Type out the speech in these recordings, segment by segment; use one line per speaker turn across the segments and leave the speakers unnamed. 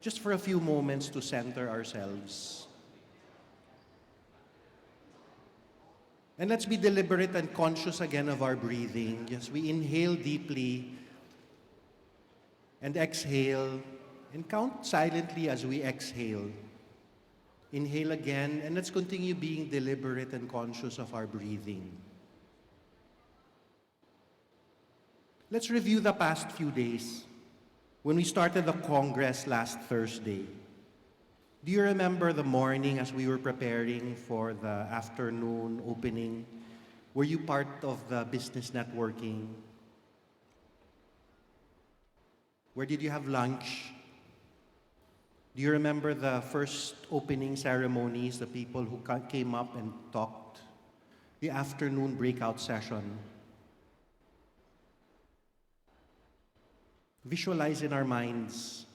just for a few moments to center ourselves. And let's be deliberate and conscious again of our breathing. Yes, we inhale deeply and exhale, and count silently as we exhale. Inhale again, and let's continue being deliberate and conscious of our breathing. Let's review the past few days. When we started the Congress last Thursday, do you remember the morning as we were preparing for the afternoon opening? Were you part of the business networking? Where did you have lunch? Do you remember the first opening ceremonies, the people who came up and talked? The afternoon breakout session. Visualize in our minds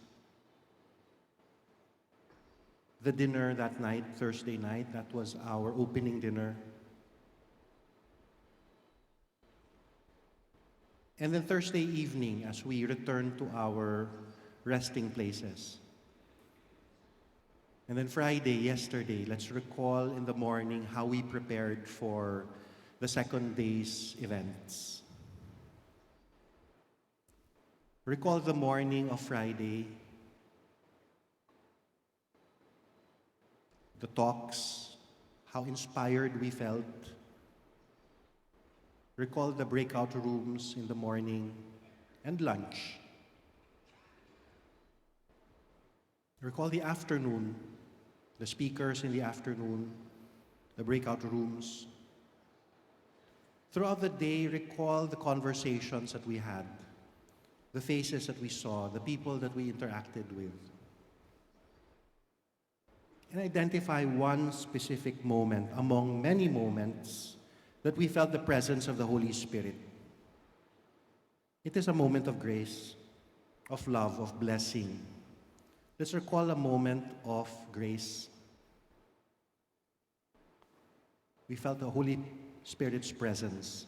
the dinner that night, Thursday night. That was our opening dinner. And then Thursday evening, as we return to our resting places. And then Friday, yesterday, let's recall in the morning how we prepared for the second day's events. Recall the morning of Friday, the talks, how inspired we felt. Recall the breakout rooms in the morning and lunch. Recall the afternoon, the speakers in the afternoon, the breakout rooms. Throughout the day, recall the conversations that we had, the faces that we saw, the people that we interacted with. And identify one specific moment among many moments that we felt the presence of the Holy Spirit. It is a moment of grace, of love, of blessing. Let's recall a moment of grace. We felt the Holy Spirit's presence.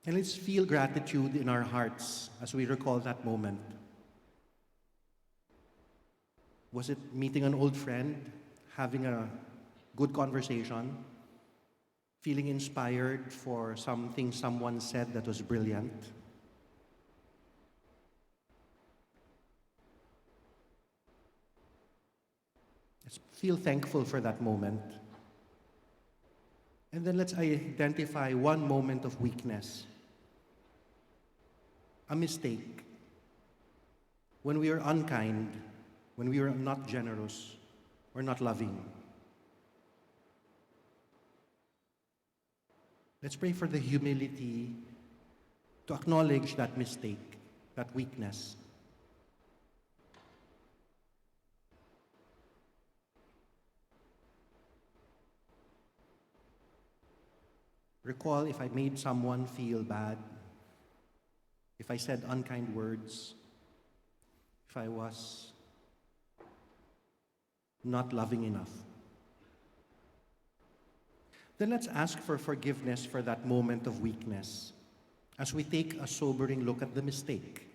And let's feel gratitude in our hearts as we recall that moment. Was it meeting an old friend, having a good conversation, feeling inspired for something someone said that was brilliant? Let's feel thankful for that moment. And then let's identify one moment of weakness. A mistake. When we are unkind, when we are not generous or not loving. Let's pray for the humility to acknowledge that mistake, that weakness. Recall if I made someone feel bad, if I said unkind words, if I was not loving enough. Then let's ask for forgiveness for that moment of weakness as we take a sobering look at the mistake.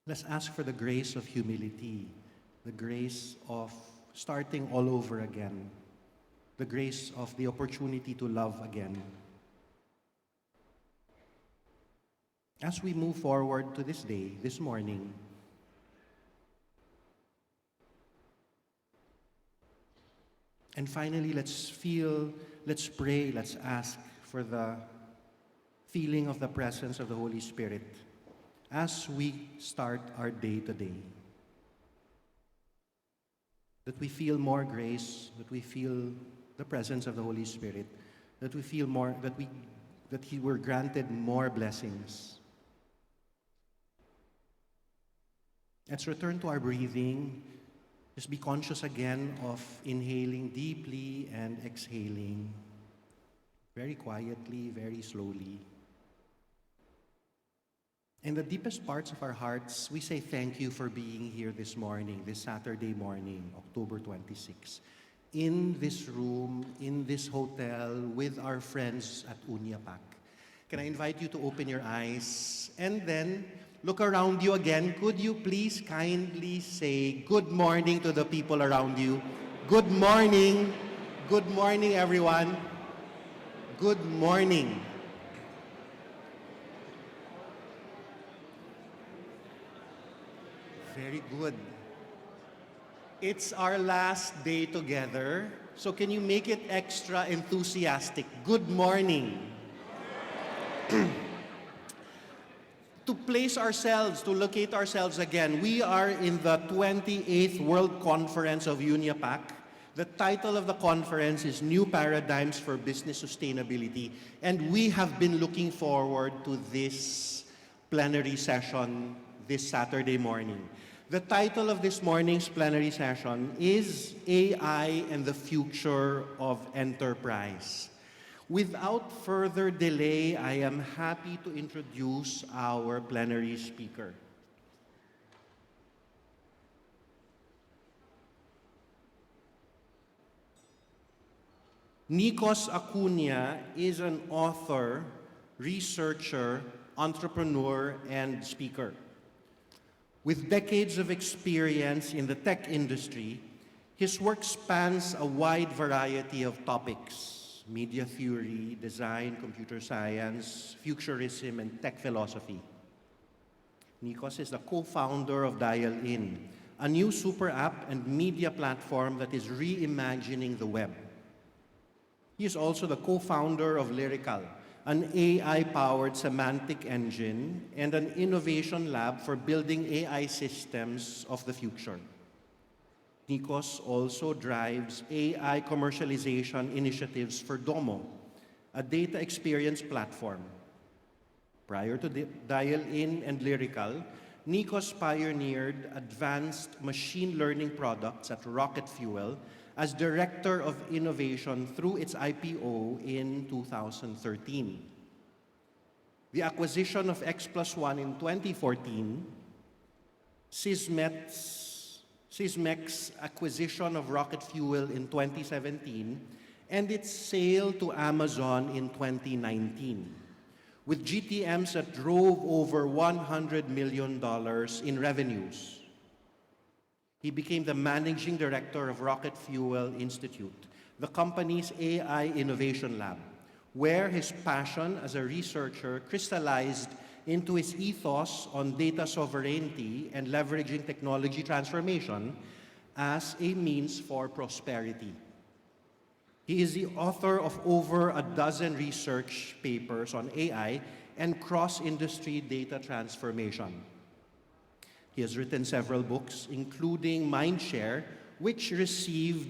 Let's ask for the grace of humility, the grace of starting all over again, the grace of the opportunity to love again. As we move forward to this day, this morning, and finally, let's pray, let's ask for the feeling of the presence of the Holy Spirit as we start our day today. That we feel more grace, that we feel the presence of the Holy Spirit, that we feel more, that we're granted more blessings. Let's return to our breathing. Just be conscious again of inhaling deeply and exhaling very quietly, very slowly. In the deepest parts of our hearts, we say thank you for being here this morning, this Saturday morning, October 26, in this room, in this hotel, with our friends at UNIAPAC. Can I invite you to open your eyes and then look around you again? Could you please kindly say good morning to the people around you? Good morning. Good morning, everyone. Good morning. Very good. It's our last day together, so can you make it extra enthusiastic? Good morning. To place ourselves, to locate ourselves again, we are in the 28th World Conference of UNIAPAC. The title of the conference is New Paradigms for Business Sustainability, and we have been looking forward to this plenary session this Saturday morning. The title of this morning's plenary session is AI and the Future of Enterprise. Without further delay, I am happy to introduce our plenary speaker. Nikos Acuña is an author, researcher, entrepreneur, and speaker. With decades of experience in the tech industry, his work spans a wide variety of topics: media theory, design, computer science, futurism, and tech philosophy. Nikos is the co-founder of Dial-In, a new super app and media platform that is reimagining the web. He is also the co-founder of Lyrical, an AI-powered semantic engine and an innovation lab for building AI systems of the future. Nikos also drives AI commercialization initiatives for Domo, a data experience platform. Prior to Dial-In and Lyrical, Nikos pioneered advanced machine learning products at Rocket Fuel as Director of Innovation through its IPO in 2013. The acquisition of X+1 in 2014, Sysmex's acquisition of Rocket Fuel in 2017, and its sale to Amazon in 2019, with GTMs that drove over $100 million in revenues. He became the managing director of Rocket Fuel Institute, the company's AI innovation lab, where his passion as a researcher crystallized into his ethos on data sovereignty and leveraging technology transformation as a means for prosperity. He is the author of over a dozen research papers on AI and cross-industry data transformation. He has written several books, including Mindshare, which received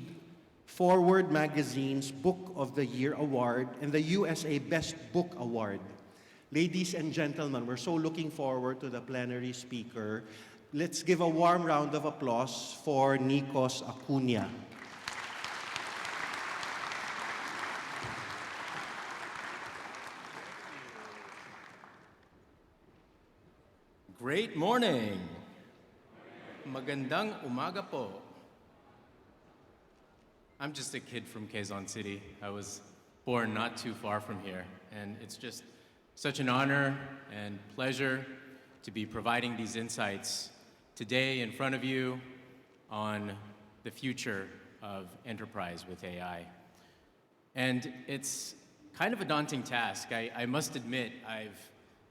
Forward Magazine's Book of the Year Award and the USA Best Book Award. Ladies and gentlemen, we're so looking forward to the plenary speaker. Let's give a warm round of applause for Nikos Acuña.
Great morning. Magandang umaga po. I'm just a kid from Quezon City. I was born not too far from here, and it's just such an honor and pleasure to be providing these insights today in front of you on the future of enterprise with AI. And it's kind of a daunting task. I must admit, I've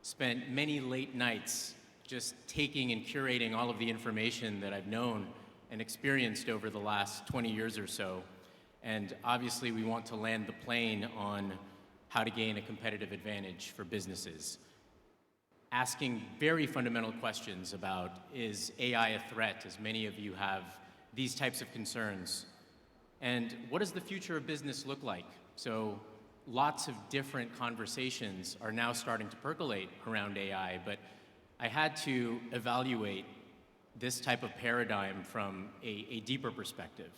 spent many late nights just taking and curating all of the information that I've known and experienced over the last 20 years or so. And obviously we want to land the plane on how to gain a competitive advantage for businesses. Asking very fundamental questions about, is AI a threat, as many of you have these types of concerns? And what does the future of business look like? So lots of different conversations are now starting to percolate around AI, but I had to evaluate this type of paradigm from a deeper perspective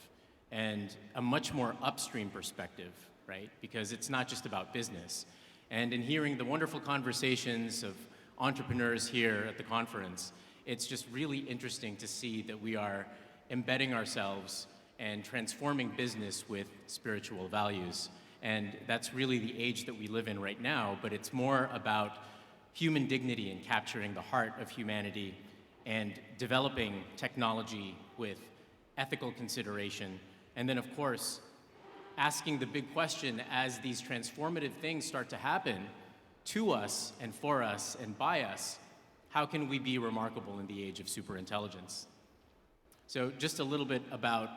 and a much more upstream perspective, right? Because it's not just about business. And in hearing the wonderful conversations of entrepreneurs here at the conference, it's just really interesting to see that we are embedding ourselves and transforming business with spiritual values. And that's really the age that we live in right now, but it's more about human dignity and capturing the heart of humanity and developing technology with ethical consideration. And then, of course, asking the big question as these transformative things start to happen to us and for us and by us, how can we be remarkable in the age of superintelligence? So just a little bit about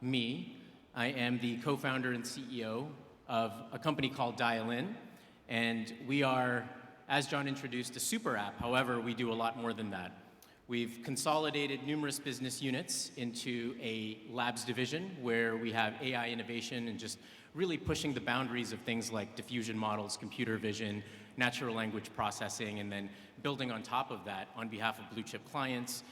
me. I am the co-founder and CEO of a company called Dial-In, and we are, as John introduced, a super app. However, we do a lot more than that. We've consolidated numerous business units into a labs division where we have AI innovation and just really pushing the boundaries of things like diffusion models, computer vision, natural language processing, and then building on top of that on behalf of blue chip clients.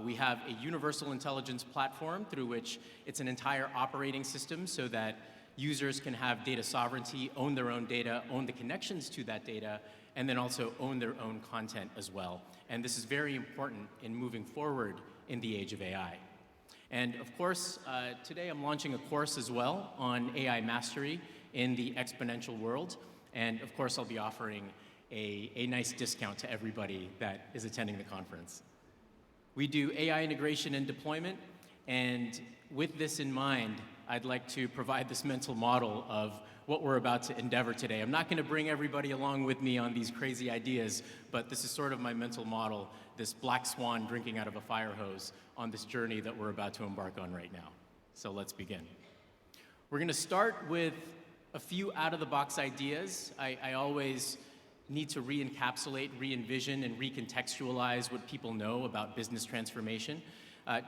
We have a universal intelligence platform through which it's an entire operating system so that users can have data sovereignty, own their own data, own the connections to that data, and then also own their own content as well. And this is very important in moving forward in the age of AI. And of course, today I'm launching a course as well on AI mastery in the exponential world. And of course, I'll be offering a nice discount to everybody that is attending the conference. We do AI integration and deployment, and with this in mind, I'd like to provide this mental model of what we're about to endeavor today. I'm not going to bring everybody along with me on these crazy ideas, but this is sort of my mental model, this black swan drinking out of a fire hose on this journey that we're about to embark on right now. So let's begin. We're going to start with a few out-of-the-box ideas. I always need to re-encapsulate, re-envision, and recontextualize what people know about business transformation.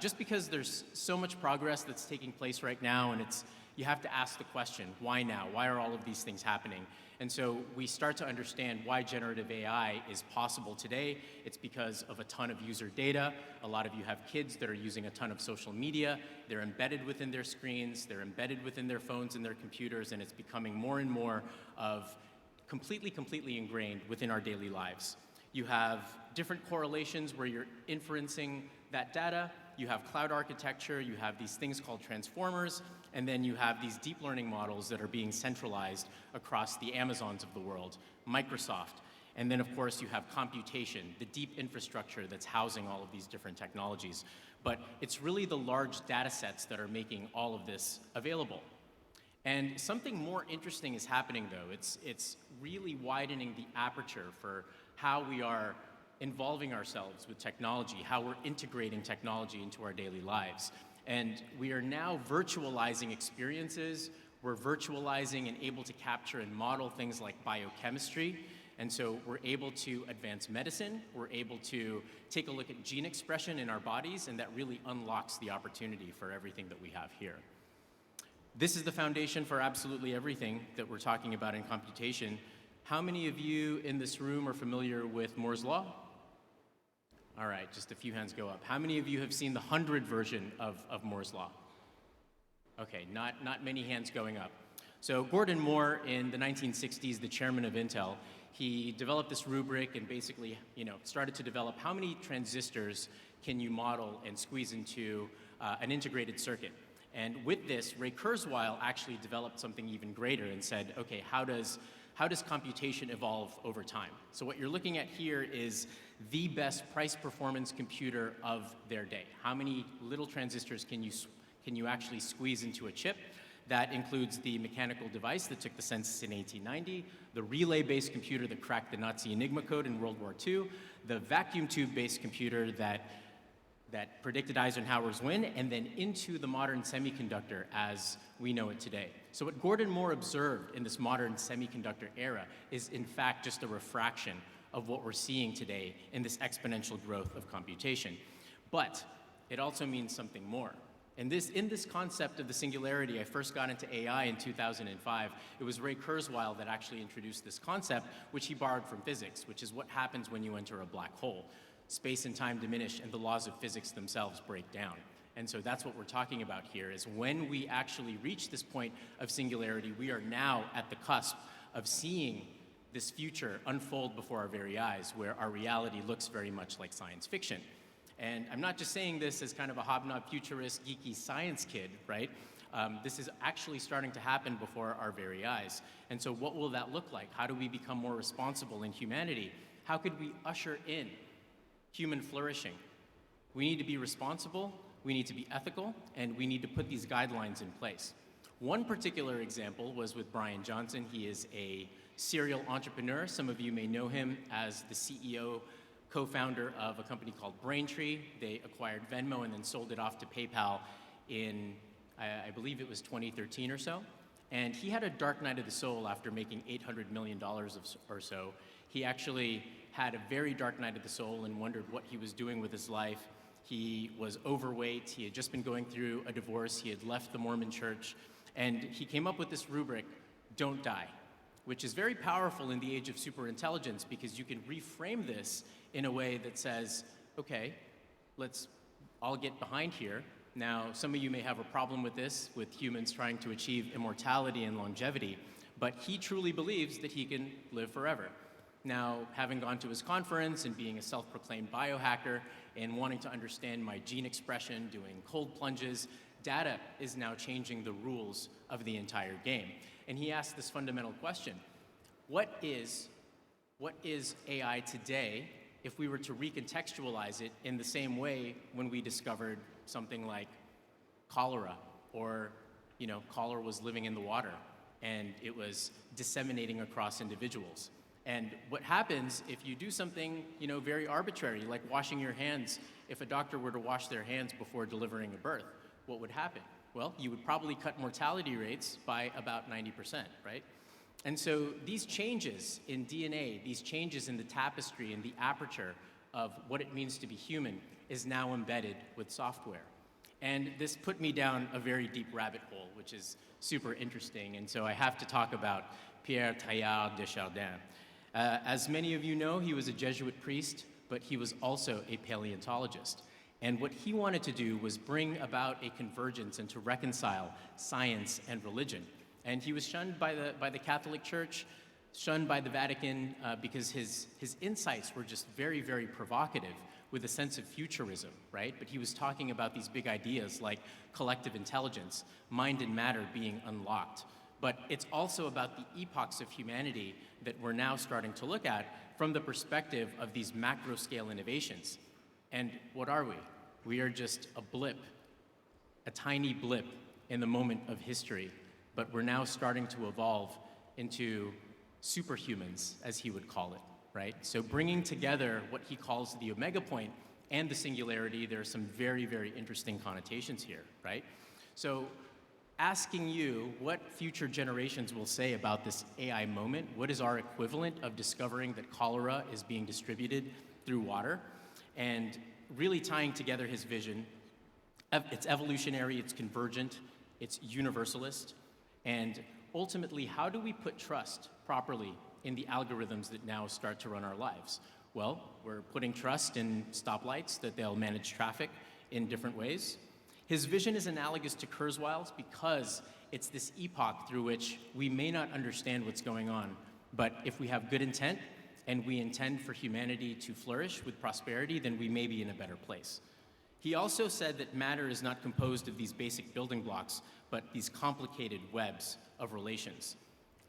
Just because there's so much progress that's taking place right now, and you have to ask the question, why now? Why are all of these things happening? And so we start to understand why generative AI is possible today. It's because of a ton of user data. A lot of you have kids that are using a ton of social media. They're embedded within their screens. They're embedded within their phones and their computers, and it's becoming more and more of completely ingrained within our daily lives. You have different correlations where you're inferencing that data. You have cloud architecture, you have these things called transformers, and then you have these deep learning models that are being centralized across the Amazons of the world, Microsoft. And then, of course, you have computation, the deep infrastructure that's housing all of these different technologies. But it's really the large data sets that are making all of this available. And something more interesting is happening, though. It's really widening the aperture for how we are involving ourselves with technology, how we're integrating technology into our daily lives. And we are now virtualizing experiences. We're virtualizing and able to capture and model things like biochemistry. And so we're able to advance medicine. We're able to take a look at gene expression in our bodies, and that really unlocks the opportunity for everything that we have here. This is the foundation for absolutely everything that we're talking about in computation. How many of you in this room are familiar with Moore's Law? All right, just a few hands go up. How many of you have seen the 100 version of Moore's Law? Okay, not many hands going up. So Gordon Moore, in the 1960s, the chairman of Intel, he developed this rubric and basically, started to develop how many transistors can you model and squeeze into an integrated circuit. And with this, Ray Kurzweil actually developed something even greater and said, okay, how does computation evolve over time? So what you're looking at here is the best price performance computer of their day. How many little transistors can you actually squeeze into a chip? That includes the mechanical device that took the census in 1890, the relay-based computer that cracked the Nazi Enigma code in World War II, the vacuum tube-based computer that predicted Eisenhower's win, and then into the modern semiconductor as we know it today. So what Gordon Moore observed in this modern semiconductor era is in fact just a refraction of what we're seeing today in this exponential growth of computation. But it also means something more. And in this concept of the singularity, I first got into AI in 2005. It was Ray Kurzweil that actually introduced this concept, which he borrowed from physics, which is what happens when you enter a black hole. Space and time diminish, and the laws of physics themselves break down. And so that's what we're talking about here, is when we actually reach this point of singularity, we are now at the cusp of seeing this future unfold before our very eyes, where our reality looks very much like science fiction. And I'm not just saying this as kind of a hobnob, futurist, geeky science kid, right? This is actually starting to happen before our very eyes. And so what will that look like? How do we become more responsible in humanity? How could we usher in human flourishing? We need to be responsible, we need to be ethical, and we need to put these guidelines in place. One particular example was with Brian Johnson. He is a serial entrepreneur. Some of you may know him as the CEO, co-founder of a company called Braintree. They acquired Venmo and then sold it off to PayPal in, I believe it was 2013 or so. And he had a dark night of the soul after making $800 million or so. He actually had a very dark night of the soul and wondered what he was doing with his life. He was overweight. He had just been going through a divorce. He had left the Mormon church. And he came up with this rubric, don't die, which is very powerful in the age of superintelligence because you can reframe this in a way that says, okay, let's all get behind here. Now, some of you may have a problem with this, with humans trying to achieve immortality and longevity, but he truly believes that he can live forever. Now, having gone to his conference and being a self-proclaimed biohacker and wanting to understand my gene expression, doing cold plunges, data is now changing the rules of the entire game. And he asked this fundamental question: what is AI today if we were to recontextualize it in the same way when we discovered something like cholera, or cholera was living in the water and it was disseminating across individuals? And what happens if you do something very arbitrary, like washing your hands? If a doctor were to wash their hands before delivering a birth, what would happen? Well, you would probably cut mortality rates by about 90%, right? And so these changes in DNA, these changes in the tapestry and the aperture of what it means to be human is now embedded with software. And this put me down a very deep rabbit hole, which is super interesting. And so I have to talk about Pierre Teilhard de Chardin. As many of you know, he was a Jesuit priest, but he was also a paleontologist. And what he wanted to do was bring about a convergence and to reconcile science and religion. And he was shunned by the Catholic Church, shunned by the Vatican, because his insights were just very, very provocative with a sense of futurism, right? But he was talking about these big ideas like collective intelligence, mind and matter being unlocked. But it's also about the epochs of humanity that we're now starting to look at from the perspective of these macro-scale innovations. And what are we? We are just a blip, a tiny blip in the moment of history, but we're now starting to evolve into superhumans, as he would call it, right? So bringing together what he calls the omega point and the singularity, there are some very, very interesting connotations here, right? So asking you what future generations will say about this AI moment, what is our equivalent of discovering that cholera is being distributed through water, and really tying together his vision. It's evolutionary, it's convergent, it's universalist, and ultimately, how do we put trust properly in the algorithms that now start to run our lives? Well, we're putting trust in stoplights, that they'll manage traffic in different ways. His vision is analogous to Kurzweil's because it's this epoch through which we may not understand what's going on, but if we have good intent, and we intend for humanity to flourish with prosperity, then we may be in a better place. He also said that matter is not composed of these basic building blocks, but these complicated webs of relations,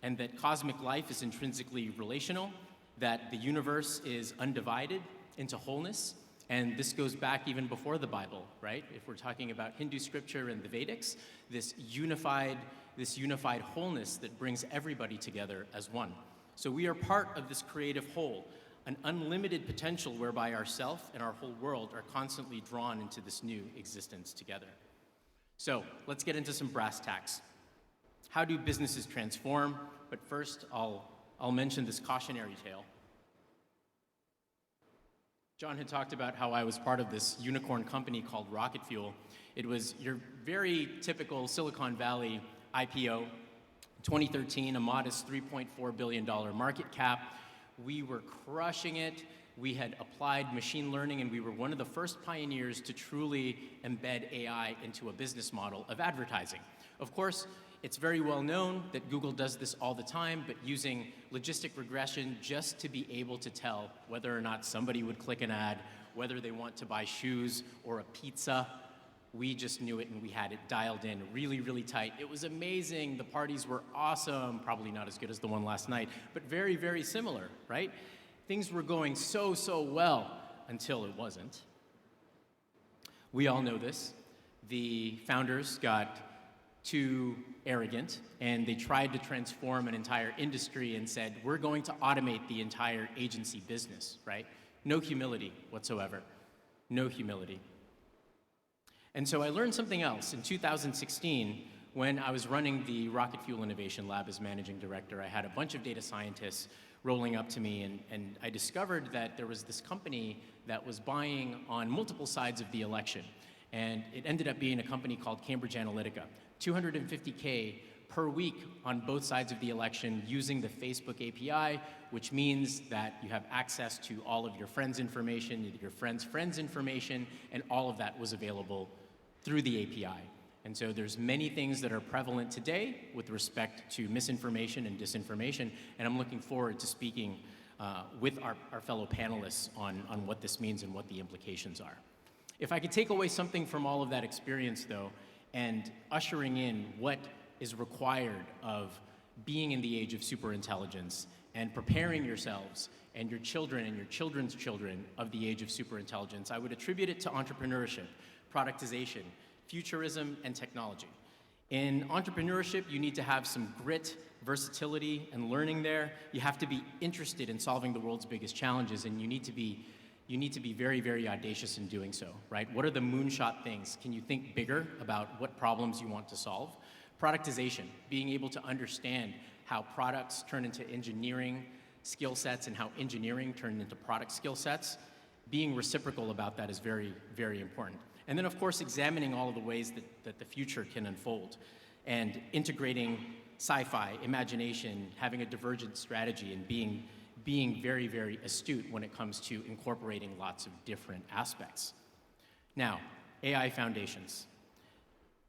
and that cosmic life is intrinsically relational, that the universe is undivided into wholeness, and this goes back even before the Bible, right? If we're talking about Hindu scripture and the Vedics, this unified wholeness that brings everybody together as one. So we are part of this creative whole, an unlimited potential whereby ourself and our whole world are constantly drawn into this new existence together. So let's get into some brass tacks. How do businesses transform? But first, I'll mention this cautionary tale. John had talked about how I was part of this unicorn company called Rocket Fuel. It was your very typical Silicon Valley IPO. 2013, a modest $3.4 billion market cap. We were crushing it. We had applied machine learning, and we were one of the first pioneers to truly embed AI into a business model of advertising. Of course, it's very well known that Google does this all the time, but using logistic regression just to be able to tell whether or not somebody would click an ad, whether they want to buy shoes or a pizza, We just knew it and we had it dialed in really, really tight. It was amazing. The parties were awesome. Probably not as good as the one last night, but very, very similar, right? Things were going so, so well until it wasn't. We all know this. The founders got too arrogant and they tried to transform an entire industry and said, we're going to automate the entire agency business, right? No humility whatsoever. No humility. And so I learned something else. In 2016, when I was running the Rocket Fuel Innovation Lab as managing director, I had a bunch of data scientists rolling up to me, and I discovered that there was this company that was buying on multiple sides of the election. And it ended up being a company called Cambridge Analytica, $250K per week on both sides of the election using the Facebook API, which means that you have access to all of your friends' information, your friends' friends' information, and all of that was available through the API. And so there's many things that are prevalent today with respect to misinformation and disinformation, and I'm looking forward to speaking with our fellow panelists on what this means and what the implications are. If I could take away something from all of that experience, though, and ushering in what is required of being in the age of superintelligence and preparing yourselves and your children and your children's children of the age of superintelligence, I would attribute it to entrepreneurship, productization, futurism, and technology. In entrepreneurship, you need to have some grit, versatility, and learning there. You have to be interested in solving the world's biggest challenges, and you need to be very, very audacious in doing so, right? What are the moonshot things? Can you think bigger about what problems you want to solve? Productization, being able to understand how products turn into engineering skill sets and how engineering turned into product skill sets. Being reciprocal about that is very, very important. And then, of course, examining all of the ways that the future can unfold and integrating sci-fi, imagination, having a divergent strategy, and being very, very astute when it comes to incorporating lots of different aspects. Now, AI foundations.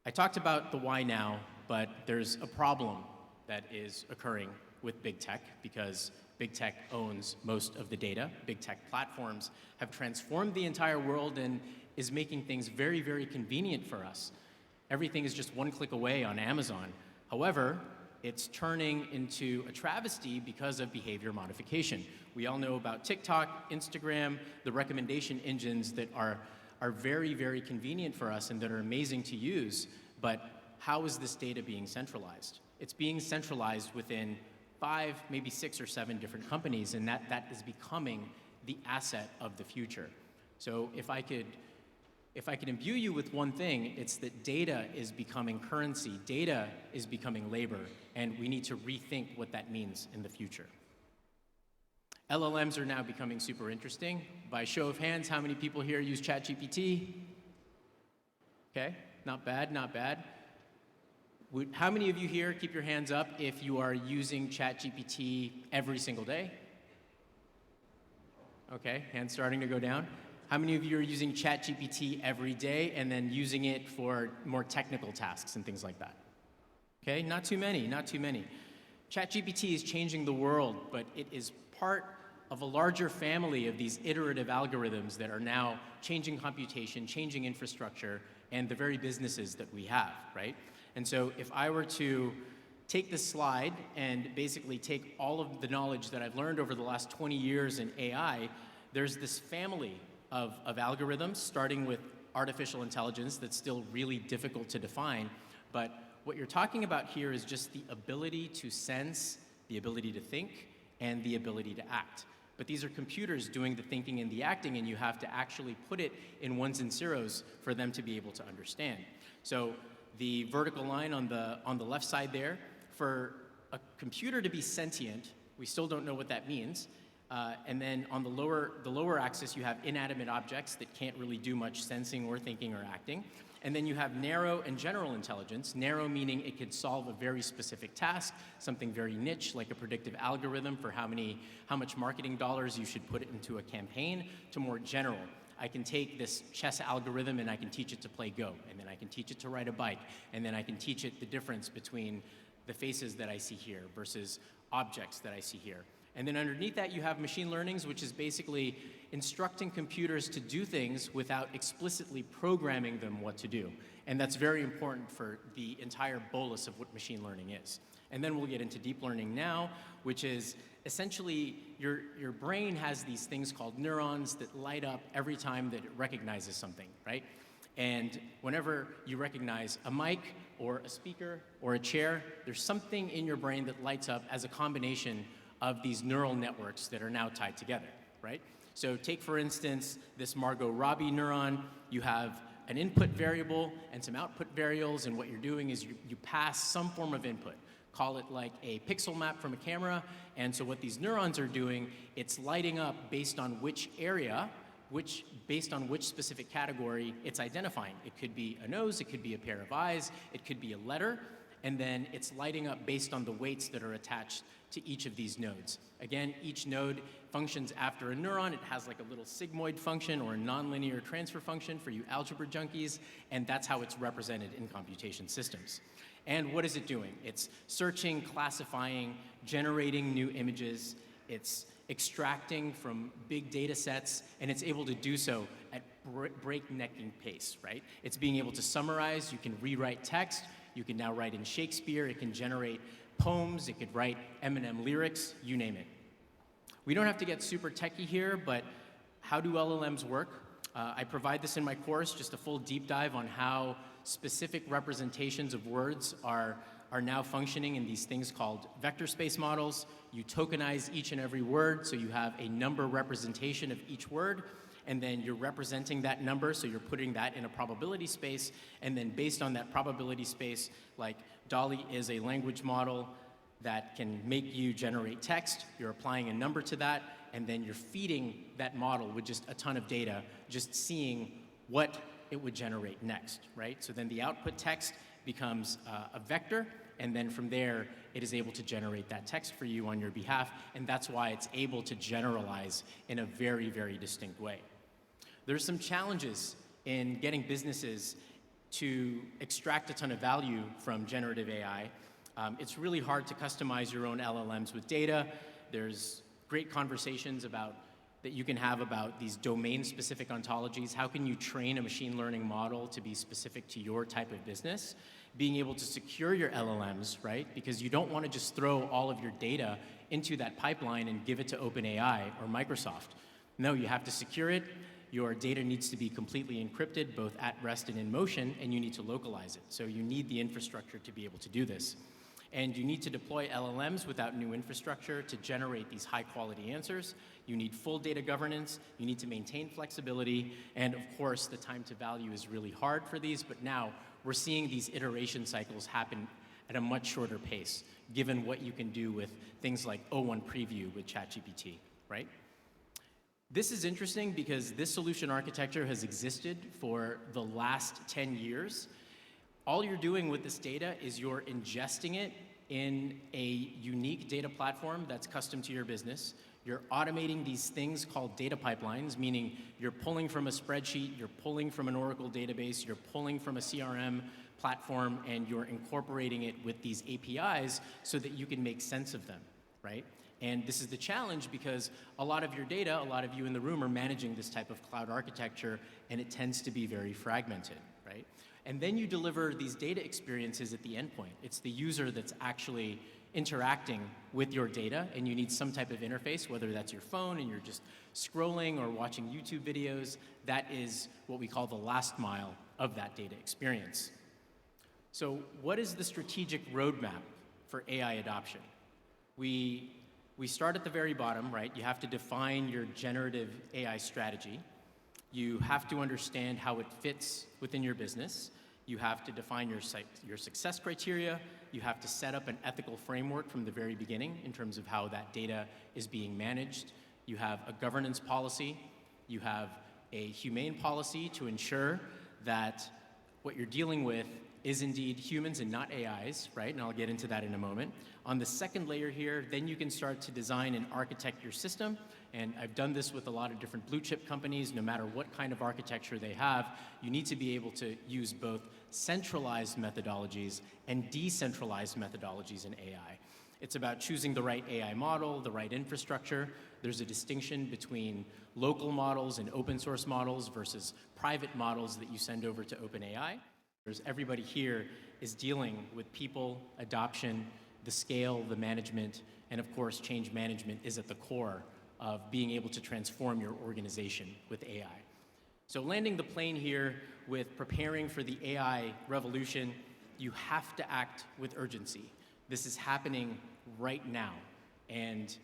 I talked about the why now, but there's a problem that is occurring with big tech because big tech owns most of the data. Big tech platforms have transformed the entire world and is making things very, very convenient for us. Everything is just one click away on Amazon. However, it's turning into a travesty because of behavior modification. We all know about TikTok, Instagram, the recommendation engines that are very, very convenient for us and that are amazing to use, but how is this data being centralized? It's being centralized within 5, maybe 6 or 7 different companies, and that is becoming the asset of the future. So if I could imbue you with one thing, it's that data is becoming currency, data is becoming labor, and we need to rethink what that means in the future. LLMs are now becoming super interesting. By show of hands, how many people here use ChatGPT? Okay, not bad, not bad. How many of you here, keep your hands up, if you are using ChatGPT every single day? Okay, hands starting to go down. How many of you are using ChatGPT every day and then using it for more technical tasks and things like that? Okay, not too many, not too many. ChatGPT is changing the world, but it is part of a larger family of these iterative algorithms that are now changing computation, changing infrastructure, and the very businesses that we have, right? And so if I were to take this slide and basically take all of the knowledge that I've learned over the last 20 years in AI, there's this family of algorithms, starting with artificial intelligence that's still really difficult to define. But what you're talking about here is just the ability to sense, the ability to think, and the ability to act. But these are computers doing the thinking and the acting, and you have to actually put it in ones and zeros for them to be able to understand. So the vertical line on the left side there, for a computer to be sentient, we still don't know what that means. And then on the lower axis, you have inanimate objects that can't really do much sensing or thinking or acting. And then you have narrow and general intelligence. Narrow meaning it could solve a very specific task, something very niche, like a predictive algorithm for how much marketing dollars you should put into a campaign, to more general. I can take this chess algorithm and I can teach it to play Go, and then I can teach it to ride a bike, and then I can teach it the difference between the faces that I see here versus objects that I see here. And then underneath that, you have machine learnings, which is basically instructing computers to do things without explicitly programming them what to do. And that's very important for the entire bolus of what machine learning is. And then we'll get into deep learning now, which is essentially your brain has these things called neurons that light up every time that it recognizes something, right? And whenever you recognize a mic or a speaker or a chair, there's something in your brain that lights up as a combination of these neural networks that are now tied together, right? So take, for instance, this Margot Robbie neuron. You have an input variable and some output variables, and what you're doing is you pass some form of input. Call it like a pixel map from a camera, and so what these neurons are doing, it's lighting up based on which area, based on which specific category it's identifying. It could be a nose, it could be a pair of eyes, it could be a letter, and then it's lighting up based on the weights that are attached to each of these nodes. Again, each node functions after a neuron. It has like a little sigmoid function or a nonlinear transfer function for you algebra junkies, and that's how it's represented in computation systems. And what is it doing? It's searching, classifying, generating new images. It's extracting from big data sets, and it's able to do so at breaknecking pace, right? It's being able to summarize. You can rewrite text. You can now write in Shakespeare. It can generate poems. It could write Eminem lyrics, you name it. We don't have to get super techie here, but how do LLMs work? I provide this in my course, just a full deep dive on how specific representations of words are now functioning in these things called vector space models. You tokenize each and every word, so you have a number representation of each word, and then you're representing that number, so you're putting that in a probability space, and then based on that probability space, like DALL-E is a language model that can make you generate text, you're applying a number to that, and then you're feeding that model with just a ton of data, just seeing what it would generate next, right? So then the output text becomes a vector, and then from there, it is able to generate that text for you on your behalf, and that's why it's able to generalize in a very, very distinct way. There's some challenges in getting businesses to extract a ton of value from generative AI. It's really hard to customize your own LLMs with data. There's great conversations that you can have about these domain-specific ontologies. How can you train a machine learning model to be specific to your type of business? Being able to secure your LLMs, right? Because you don't want to just throw all of your data into that pipeline and give it to OpenAI or Microsoft. No, you have to secure it. Your data needs to be completely encrypted, both at rest and in motion, and you need to localize it. So you need the infrastructure to be able to do this. And you need to deploy LLMs without new infrastructure to generate these high-quality answers. You need full data governance. You need to maintain flexibility. And of course, the time to value is really hard for these, but now we're seeing these iteration cycles happen at a much shorter pace, given what you can do with things like O1 Preview with ChatGPT, right? This is interesting because this solution architecture has existed for the last 10 years. All you're doing with this data is you're ingesting it in a unique data platform that's custom to your business. You're automating these things called data pipelines, meaning you're pulling from a spreadsheet, you're pulling from an Oracle database, you're pulling from a CRM platform, and you're incorporating it with these APIs so that you can make sense of them, right? And this is the challenge because a lot of your data, a lot of you in the room are managing this type of cloud architecture, and it tends to be very fragmented, right? And then you deliver these data experiences at the endpoint. It's the user that's actually interacting with your data, and you need some type of interface, whether that's your phone and you're just scrolling or watching YouTube videos. That is what we call the last mile of that data experience. So what is the strategic roadmap for AI adoption? We start at the very bottom, right? You have to define your generative AI strategy. You have to understand how it fits within your business. You have to define your success criteria. You have to set up an ethical framework from the very beginning in terms of how that data is being managed. You have a governance policy. You have a humane policy to ensure that what you're dealing with is indeed humans and not AIs, right? And I'll get into that in a moment. On the second layer here, then you can start to design and architect your system. And I've done this with a lot of different blue chip companies. No matter what kind of architecture they have, you need to be able to use both centralized methodologies and decentralized methodologies in AI. It's about choosing the right AI model, the right infrastructure. There's a distinction between local models and open source models versus private models that you send over to OpenAI. Everybody here is dealing with people, adoption, the scale, the management, and of course, change management is at the core of being able to transform your organization with AI. So landing the plane here with preparing for the AI revolution, you have to act with urgency. This is happening right now, and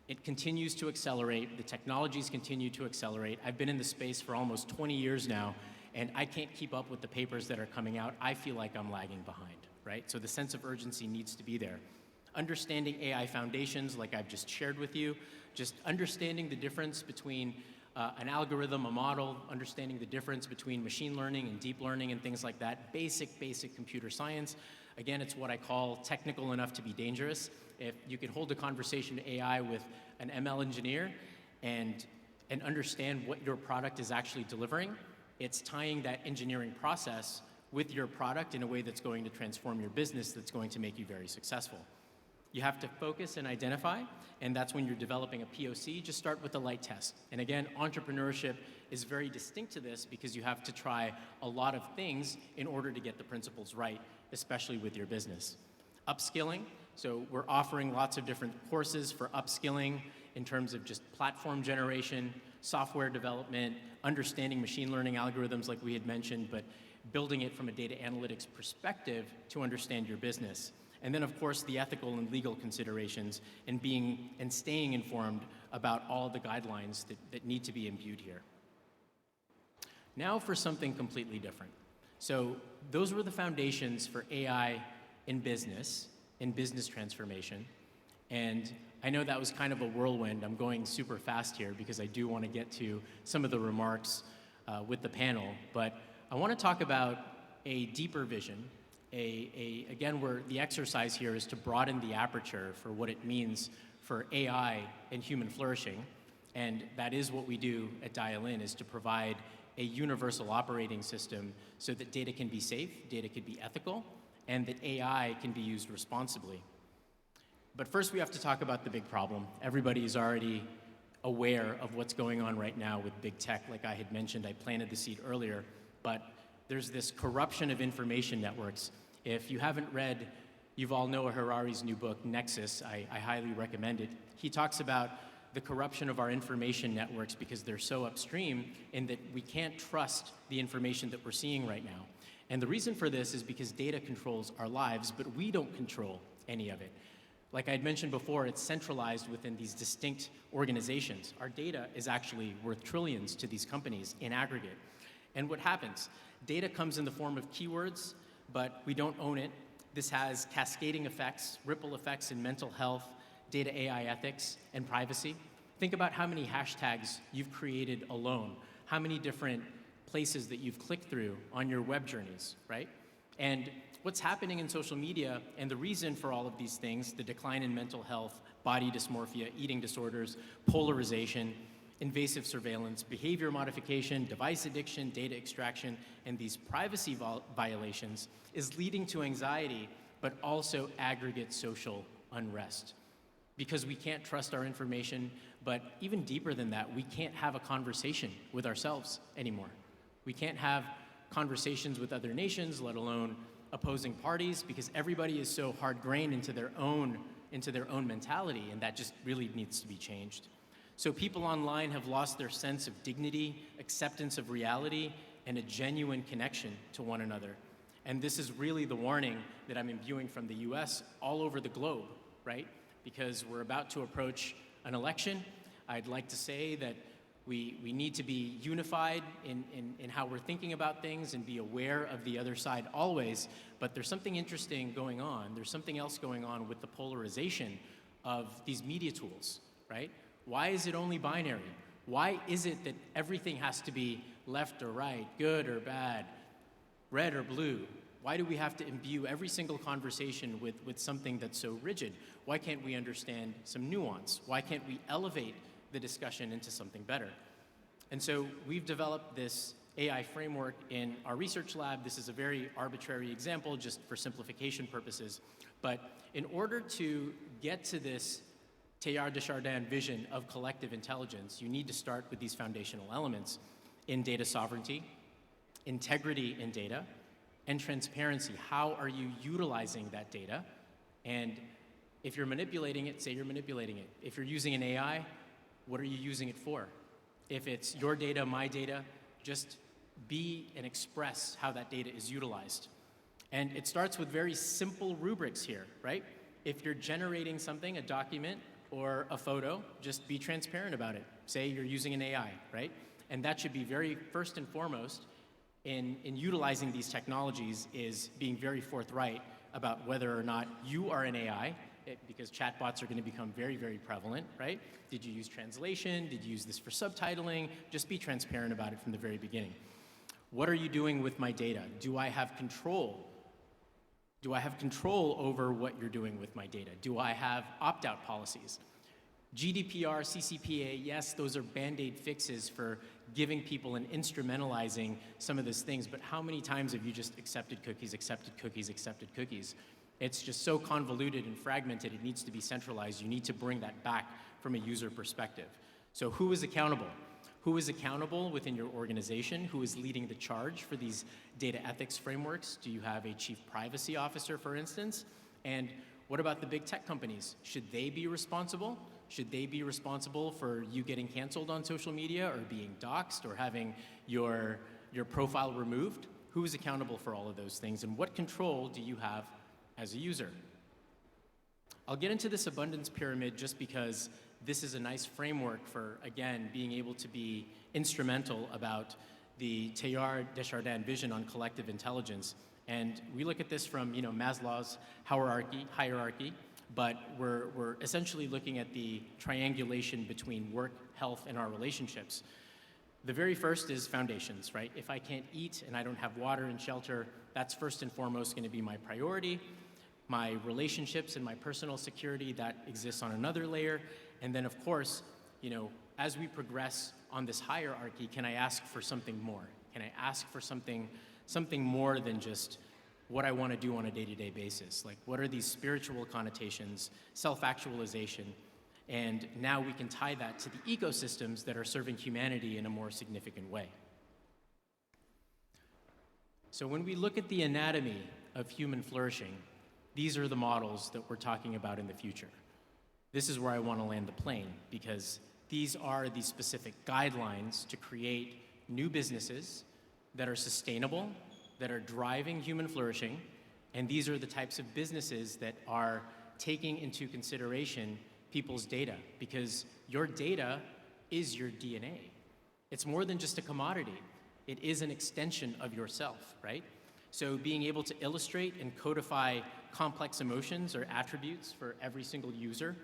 it continues to accelerate. The technologies continue to accelerate. I've been in the space for almost 20 years now, and I can't keep up with the papers that are coming out. I feel like I'm lagging behind, right? So the sense of urgency needs to be there. Understanding AI foundations, like I've just shared with you, just understanding the difference between an algorithm, a model, understanding the difference between machine learning and deep learning and things like that, basic computer science. Again, it's what I call technical enough to be dangerous. If you can hold a conversation to AI with an ML engineer and understand what your product is actually delivering, it's tying that engineering process with your product in a way that's going to transform your business, that's going to make you very successful. You have to focus and identify, and that's when you're developing a POC, just start with a light test. And again, entrepreneurship is very distinct to this because you have to try a lot of things in order to get the principles right, especially with your business. Upskilling, so we're offering lots of different courses for upskilling in terms of just platform generation, software development, understanding machine learning algorithms like we had mentioned, but building it from a data analytics perspective to understand your business. And then, of course, the ethical and legal considerations and staying informed about all the guidelines that need to be imbued here. Now for something completely different. So those were the foundations for AI in business transformation. And I know that was kind of a whirlwind. I'm going super fast here because I do want to get to some of the remarks with the panel. But I want to talk about a deeper vision. Again, where the exercise here is to broaden the aperture for what it means for AI and human flourishing. And that is what we do at Dial In, is to provide a universal operating system so that data can be safe, data can be ethical, and that AI can be used responsibly. But first we have to talk about the big problem. Everybody is already aware of what's going on right now with big tech. Like I had mentioned, I planted the seed earlier, but there's this corruption of information networks. If you haven't read Yuval Noah Harari's new book, Nexus, I highly recommend it. He talks about the corruption of our information networks because they're so upstream in that we can't trust the information that we're seeing right now. And the reason for this is because data controls our lives, but we don't control any of it. Like I had mentioned before, it's centralized within these distinct organizations. Our data is actually worth trillions to these companies in aggregate. And what happens? Data comes in the form of keywords, but we don't own it. This has cascading effects, ripple effects in mental health, data AI ethics, and privacy. Think about how many hashtags you've created alone, how many different places that you've clicked through on your web journeys, right? And what's happening in social media, and the reason for all of these things, the decline in mental health, body dysmorphia, eating disorders, polarization, invasive surveillance, behavior modification, device addiction, data extraction, and these privacy violations is leading to anxiety, but also aggregate social unrest. Because we can't trust our information, but even deeper than that, we can't have a conversation with ourselves anymore. We can't have conversations with other nations, let alone opposing parties, because everybody is so hard-grained into their own mentality, and that just really needs to be changed. So people online have lost their sense of dignity, acceptance of reality, and a genuine connection to one another. And this is really the warning that I'm imbuing from the US all over the globe, right? Because we're about to approach an election. I'd like to say that we need to be unified in how we're thinking about things and be aware of the other side always. But there's something interesting going on. There's something else going on with the polarization of these media tools, right? Why is it only binary? Why is it that everything has to be left or right, good or bad, red or blue? Why do we have to imbue every single conversation with something that's so rigid? Why can't we understand some nuance? Why can't we elevate the discussion into something better? And so we've developed this AI framework in our research lab. This is a very arbitrary example just for simplification purposes. But in order to get to this Teilhard de Chardin vision of collective intelligence, you need to start with these foundational elements in data sovereignty, integrity in data, and transparency. How are you utilizing that data? And if you're manipulating it, say you're manipulating it. If you're using an AI, what are you using it for? If it's your data, my data, just be and express how that data is utilized. And it starts with very simple rubrics here, right? If you're generating something, a document or a photo, just be transparent about it. Say you're using an AI, right? And that should be very first and foremost in utilizing these technologies is being very forthright about whether or not you are an AI, because chatbots are going to become very, very prevalent, right? Did you use translation? Did you use this for subtitling? Just be transparent about it from the very beginning. What are you doing with my data? Do I have control? Do I have control over what you're doing with my data? Do I have opt-out policies? GDPR, CCPA, yes, those are Band-Aid fixes for giving people and instrumentalizing some of those things, but how many times have you just accepted cookies, accepted cookies, accepted cookies? It's just so convoluted and fragmented, it needs to be centralized. You need to bring that back from a user perspective. So who is accountable? Who is accountable within your organization? Who is leading the charge for these data ethics frameworks? Do you have a chief privacy officer, for instance? And what about the big tech companies? Should they be responsible? Should they be responsible for you getting canceled on social media or being doxxed or having your profile removed? Who is accountable for all of those things? And what control do you have as a user? I'll get into this abundance pyramid just because this is a nice framework for, again, being able to be instrumental about the Teilhard de Chardin vision on collective intelligence. And we look at this from, Maslow's hierarchy, but we're essentially looking at the triangulation between work, health, and our relationships. The very first is foundations, right? If I can't eat and I don't have water and shelter, that's first and foremost going to be my priority. My relationships and my personal security, that exists on another layer. And then, of course, as we progress on this hierarchy, can I ask for something more? Can I ask for something more than just what I want to do on a day-to-day basis? Like, what are these spiritual connotations, self-actualization? And now we can tie that to the ecosystems that are serving humanity in a more significant way. So when we look at the anatomy of human flourishing, these are the models that we're talking about in the future. This is where I want to land the plane, because these are the specific guidelines to create new businesses that are sustainable, that are driving human flourishing, and these are the types of businesses that are taking into consideration people's data, because your data is your DNA. It's more than just a commodity. It is an extension of yourself, right? So being able to illustrate and codify complex emotions or attributes for every single user.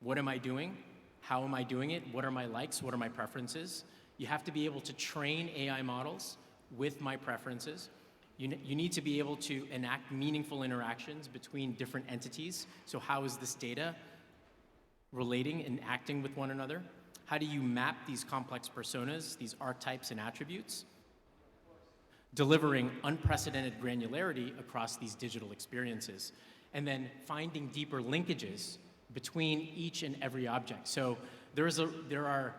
What am I doing? How am I doing it? What are my likes? What are my preferences? You have to be able to train AI models with my preferences. You need to be able to enact meaningful interactions between different entities. So how is this data relating and acting with one another? How do you map these complex personas, these archetypes and attributes? Delivering unprecedented granularity across these digital experiences, and then finding deeper linkages between each and every object. So there are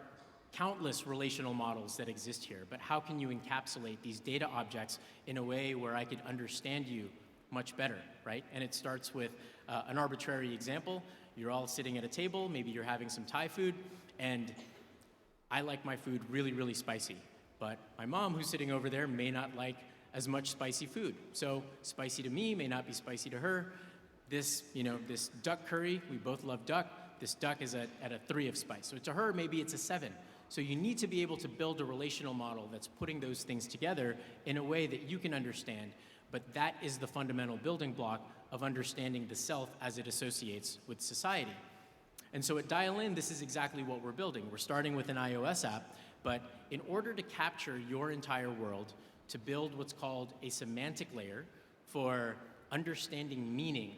countless relational models that exist here, but how can you encapsulate these data objects in a way where I could understand you much better, right? And it starts with an arbitrary example. You're all sitting at a table, maybe you're having some Thai food, and I like my food really, really spicy. But my mom, who's sitting over there, may not like as much spicy food. So spicy to me may not be spicy to her. This duck curry, we both love duck. This duck is at a 3 of spice. So to her, maybe it's a 7. So you need to be able to build a relational model that's putting those things together in a way that you can understand. But that is the fundamental building block of understanding the self as it associates with society. And so at Dial In, this is exactly what we're building. We're starting with an iOS app, but in order to capture your entire world, to build what's called a semantic layer for understanding meaning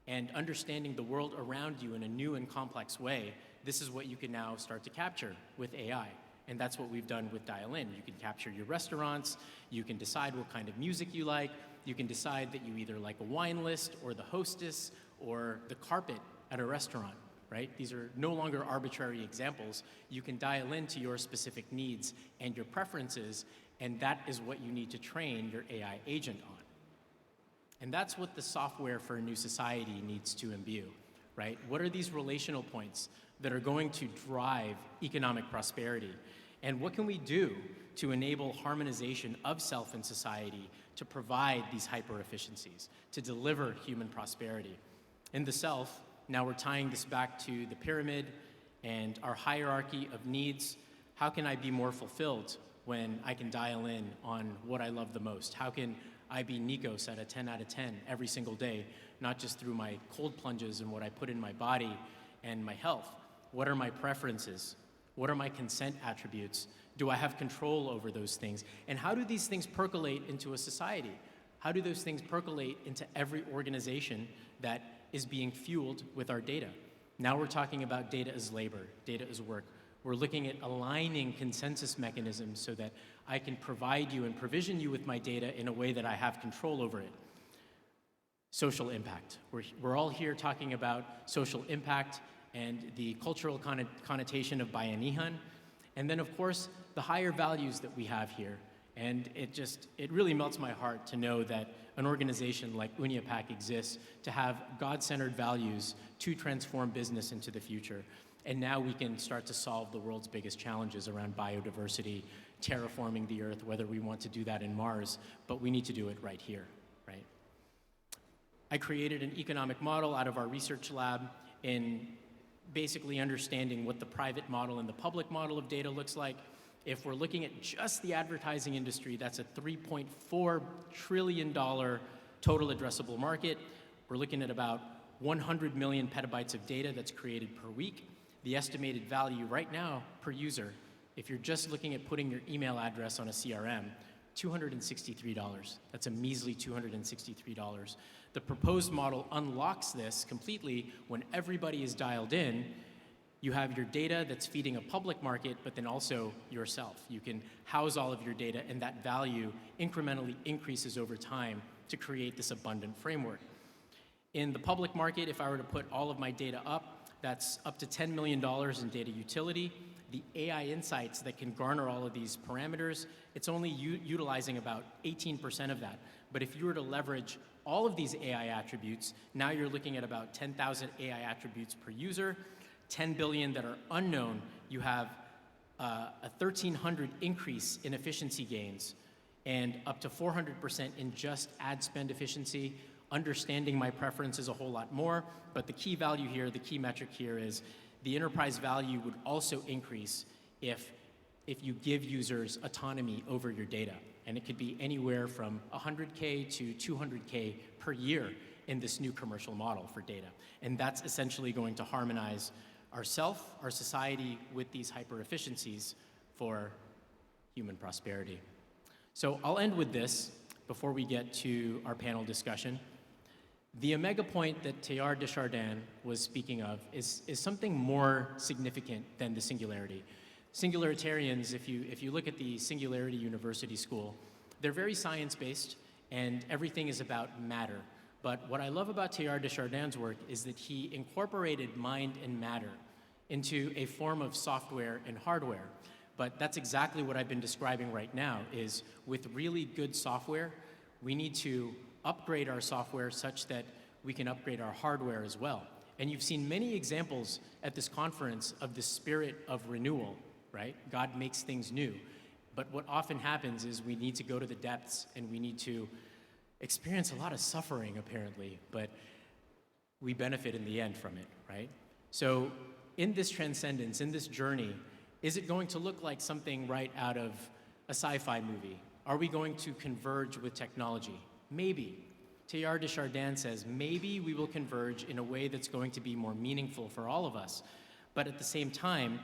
and understanding the world around you in a new and complex way, this is what you can now start to capture with AI. And that's what we've done with Dial In. You can capture your restaurants, you can decide what kind of music you like, you can decide that you either like a wine list or the hostess or the carpet at a restaurant, right? These are no longer arbitrary examples. You can dial into your specific needs and your preferences, and that is what you need to train your AI agent on. And that's what the software for a new society needs to imbue, right? What are these relational points that are going to drive economic prosperity? And what can we do to enable harmonization of self and society to provide these hyper efficiencies, to deliver human prosperity? In the self, now we're tying this back to the pyramid and our hierarchy of needs. How can I be more fulfilled when I can dial in on what I love the most? How can I be Nikos at a 10 out of 10 every single day, not just through my cold plunges and what I put in my body and my health? What are my preferences? What are my consent attributes? Do I have control over those things? And how do these things percolate into a society? How do those things percolate into every organization that is being fueled with our data? Now we're talking about data as labor, data as work. We're looking at aligning consensus mechanisms so that I can provide you and provision you with my data in a way that I have control over it. Social impact. We're all here talking about social impact and the cultural connotation of bayanihan. And then, of course, the higher values that we have here. And it really melts my heart to know that an organization like UNIAPAC exists to have God-centered values to transform business into the future. And now we can start to solve the world's biggest challenges around biodiversity, terraforming the Earth, whether we want to do that in Mars, but we need to do it right here, right? I created an economic model out of our research lab in basically understanding what the private model and the public model of data looks like. If we're looking at just the advertising industry, that's a $3.4 trillion total addressable market. We're looking at about 100 million petabytes of data that's created per week. The estimated value right now per user, if you're just looking at putting your email address on a CRM, $263. That's a measly $263. The proposed model unlocks this completely when everybody is dialed in. You have your data that's feeding a public market, but then also yourself. You can house all of your data, and that value incrementally increases over time to create this abundant framework. In the public market, if I were to put all of my data up, that's up to $10 million in data utility. The AI insights that can garner all of these parameters, it's only utilizing about 18% of that. But if you were to leverage all of these AI attributes, now you're looking at about 10,000 AI attributes per user, 10 billion that are unknown. You have a 1,300 increase in efficiency gains and up to 400% in just ad spend efficiency. Understanding my preference is a whole lot more, but the key value here, the key metric here is the enterprise value would also increase if you give users autonomy over your data. And it could be anywhere from 100K to 200K per year in this new commercial model for data. And that's essentially going to harmonize ourself, our society, with these hyper efficiencies for human prosperity. So I'll end with this before we get to our panel discussion. The omega point that Teilhard de Chardin was speaking of is something more significant than the singularity. Singularitarians, if you look at the Singularity University School, they're very science-based and everything is about matter. But what I love about Teilhard de Chardin's work is that he incorporated mind and matter into a form of software and hardware. But that's exactly what I've been describing right now, is with really good software, we need to upgrade our software such that we can upgrade our hardware as well. And you've seen many examples at this conference of the spirit of renewal, right? God makes things new. But what often happens is we need to go to the depths and we need to experience a lot of suffering, apparently, but we benefit in the end from it, right? So in this transcendence, in this journey, is it going to look like something right out of a sci-fi movie? Are we going to converge with technology? Maybe. Teilhard de Chardin says maybe we will converge in a way that's going to be more meaningful for all of us. But at the same time,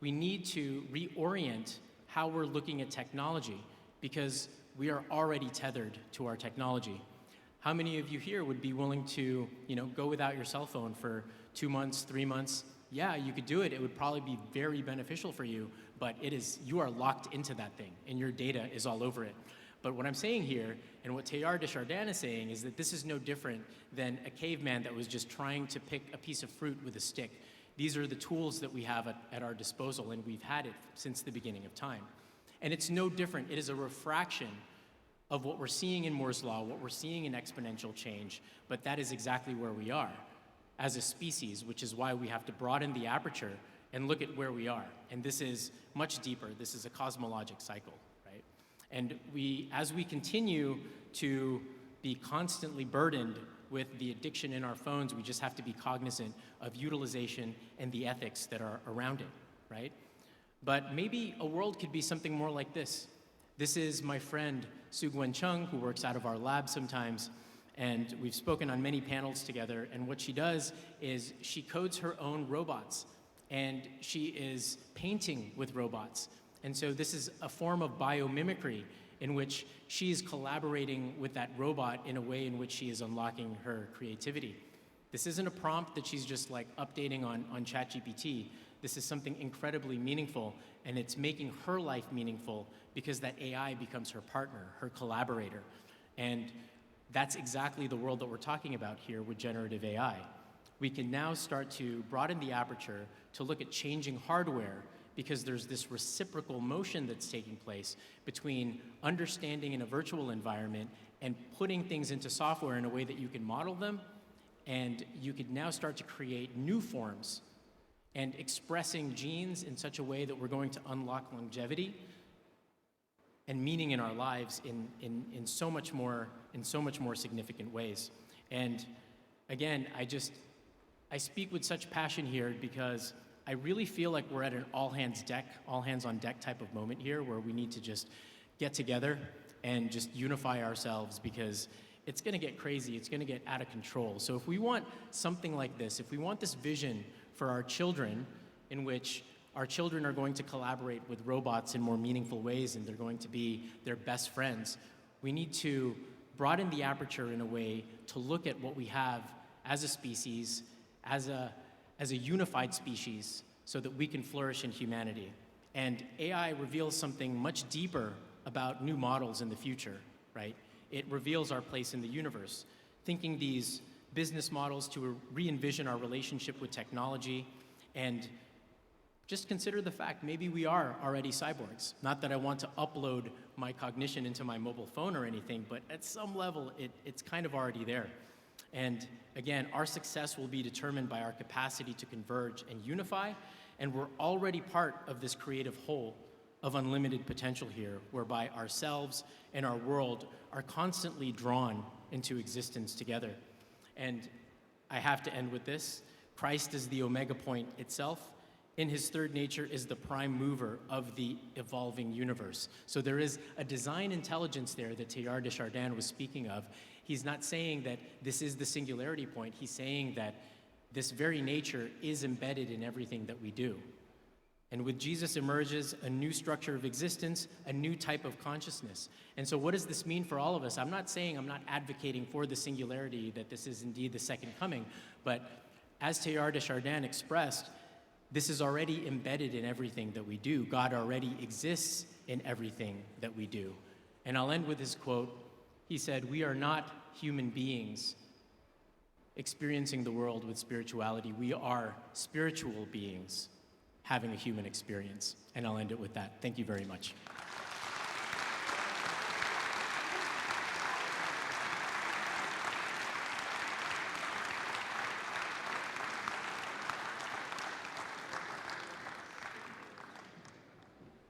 we need to reorient how we're looking at technology because we are already tethered to our technology. How many of you here would be willing to, go without your cell phone for 2 months, 3 months, yeah, you could do it. It would probably be very beneficial for you, but you are locked into that thing, and your data is all over it. But what I'm saying here, and what Teilhard de Chardin is saying, is that this is no different than a caveman that was just trying to pick a piece of fruit with a stick. These are the tools that we have at our disposal, and we've had it since the beginning of time. And it's no different. It is a refraction of what we're seeing in Moore's Law, what we're seeing in exponential change, but that is exactly where we are as a species, which is why we have to broaden the aperture and look at where we are. And this is much deeper. This is a cosmologic cycle, right? And as we continue to be constantly burdened with the addiction in our phones, we just have to be cognizant of utilization and the ethics that are around it, right? But maybe a world could be something more like this. This is my friend Su-Gwen Chung, who works out of our lab sometimes, and we've spoken on many panels together, and what she does is she codes her own robots, and she is painting with robots. And so this is a form of biomimicry in which she is collaborating with that robot in a way in which she is unlocking her creativity. This isn't a prompt that she's just like updating on ChatGPT. This is something incredibly meaningful, and it's making her life meaningful because that AI becomes her partner, her collaborator. And that's exactly the world that we're talking about here with generative AI. We can now start to broaden the aperture to look at changing hardware because there's this reciprocal motion that's taking place between understanding in a virtual environment and putting things into software in a way that you can model them, and you could now start to create new forms and expressing genes in such a way that we're going to unlock longevity and meaning in our lives in so much more significant ways. And again, I speak with such passion here because I really feel like we're at an all hands on deck type of moment here where we need to just get together and just unify ourselves because it's gonna get crazy, it's gonna get out of control. So if we want something like this, if we want this vision for our children in which our children are going to collaborate with robots in more meaningful ways and they're going to be their best friends, we need to broaden the aperture in a way to look at what we have as a species, as a unified species, so that we can flourish in humanity. And AI reveals something much deeper about new models in the future, right? It reveals our place in the universe. Thinking these business models to re-envision our relationship with technology, and just consider the fact maybe we are already cyborgs. Not that I want to upload my cognition into my mobile phone or anything, but at some level it's kind of already there. And again, our success will be determined by our capacity to converge and unify, and we're already part of this creative whole of unlimited potential here, whereby ourselves and our world are constantly drawn into existence together. And I have to end with this. Christ is the omega point itself. In his third nature is the prime mover of the evolving universe. So there is a design intelligence there that Teilhard de Chardin was speaking of. He's not saying that this is the singularity point. He's saying that this very nature is embedded in everything that we do. And with Jesus emerges a new structure of existence, a new type of consciousness. And so what does this mean for all of us? I'm not advocating for the singularity, that this is indeed the second coming, but as Teilhard de Chardin expressed, this is already embedded in everything that we do. God already exists in everything that we do. And I'll end with his quote. He said, "We are not human beings experiencing the world with spirituality. We are spiritual beings having a human experience." And I'll end it with that. Thank you very much.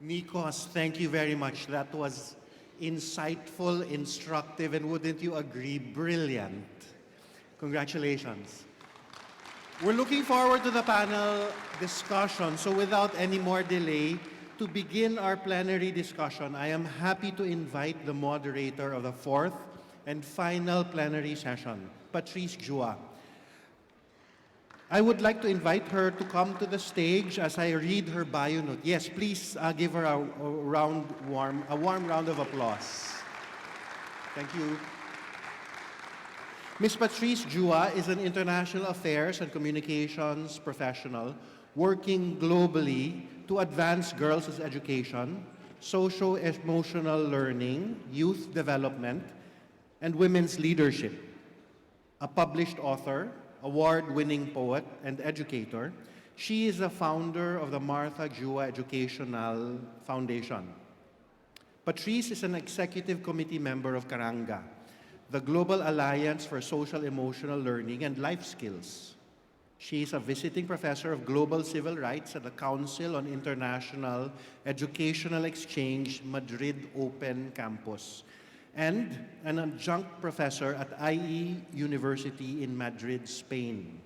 Nikos, thank you very much. That was insightful, instructive, and wouldn't you agree, brilliant. Congratulations. We're looking forward to the panel discussion. So without any more delay, to begin our plenary discussion, I am happy to invite the moderator of the fourth and final plenary session, Patrice Juah. I would like to invite her to come to the stage as I read her bio note. Yes, please give her a warm round of applause. Thank you. Ms. Patrice Juah is an international affairs and communications professional working globally to advance girls' education, socio-emotional learning, youth development, and women's leadership. A published author, award-winning poet, and educator, she is the founder of the Martha Juah Educational Foundation. Patrice is an executive committee member of Karanga, the Global Alliance for Social Emotional Learning and Life Skills. She is a visiting professor of global civil rights at the Council on International Educational Exchange Madrid Open Campus and an adjunct professor at IE University in Madrid, Spain.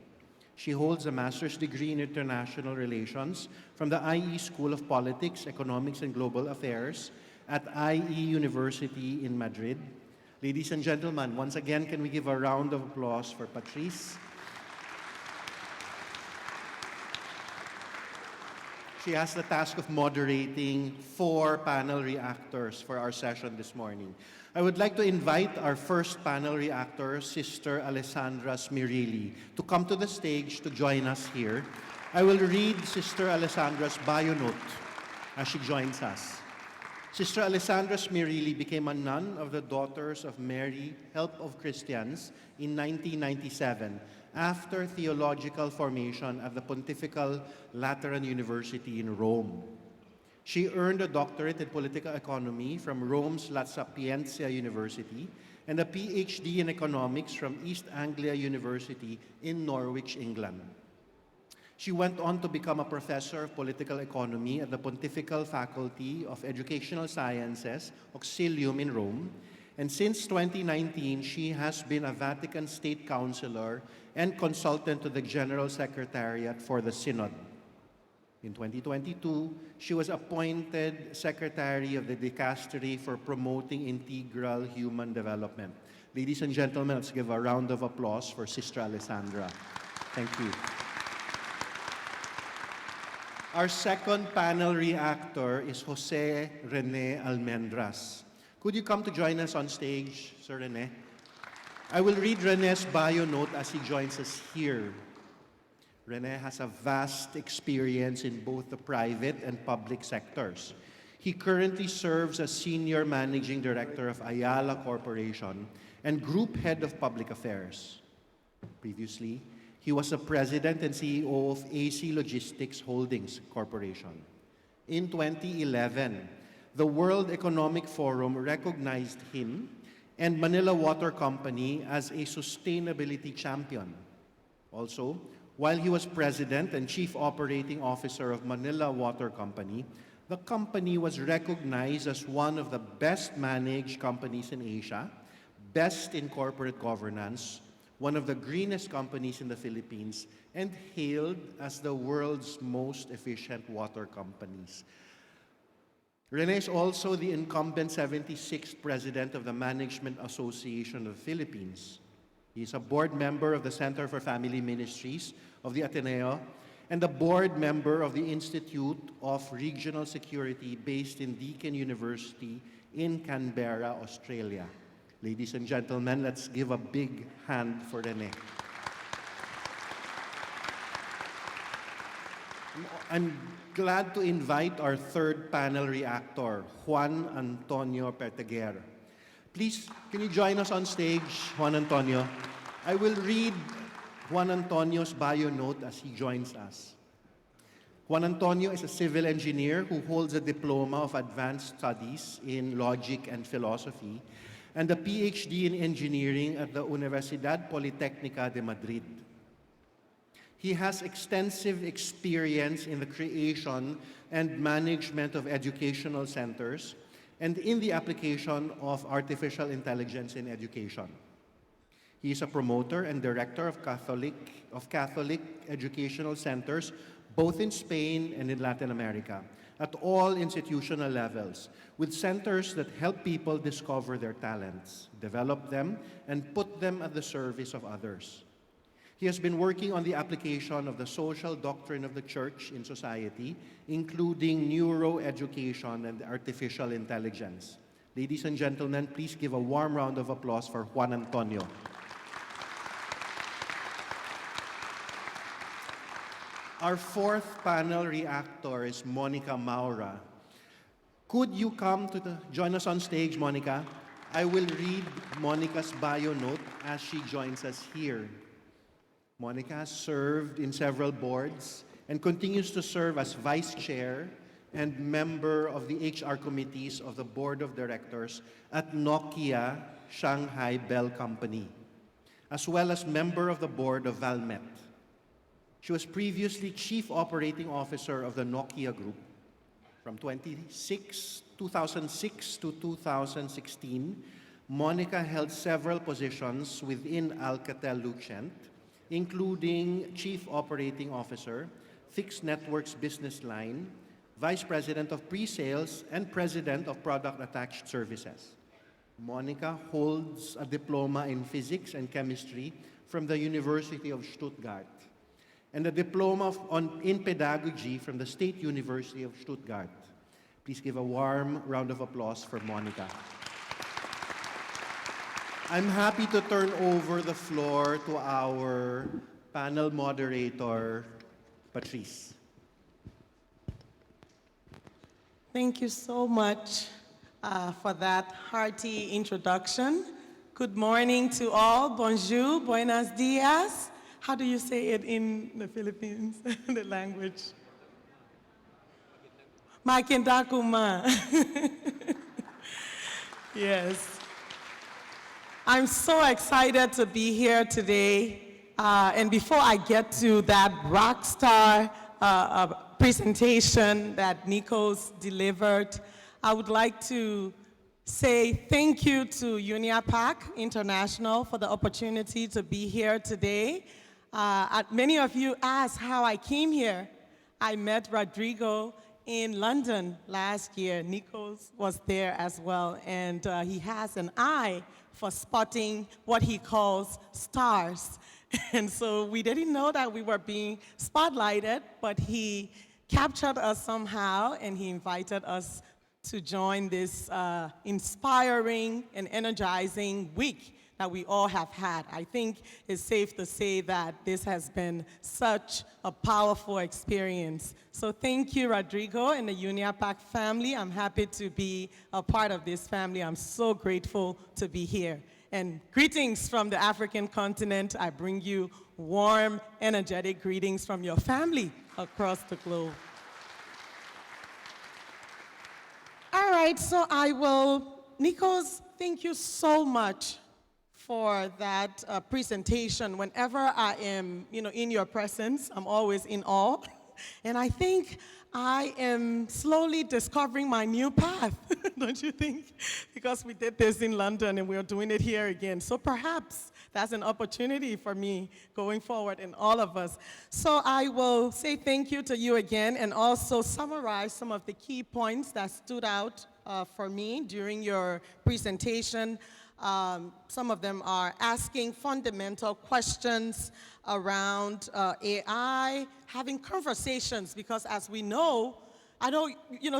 She holds a master's degree in international relations from the IE School of Politics, Economics, and Global Affairs at IE University in Madrid. Ladies and gentlemen, once again, can we give a round of applause for Patrice? She has the task of moderating 4 panel reactors for our session this morning. I would like to invite our first panel reactor, Sister Alessandra Smerilli, to come to the stage to join us here. I will read Sister Alessandra's bio note as she joins us. Sister Alessandra Smerilli became a nun of the Daughters of Mary, Help of Christians in 1997 after theological formation at the Pontifical Lateran University in Rome. She earned a doctorate in political economy from Rome's La Sapienza University and a PhD in economics from East Anglia University in Norwich, England. She went on to become a professor of political economy at the Pontifical Faculty of Educational Sciences, Auxilium in Rome, and since 2019, she has been a Vatican State Counselor and consultant to the General Secretariat for the Synod. In 2022, she was appointed Secretary of the Dicastery for Promoting Integral Human Development. Ladies and gentlemen, let's give a round of applause for Sister Alessandra. Thank you. Our second panel reactor is Jose Rene Almendras. Could you come to join us on stage, Sir Rene? I will read Rene's bio note as he joins us here. Rene has a vast experience in both the private and public sectors. He currently serves as Senior Managing Director of Ayala Corporation and Group Head of Public Affairs. Previously, he was the President and CEO of AC Logistics Holdings Corporation. In 2011, the World Economic Forum recognized him and Manila Water Company as a sustainability champion. Also, while he was President and Chief Operating Officer of Manila Water Company, the company was recognized as one of the best managed companies in Asia, best in corporate governance, one of the greenest companies in the Philippines, and hailed as the world's most efficient water companies. Rene is also the incumbent 76th President of the Management Association of the Philippines. He is a board member of the Center for Family Ministries of the Ateneo and a board member of the Institute of Regional Security based in Deakin University in Canberra, Australia. Ladies and gentlemen, let's give a big hand for Rene. I'm glad to invite our third panel reactor, Juan Antonio Perteguer. Please, can you join us on stage, Juan Antonio? I will read Juan Antonio's bio note as he joins us. Juan Antonio is a civil engineer who holds a diploma of advanced studies in logic and philosophy and a PhD in engineering at the Universidad Politécnica de Madrid. He has extensive experience in the creation and management of educational centers and in the application of artificial intelligence in education. He is a promoter and director of Catholic educational centers both in Spain and in Latin America at all institutional levels, with centers that help people discover their talents, develop them, and put them at the service of others. He has been working on the application of the social doctrine of the Church in society, including neuroeducation and artificial intelligence. Ladies and gentlemen, please give a warm round of applause for Juan Antonio. Our fourth panel reactor is Monika Maurer. Could you come to join us on stage, Monika? I will read Monika's bio note as she joins us here. Monika has served in several boards and continues to serve as vice chair and member of the HR committees of the board of directors at Nokia Shanghai Bell Company, as well as member of the board of Valmet. She was previously Chief Operating Officer of the Nokia Group from 2006 to 2016. Monika held several positions within Alcatel-Lucent, including Chief Operating Officer, Fixed Networks Business Line, Vice President of Pre-Sales, and President of Product Attached Services. Monika holds a diploma in Physics and Chemistry from the University of Stuttgart and a diploma in Pedagogy from the State University of Stuttgart. Please give a warm round of applause for Monika. I'm happy to turn over the floor to our panel moderator, Patrice.
Thank you so much for that hearty introduction. Good morning to all. Bonjour, buenos dias. How do you say it in the Philippines, the language? Makindakuma. Yes. I'm so excited to be here today. And before I get to that rock star presentation that Nikos delivered, I would like to say thank you to UNIAPAC International for the opportunity to be here today. Many of you asked how I came here. I met Rodrigo in London last year. Nikos was there as well, and he has an eye for spotting what he calls stars. And so we didn't know that we were being spotlighted, but he captured us somehow, and he invited us to join this inspiring and energizing week that we all have had. I think it's safe to say that this has been such a powerful experience. So thank you, Rodrigo and the UNIAPAC family. I'm happy to be a part of this family. I'm so grateful to be here. And greetings from the African continent. I bring you warm, energetic greetings from your family across the globe. All right, so Nikos, thank you so much for that presentation. Whenever I am, in your presence, I'm always in awe. And I think I am slowly discovering my new path, don't you think? Because we did this in London and we're doing it here again. So perhaps that's an opportunity for me going forward and all of us. So I will say thank you to you again and also summarize some of the key points that stood out for me during your presentation. Some of them are asking fundamental questions around AI, having conversations, because as we know,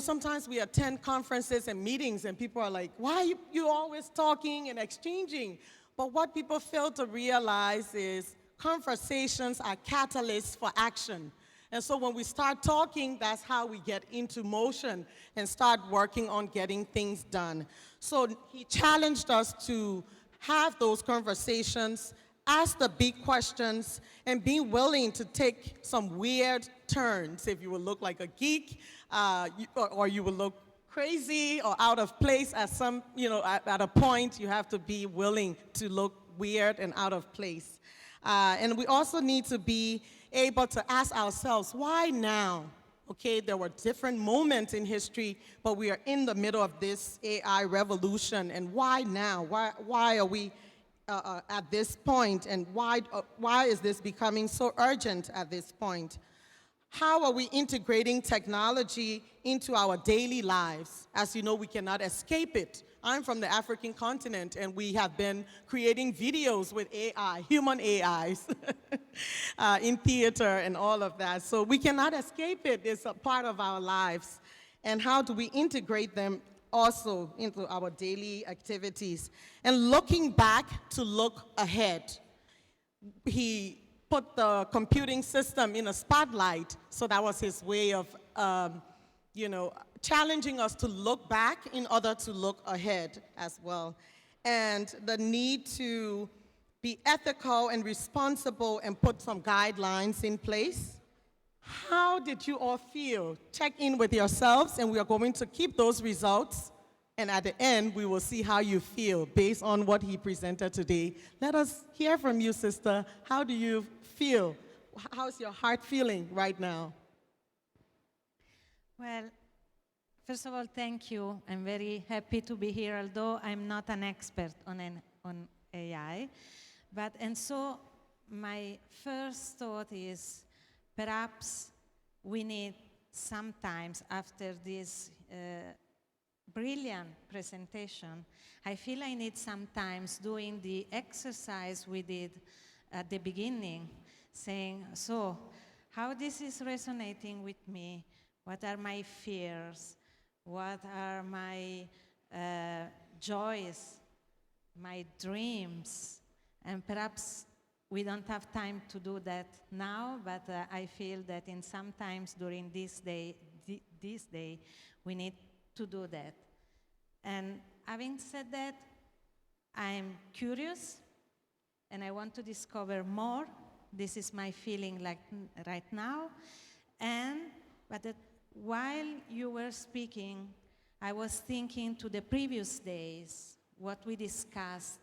sometimes we attend conferences and meetings and people are like, why are you always talking and exchanging? But what people fail to realize is conversations are catalysts for action. And so when we start talking, that's how we get into motion and start working on getting things done. So he challenged us to have those conversations, ask the big questions, and be willing to take some weird turns. If you will look like a geek, or you will look crazy or out of place at at a point, you have to be willing to look weird and out of place. And we also need to be able to ask ourselves, why now? Okay, there were different moments in history, but we are in the middle of this AI revolution, and why now? Why are we at this point, and why is this becoming so urgent at this point? How are we integrating technology into our daily lives? As you know, we cannot escape it. I'm from the African continent, and we have been creating videos with AI, human AIs, in theater and all of that. So we cannot escape it. It's a part of our lives. And how do we integrate them also into our daily activities? And looking back to look ahead. He put the computing system in a spotlight. So that was his way of, challenging us to look back in order to look ahead as well. And the need to be ethical and responsible and put some guidelines in place. How did you all feel? Check in with yourselves, and we are going to keep those results. And at the end, we will see how you feel based on what he presented today. Let us hear from you, sister. How do you feel? How's your heart feeling right now?
Well, first of all, thank you. I'm very happy to be here, although I'm not an expert on AI. And so my first thought is perhaps we need sometimes after this brilliant presentation, I feel I need sometimes doing the exercise we did at the beginning, saying, so how this is resonating with me, what are my fears, what are my joys, my dreams, and perhaps we don't have time to do that now, but I feel that in sometimes during this day, we need to do that. And having said that, I'm curious and I want to discover more. This is my feeling like right now. But while you were speaking, I was thinking to the previous days, what we discussed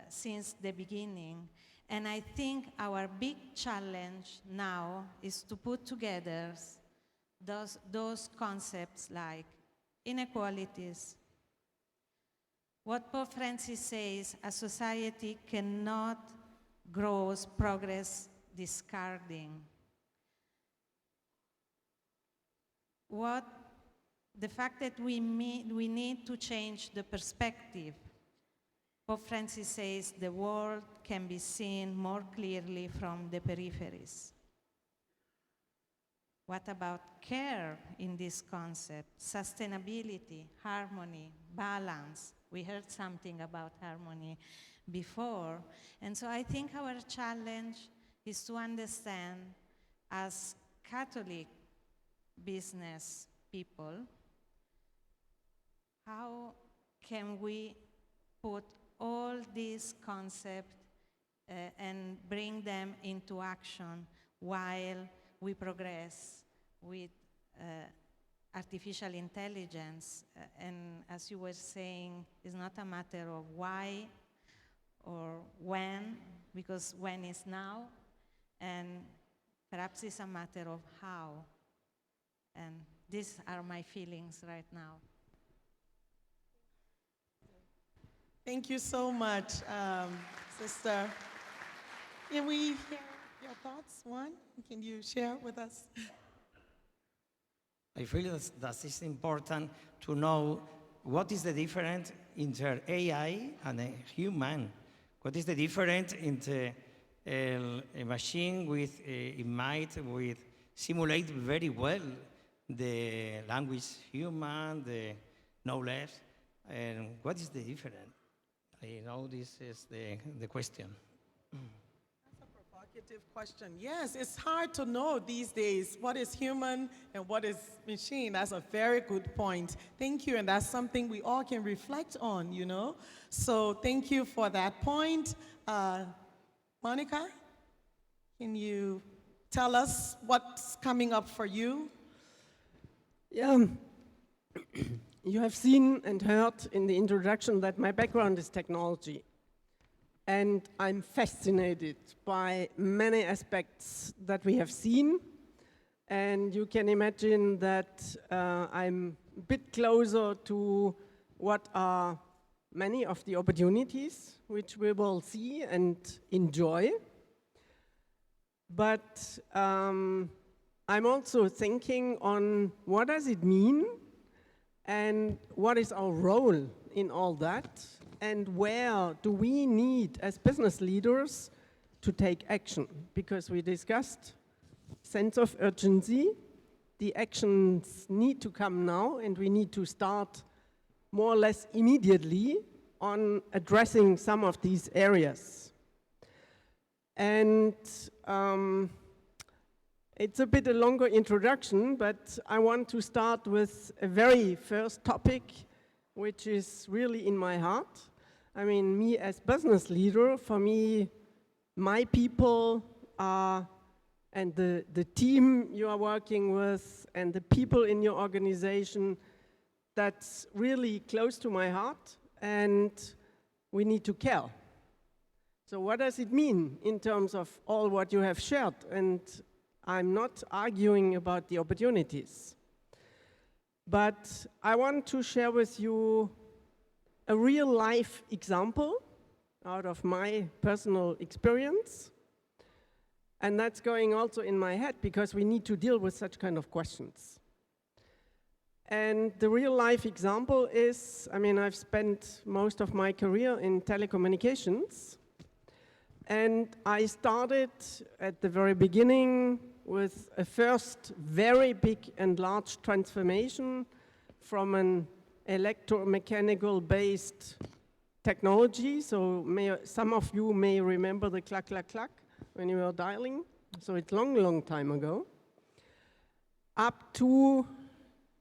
since the beginning. And I think our big challenge now is to put together those concepts like inequalities. What Pope Francis says, a society cannot grow progress discarding. The fact that we need to change the perspective. Pope Francis says the world can be seen more clearly from the peripheries. What about care in this concept? Sustainability, harmony, balance. We heard something about harmony before. And so I think our challenge is to understand as Catholic business people, how can we put all these concepts and bring them into action while we progress with artificial intelligence. And as you were saying, it's not a matter of why or when, because when is now, and perhaps it's a matter of how. And these are my feelings right now.
Thank you so much, sister. Can we hear your thoughts, Juan? Can you share with us?
I feel that it's important to know what is the difference in AI and a human. What is the difference in a machine with it might simulate very well the language human, the knowledge, and what is the difference? I know this is the question.
That's a provocative question. Yes, it's hard to know these days what is human and what is machine. That's a very good point. Thank you, and that's something we all can reflect on, you know? So thank you for that point. Monika, can you tell us what's coming up for you?
Yeah. You have seen and heard in the introduction that my background is technology. And I'm fascinated by many aspects that we have seen. And you can imagine that I'm a bit closer to what are many of the opportunities which we will see and enjoy. But I'm also thinking on what does it mean and what is our role in all that, and where do we need as business leaders to take action? Because we discussed sense of urgency, the actions need to come now, and we need to start more or less immediately on addressing some of these areas. And it's a bit a longer introduction, but I want to start with a very first topic, which is really in my heart. I mean, me as business leader, for me, my people are, and the team you are working with, and the people in your organization, that's really close to my heart, and we need to care. So what does it mean in terms of all what you have shared? And I'm not arguing about the opportunities, but I want to share with you a real life example out of my personal experience. And that's going also in my head because we need to deal with such kind of questions. And the real life example is, I mean, I've spent most of my career in telecommunications. And I started at the very beginning with a first very big and large transformation from an electromechanical based technology. So some of you may remember the clack, clack, clack when you were dialing. So it's long, long time ago. Up to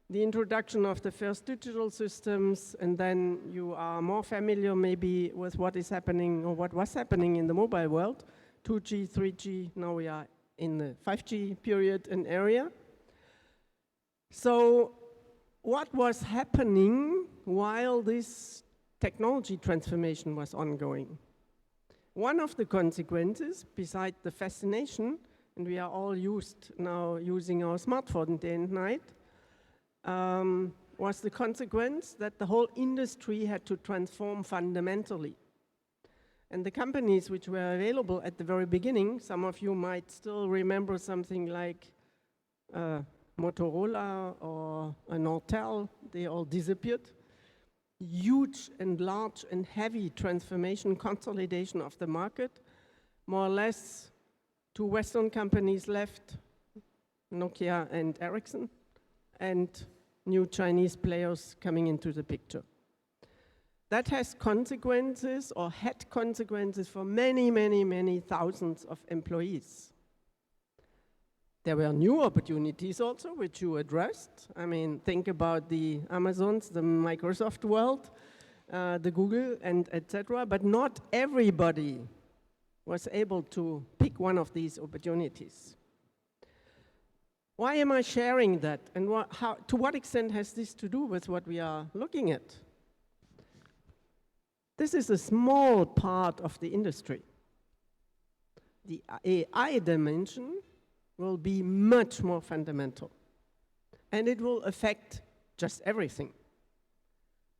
the introduction of the first digital systems, and then you are more familiar maybe with what is happening or what was happening in the mobile world, 2G, 3G, now we are in the 5G period and area. So what was happening while this technology transformation was ongoing? One of the consequences, besides the fascination, and we are all used now using our smartphone day and night, was the consequence that the whole industry had to transform fundamentally. And the companies which were available at the very beginning, some of you might still remember something like Motorola or Nortel, they all disappeared. Huge and large and heavy transformation, consolidation of the market. More or less, two Western companies left, Nokia and Ericsson, and new Chinese players coming into the picture. That has consequences, or had consequences, for many, many, many thousands of employees. There were new opportunities also, which you addressed. I mean, think about the Amazons, the Microsoft world, the Google, and etc. But not everybody was able to pick one of these opportunities. Why am I sharing that? And to what extent has this to do with what we are looking at? This is a small part of the industry. The AI dimension will be much more fundamental. And it will affect just everything.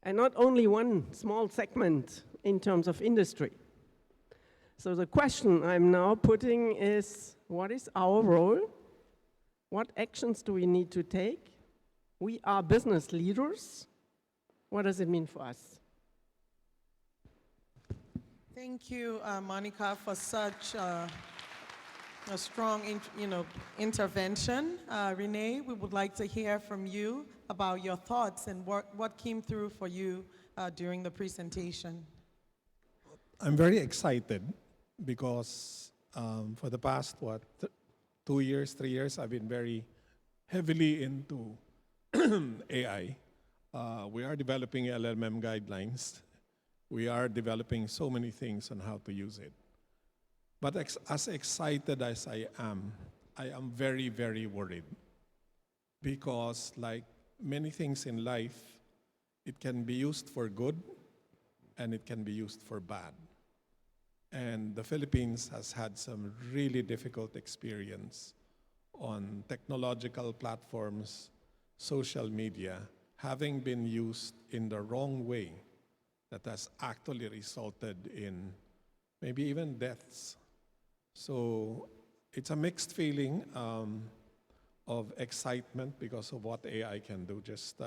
And not only one small segment in terms of industry. So the question I'm now putting is, what is our role? What actions do we need to take? We are business leaders. What does it mean for us?
Thank you, Monika, for such a strong intervention. Rene, we would like to hear from you about your thoughts and what came through for you during the presentation.
I'm very excited because for the past, 2 years, 3 years, I've been very heavily into AI. We are developing LLM guidelines. We are developing so many things on how to use it. But as excited as I am very, very worried. Because like many things in life, it can be used for good and it can be used for bad. And the Philippines has had some really difficult experience on technological platforms, social media, having been used in the wrong way that has actually resulted in maybe even deaths. So it's a mixed feeling of excitement because of what AI can do. Just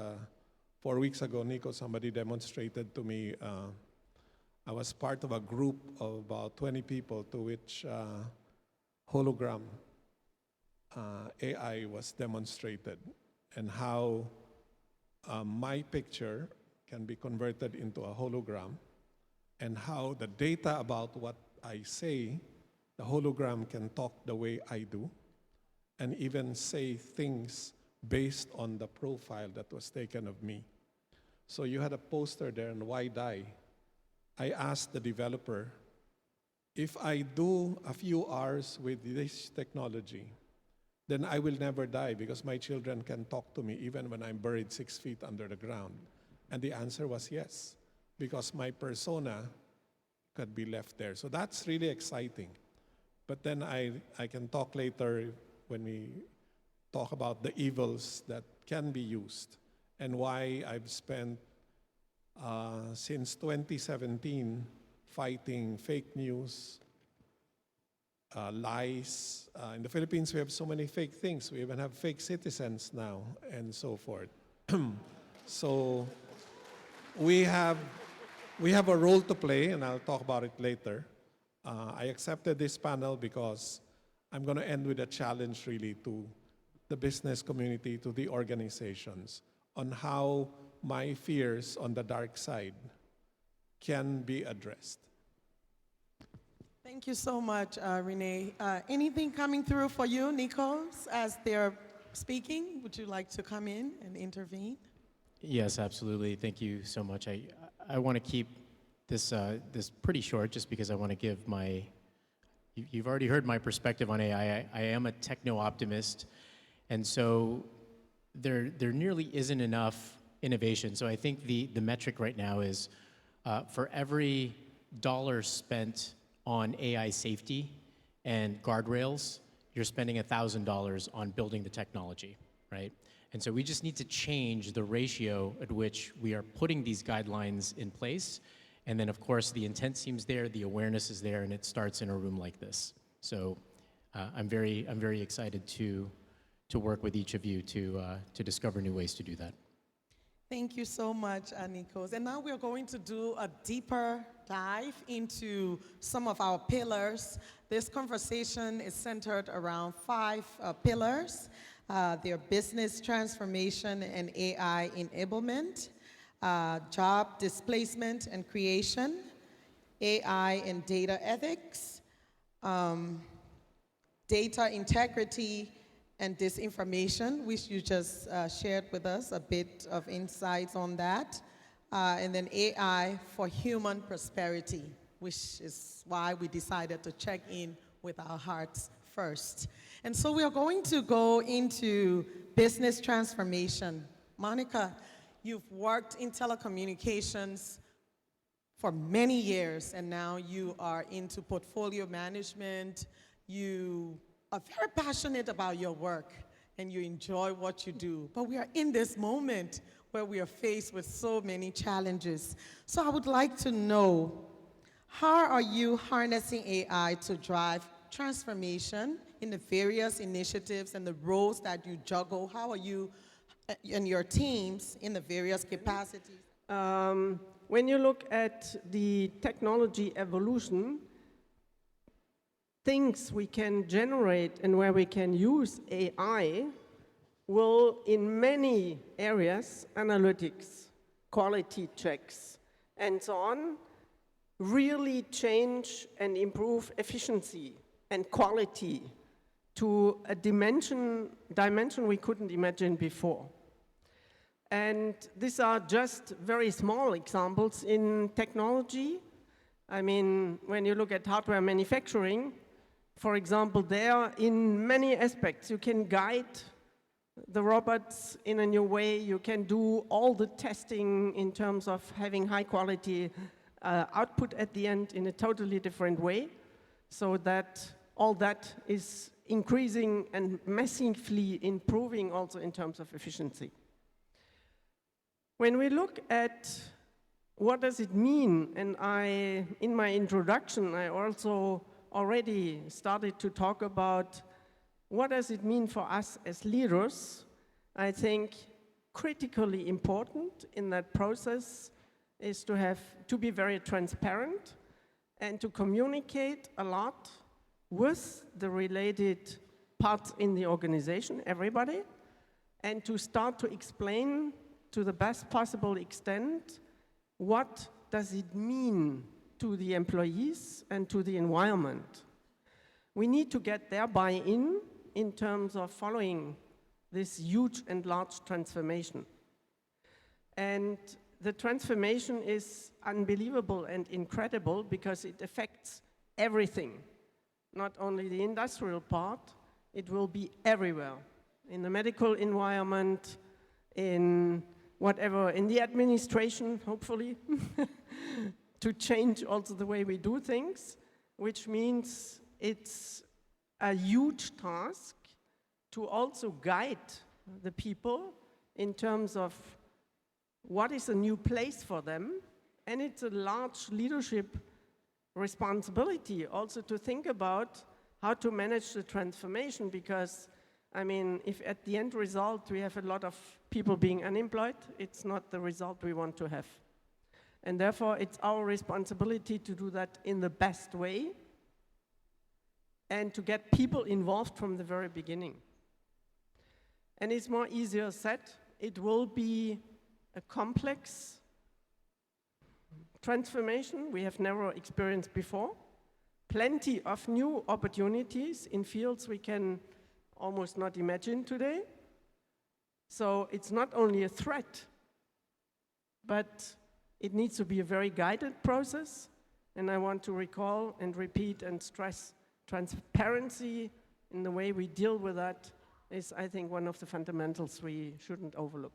4 weeks ago, Nico, somebody demonstrated to me. I was part of a group of about 20 people to which hologram AI was demonstrated, and how my picture can be converted into a hologram, and how the data about what I say the hologram can talk the way I do and even say things based on the profile that was taken of me. So you had a poster there, and why die? I asked the developer, if I do a few hours with this technology, then I will never die because my children can talk to me even when I'm buried 6 feet under the ground. And the answer was yes, because my persona could be left there. So that's really exciting. But then I can talk later when we talk about the evils that can be used and why I've spent since 2017 fighting fake news, lies. In the Philippines, we have so many fake things. We even have fake citizens now and so forth. So we have a role to play, and I'll talk about it later. I accepted this panel because I'm going to end with a challenge really to the business community, to the organizations, on how my fears on the dark side can be addressed.
Thank you so much, Rene. Anything coming through for you, Nikos, as they're speaking? Would you like to come in and intervene?
Yes, absolutely. Thank you so much. I want to keep this pretty short just because I want to give my, you've already heard my perspective on AI. I am a techno-optimist, and so there nearly isn't enough innovation. So I think the metric right now is for every dollar spent on AI safety and guardrails, you're spending $1,000 on building the technology, right? And so we just need to change the ratio at which we are putting these guidelines in place. And then of course the intent seems there, the awareness is there, and it starts in a room like this. So I'm very excited to work with each of you to discover new ways to do that.
Thank you so much, Nikos. And now we're going to do a deeper dive into some of our pillars. This conversation is centered around 5 pillars. They're business transformation and AI enablement, job displacement and creation, AI and data ethics, data integrity and disinformation, which you just shared with us a bit of insights on that. And then AI for human prosperity, which is why we decided to check in with our hearts first. And so we are going to go into business transformation. Monika, you've worked in telecommunications for many years, and now you are into portfolio management. You are very passionate about your work, and you enjoy what you do. But we are in this moment where we are faced with so many challenges. So I would like to know, how are you harnessing AI to drive transformation in the various initiatives and the roles that you juggle? How are you and your teams in the various capacities?
When you look at the technology evolution, things we can generate and where we can use AI will, in many areas, analytics, quality checks, and so on, really change and improve efficiency and quality to a dimension we couldn't imagine before. And these are just very small examples in technology. I mean, when you look at hardware manufacturing, for example, there, in many aspects, you can guide the robots in a new way. You can do all the testing in terms of having high quality output at the end in a totally different way, so that all that is increasing and massively improving also in terms of efficiency. When we look at what does it mean, and in my introduction, I also already started to talk about what does it mean for us as leaders. I think critically important in that process is to be very transparent and to communicate a lot with the related parts in the organization, everybody, and to start to explain to the best possible extent what does it mean to the employees and to the environment. we need to get their buy-in in terms of following this huge and large transformation. And the transformation is unbelievable and incredible because it affects everything, not only the industrial part, it will be everywhere, in the medical environment, in whatever, in the administration, hopefully, to change also the way we do things, which means it's a huge task to also guide the people in terms of what is a new place for them, and it's a large leadership responsibility also to think about how to manage the transformation, because, I mean, if at the end result we have a lot of people being unemployed, it's not the result we want to have. And therefore, it's our responsibility to do that in the best way and to get people involved from the very beginning. And it's more easier said. It will be a complex transformation we have never experienced before. Plenty of new opportunities in fields we can almost not imagine today. So it's not only a threat, but it needs to be a very guided process. And I want to recall and repeat and stress transparency in the way we deal with that is, I think, one of the fundamentals we shouldn't overlook,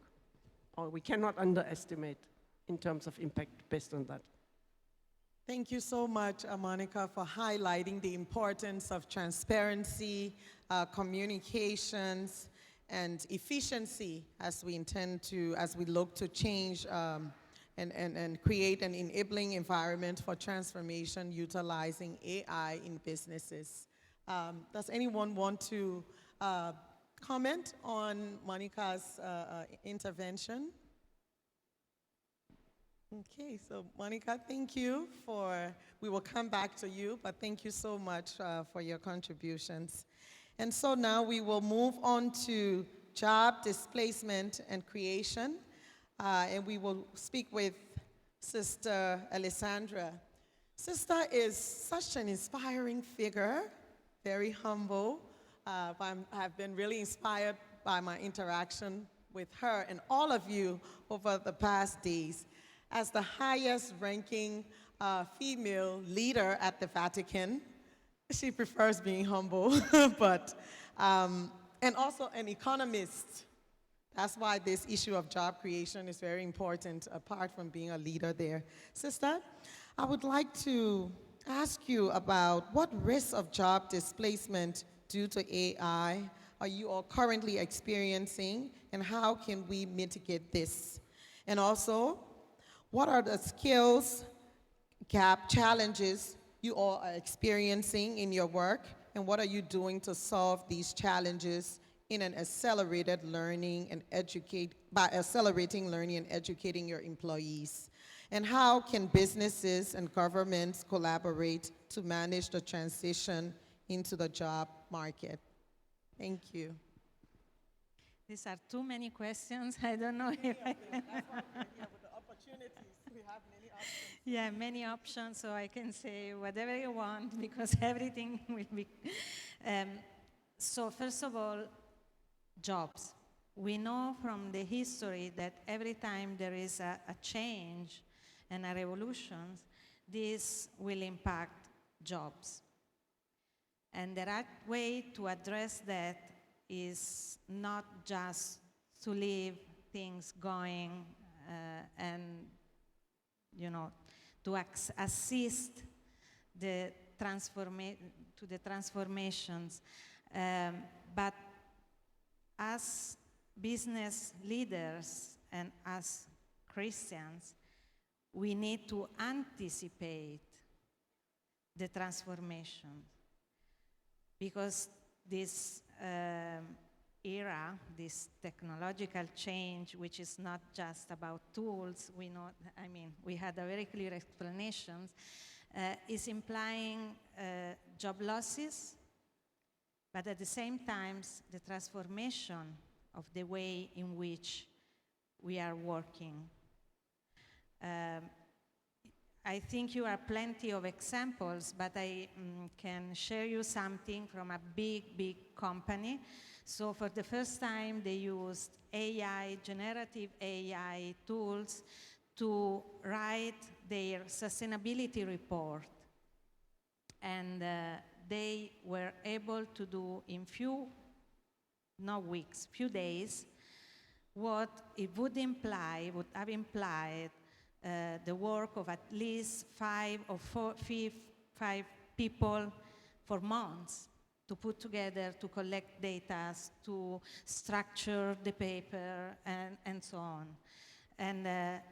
or we cannot underestimate in terms of impact based on that.
Thank you so much, Monika, for highlighting the importance of transparency, communications, and efficiency as we look to change and create an enabling environment for transformation utilizing AI in businesses. Does anyone want to comment on Monika's intervention? Okay, so Monika, thank you we will come back to you, but thank you so much for your contributions. And so now we will move on to job displacement and creation, and we will speak with Sister Alessandra. Sister is such an inspiring figure, very humble. I've been really inspired by my interaction with her and all of you over the past days. As the highest ranking female leader at the Vatican, she prefers being humble, and also an economist. That's why this issue of job creation is very important, apart from being a leader there. Sister, I would like to ask you about what risks of job displacement due to AI are you all currently experiencing, and how can we mitigate this? And also, what are the skills gap challenges you all are experiencing in your work, and what are you doing to solve these challenges in an accelerated learning and by accelerating learning and educating your employees? And how can businesses and governments collaborate to manage the transition into the job market? Thank you.
These are too many questions. I don't know if I can.
We have many options.
Yeah, many options, so I can say whatever you want because everything will be. So first of all, jobs. We know from the history that every time there is a change and a revolution, this will impact jobs. And the right way to address that is not just to leave things going and, to assist the transformations, but as business leaders and as Christians, we need to anticipate the transformation, because this era, this technological change, which is not just about tools, we had a very clear explanation, is implying job losses, but at the same time, the transformation of the way in which we are working. I think you are plenty of examples, but I can share you something from a big company. So for the first time, they used AI, generative AI tools to write their sustainability report. And they were able to do in few days, what it would have implied the work of at least 5 people for months to put together, to collect data, to structure the paper, and so on.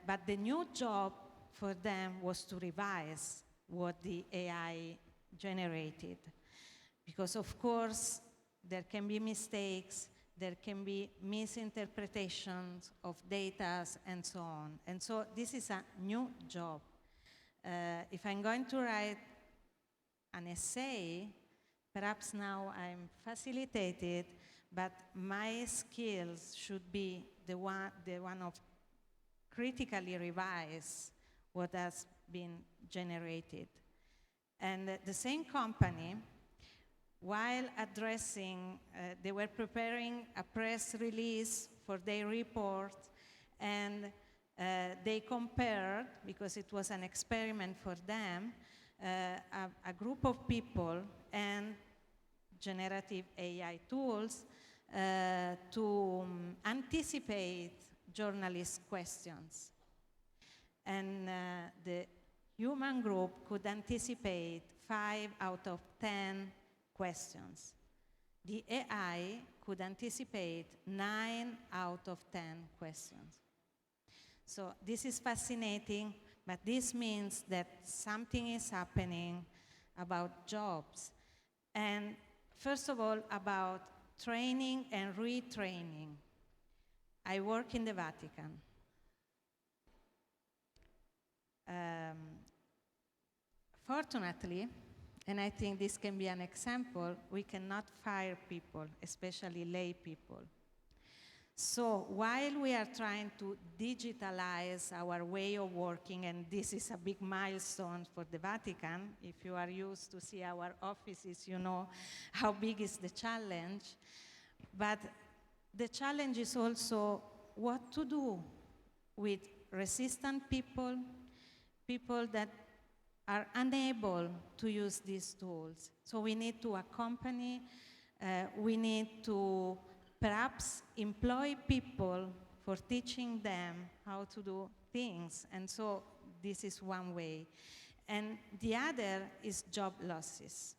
But the new job for them was to revise what the AI generated. Because of course, there can be mistakes, there can be misinterpretations of data, and so on. And so this is a new job. If I'm going to write an essay, perhaps now I'm facilitated, but my skills should be the one of critically revise what has been generated. And the same company, while addressing, they were preparing a press release for their report, and they compared, because it was an experiment for them, a group of people and generative AI tools to anticipate journalist questions. And the human group could anticipate 5 out of 10 questions. The AI could anticipate 9 out of 10 questions. So this is fascinating, but this means that something is happening about jobs. And first of all, about training and retraining. I work in the Vatican. Fortunately, and I think this can be an example, we cannot fire people, especially lay people. So while we are trying to digitalize our way of working, and this is a big milestone for the Vatican, if you are used to see our offices, you know how big is the challenge. But the challenge is also what to do with resistant people, people that are unable to use these tools. So we need to accompany, we need to perhaps employ people for teaching them how to do things. And so this is one way. And the other is job losses.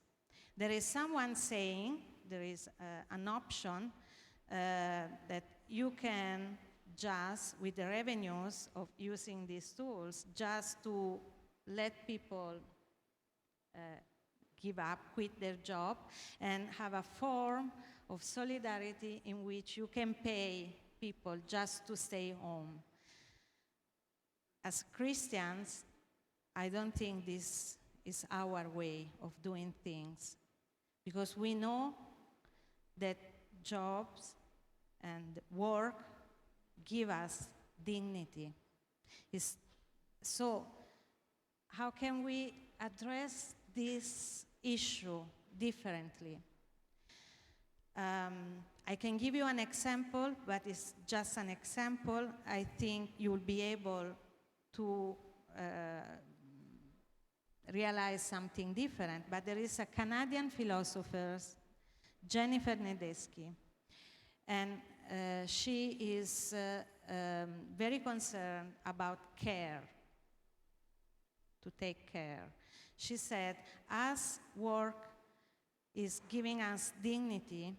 There is someone saying, there is an option that you can just, with the revenues of using these tools, just to let people give up, quit their job, and have a form of solidarity in which you can pay people just to stay home. As Christians, I don't think this is our way of doing things, because we know that jobs and work give us dignity. So how can we address this issue differently? I can give you an example, but it's just an example. I think you will be able to realize something different. But there is a Canadian philosopher, Jennifer Nedesky, and she is very concerned about care, to take care. She said, as work is giving us dignity,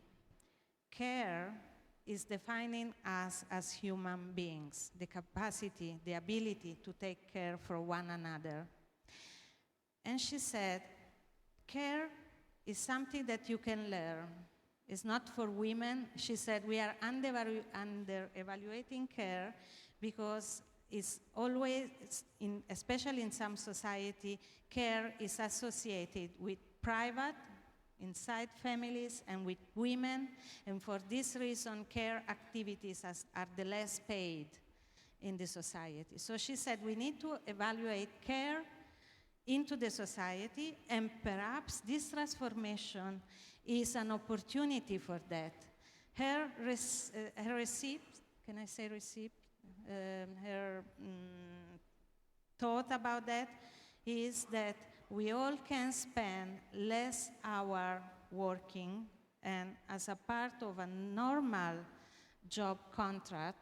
care is defining us as human beings, the capacity, the ability to take care for one another. And she said, care is something that you can learn. It's not for women. She said, we are under-evaluating care because it's always, especially in some society, care is associated with private, inside families, and with women, and for this reason, care activities are the less paid in the society. So she said we need to evaluate care into the society, and perhaps this transformation is an opportunity for that. Her receipt, can I say receipt? Her thought about that is that we all can spend less hour working, and as a part of a normal job contract,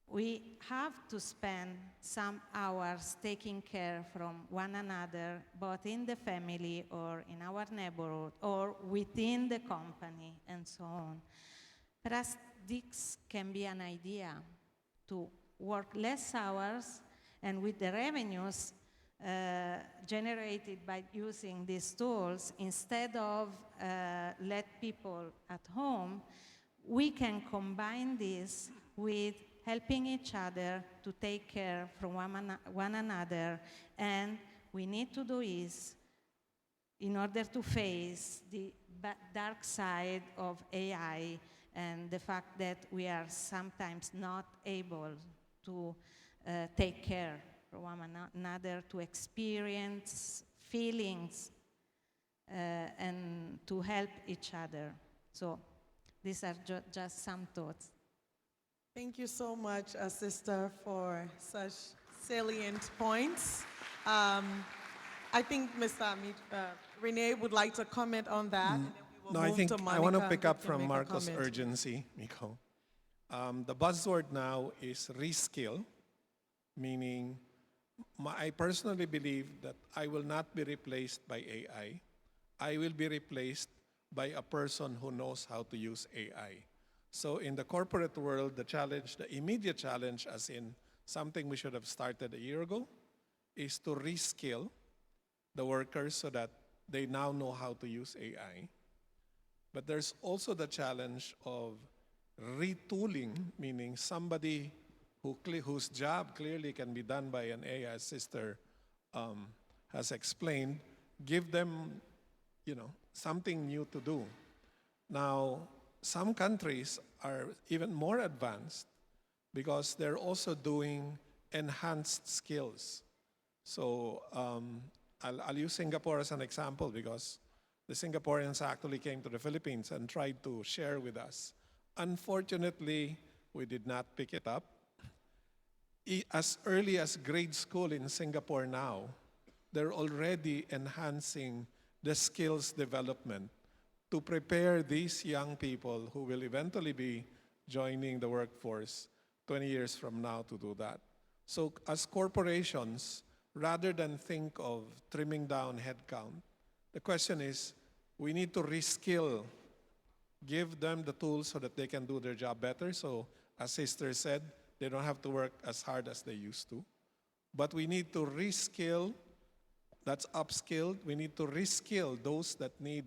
we have to spend some hours taking care from one another, both in the family or in our neighborhood or within the company and so on. Perhaps this can be an idea to work less hours, and with the revenues generated by using these tools, instead of let people at home, we can combine this with helping each other to take care from one another. And we need to do is, in order to face the dark side of AI and the fact that we are sometimes not able to take care from one another, to experience feelings and to help each other. So these are just some thoughts.
Thank you so much, Sister, for such salient points. I think Mr. Rene would like to comment on that, and then we will
No,
move
I think
to Monika.
I want to pick up
to
from
make a
Marco's
comment.
urgency, Miko. The buzzword now is reskill, meaning I personally believe that I will not be replaced by AI. I will be replaced by a person who knows how to use AI. So in the corporate world, the challenge, the immediate challenge, as in something we should have started a year ago, is to reskill the workers so that they now know how to use AI. But there's also the challenge of retooling, meaning somebody whose job clearly can be done by an AI, as Sister has explained, give them, something new to do. Now, some countries are even more advanced because they're also doing enhanced skills. So I'll use Singapore as an example because the Singaporeans actually came to the Philippines and tried to share with us. Unfortunately, we did not pick it up. As early as grade school in Singapore now, they're already enhancing the skills development to prepare these young people who will eventually be joining the workforce 20 years from now to do that. So as corporations, rather than think of trimming down headcount, the question is, we need to reskill, give them the tools so that they can do their job better. So as Sister said, they don't have to work as hard as they used to. But we need to reskill, that's upskilled. We need to reskill those that need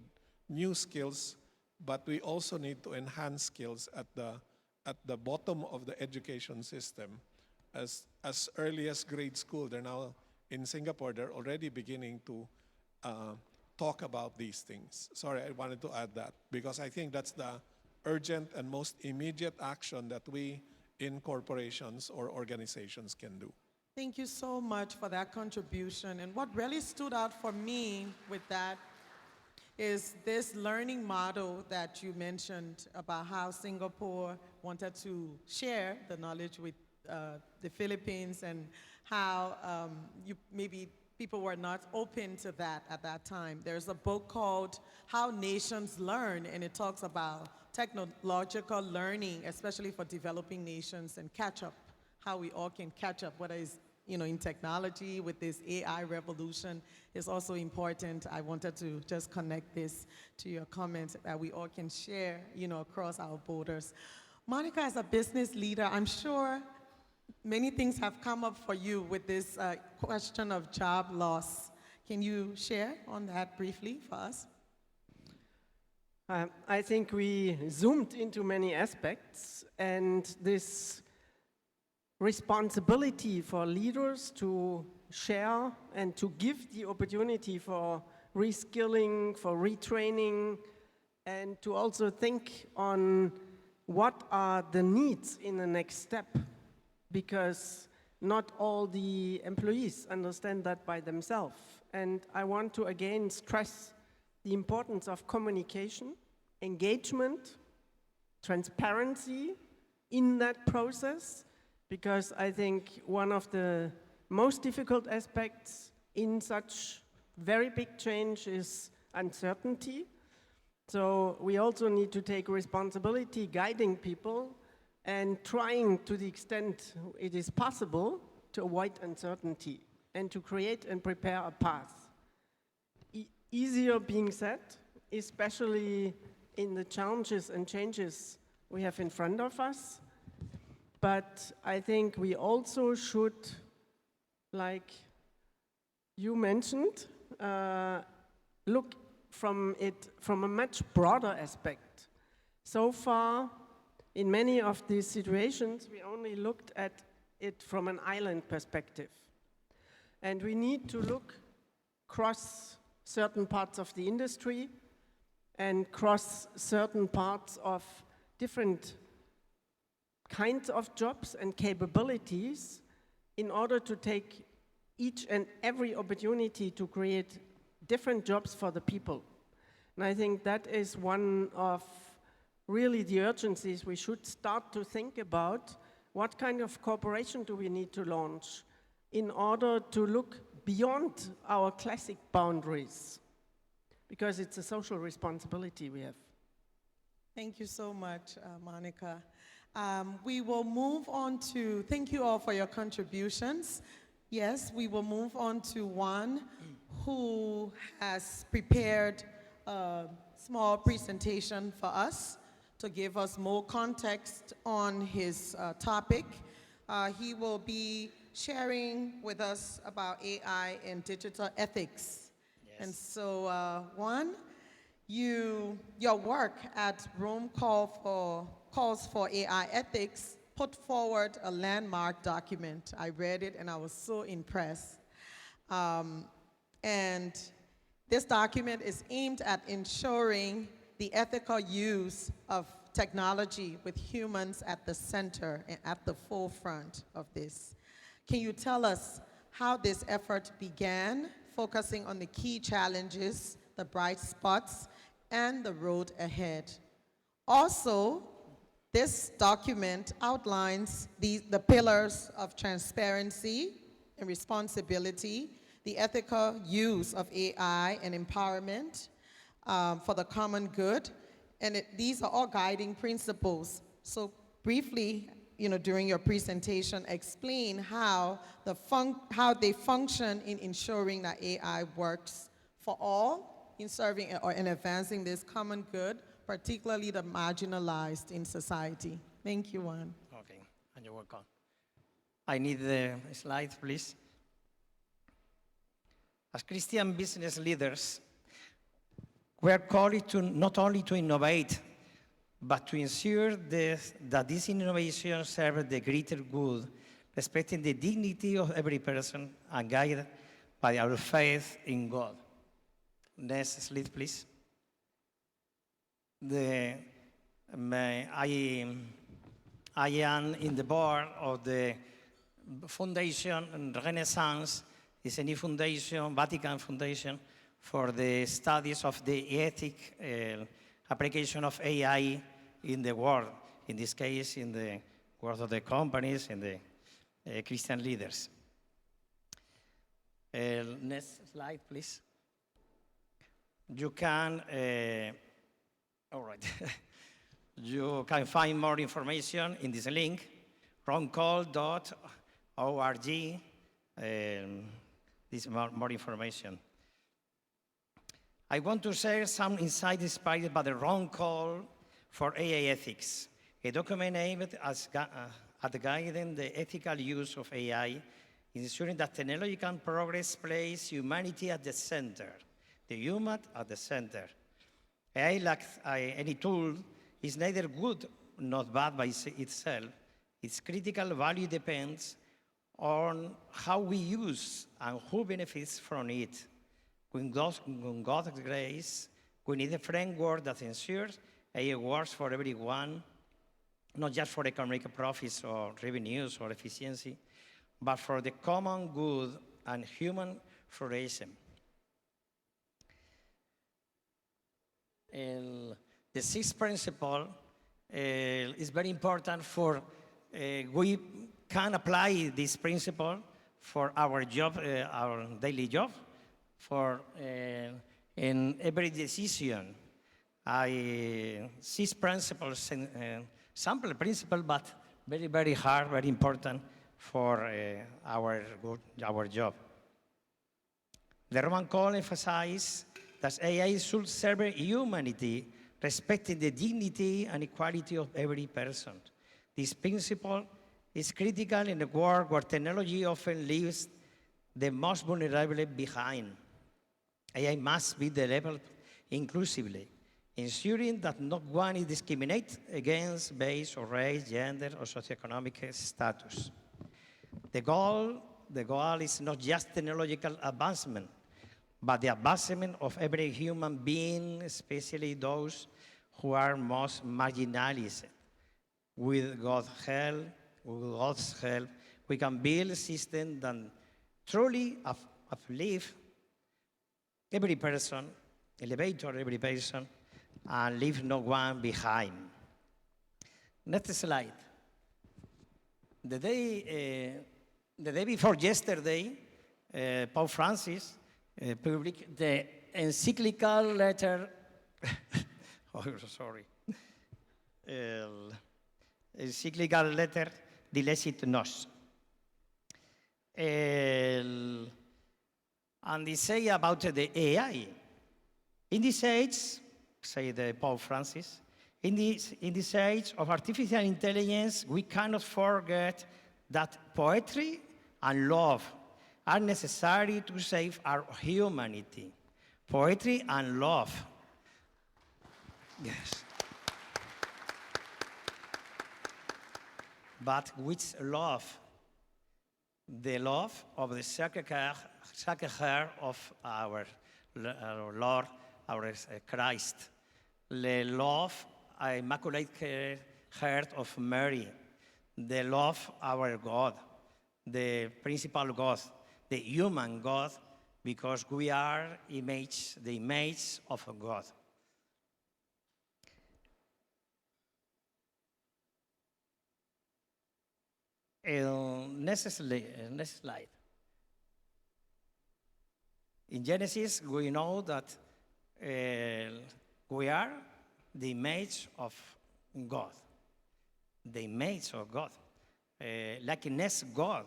new skills, but we also need to enhance skills at the bottom of the education system. As early as grade school, they're now in Singapore, they're already beginning to talk about these things. Sorry, I wanted to add that because I think that's the urgent and most immediate action that we in corporations or organizations can do.
Thank you so much for that contribution. And what really stood out for me with that is this learning model that you mentioned about how Singapore wanted to share the knowledge with the Philippines and how maybe people were not open to that at that time. There's a book called How Nations Learn, and it talks about technological learning, especially for developing nations, and catch up, how we all can catch up, whether it's in technology with this AI revolution is also important. I wanted to just connect this to your comment that we all can share, across our borders. Monika, as a business leader, I'm sure many things have come up for you with this question of job loss. Can you share on that briefly for us?
I think we zoomed into many aspects, and this responsibility for leaders to share and to give the opportunity for reskilling, for retraining, and to also think on what are the needs in the next step. Because not all the employees understand that by themselves. And I want to again stress the importance of communication, engagement, transparency in that process, because I think one of the most difficult aspects in such very big change is uncertainty. So we also need to take responsibility guiding people and trying to the extent it is possible to avoid uncertainty and to create and prepare a path. Easier being said, especially in the challenges and changes we have in front of us. But I think we also should, like you mentioned, look from it from a much broader aspect. So far, in many of these situations, we only looked at it from an island perspective. And we need to look across certain parts of the industry and cross certain parts of different kinds of jobs and capabilities in order to take each and every opportunity to create different jobs for the people. And I think that is one of really the urgencies we should start to think about. What kind of cooperation do we need to launch in order to look beyond our classic boundaries? Because it's a social responsibility we have.
Thank you so much, Monika. We will move on to, thank you all for your contributions. Yes, we will move on to Juan, who has prepared a small presentation for us to give us more context on his topic. He will be sharing with us about AI and digital ethics.
Yes.
And so, Juan, your work at Rome Calls for AI Ethics put forward a landmark document. I read it and I was so impressed. And this document is aimed at ensuring the ethical use of technology with humans at the center and at the forefront of this. Can you tell us how this effort began, focusing on the key challenges, the bright spots, and the road ahead? Also, this document outlines the pillars of transparency and responsibility, the ethical use of AI and empowerment for the common good, and these are all guiding principles. So briefly, during your presentation, explain how they function in ensuring that AI works for all in serving or in advancing this common good, particularly the marginalized in society. Thank you, Juan.
Okay, and you're welcome. I need the slide, please. As Christian business leaders, we are called to not only to innovate, but to ensure that this innovation serves the greater good, respecting the dignity of every person and guided by our faith in God. Next slide, please. I am in the board of the foundation Renaissance. It's a new foundation, Vatican Foundation, for the studies of the ethic application of AI in the world. In this case, in the world of the companies and the Christian leaders. Next slide, please. You can. All right. You can find more information in this link, roncall.org. This more information. I want to share some insights inspired by the Ron Call for AI Ethics, a document aimed at guiding the ethical use of AI, ensuring that technological progress places humanity at the center, the human at the center. AI, like any tool, is neither good nor bad by itself. Its critical value depends on how we use and who benefits from it. With God's grace, we need a framework that ensures AI works for everyone, not just for economic profits or revenues or efficiency, but for the common good and human flourishing. The sixth principle is very important for, we can apply this principle for our job, our daily job, for in every decision. Six principles, sample principle, but very, very hard, very important for our job. The Roman Code emphasizes that AI should serve humanity, respecting the dignity and equality of every person. This principle is critical in a world where technology often leaves the most vulnerable behind. AI must be developed inclusively, ensuring that no one is discriminated against based on race, gender, or socioeconomic status. The goal is not just technological advancement, but the advancement of every human being, especially those who are most marginalized. With God's help, we can build a system that truly uplift every person, elevate every person, and leave no one behind. Next slide. The day before yesterday, Pope Francis published the encyclical letter, encyclical letter Dilecit Nos. And they say about the AI. In this age, say the Pope Francis, in this age of artificial intelligence, we cannot forget that poetry and love are necessary to save our humanity. Poetry and love. Yes. But which love? The love of the sacred heart of our Lord, our Christ. The love, immaculate heart of Mary. The love, our God, the principal God, the human God, because we are the image of God. Next slide. In Genesis, we know that we are the image of God. The image of God. Likeness God.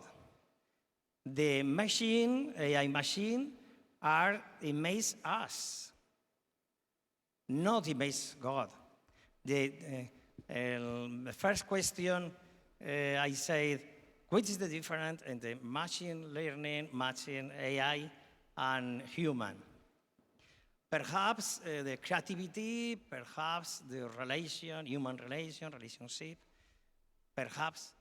The machine, AI machine, are image us, not image God. The first question I said, what is the difference in the machine learning, machine AI, and human? Perhaps the creativity, perhaps the human relationship, perhaps,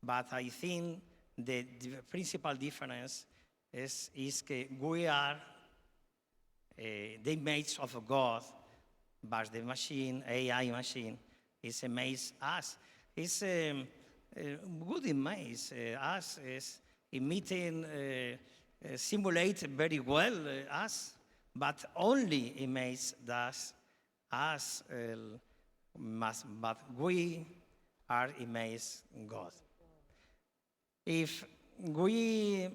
but I think the principal difference is that we are the image of God, but the machine, AI machine, is image us. It's a good image. Us is imitating, simulate very well us, but only image does us, but we are image God. If we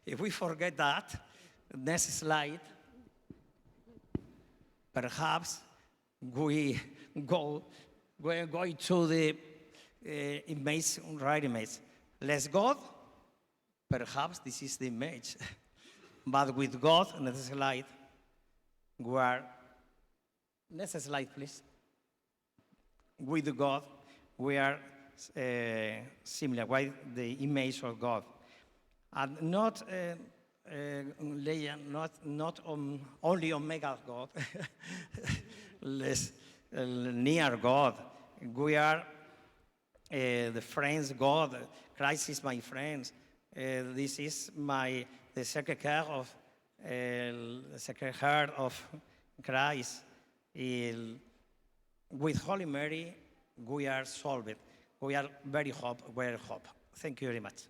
if we forget that, next slide, perhaps we're going to the image, right image. Less God, perhaps this is the image. But with God, next slide, we are, next slide, please. With God, we are similar, with the image of God. And not, not only Omega God, less near God. We are the friends God. Christ is my friend. This is the sacred heart of Christ. with Holy Mary, we are solved. We are very hope. Thank you very much.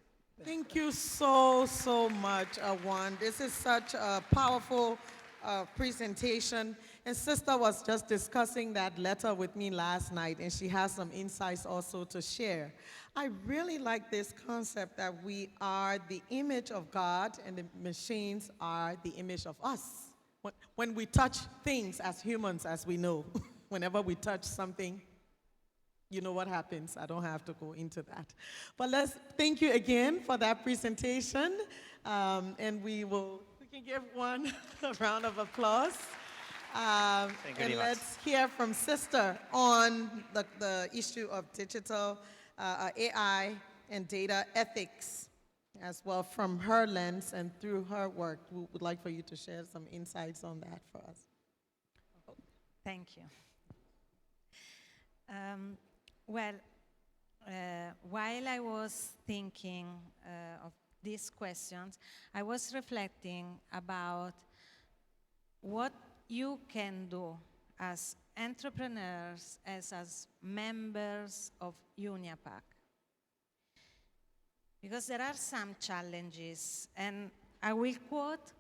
Thank you so, so much, Juan. This is such a powerful presentation. And Sister was just discussing that letter with me last night, and she has some insights also to share. I really like this concept that we are the image of God and the machines are the image of us. When we touch things as humans, as we know, whenever we touch something, you know what happens. I don't have to go into that. But thank you again for that presentation. And we can give one a round of applause.
Thank you very
And
much.
let's hear from Sister on the issue of digital AI and data ethics as well from her lens and through her work. We would like for you to share some insights on that for us.
Thank you. Well, while I was thinking of these questions, I was reflecting about what you can do as entrepreneurs, as members of UNIAPAC. Because there are some challenges, and I will quote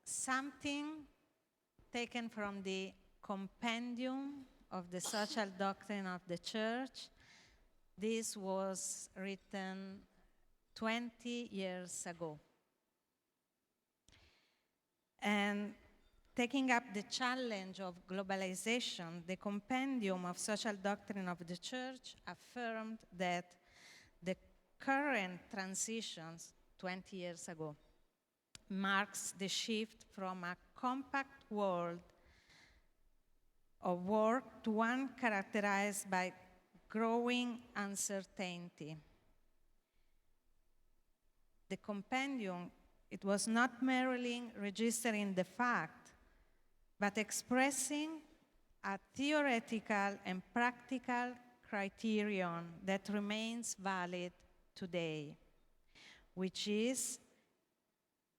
something taken from the compendium of the social doctrine of the church. This was written 20 years ago. And taking up the challenge of globalization, the compendium of social doctrine of the church affirmed that the current transitions 20 years ago marks the shift from a compact world of work to one characterized by growing uncertainty. The compendium, it was not merely registering the fact, but expressing a theoretical and practical criterion that remains valid today, which is,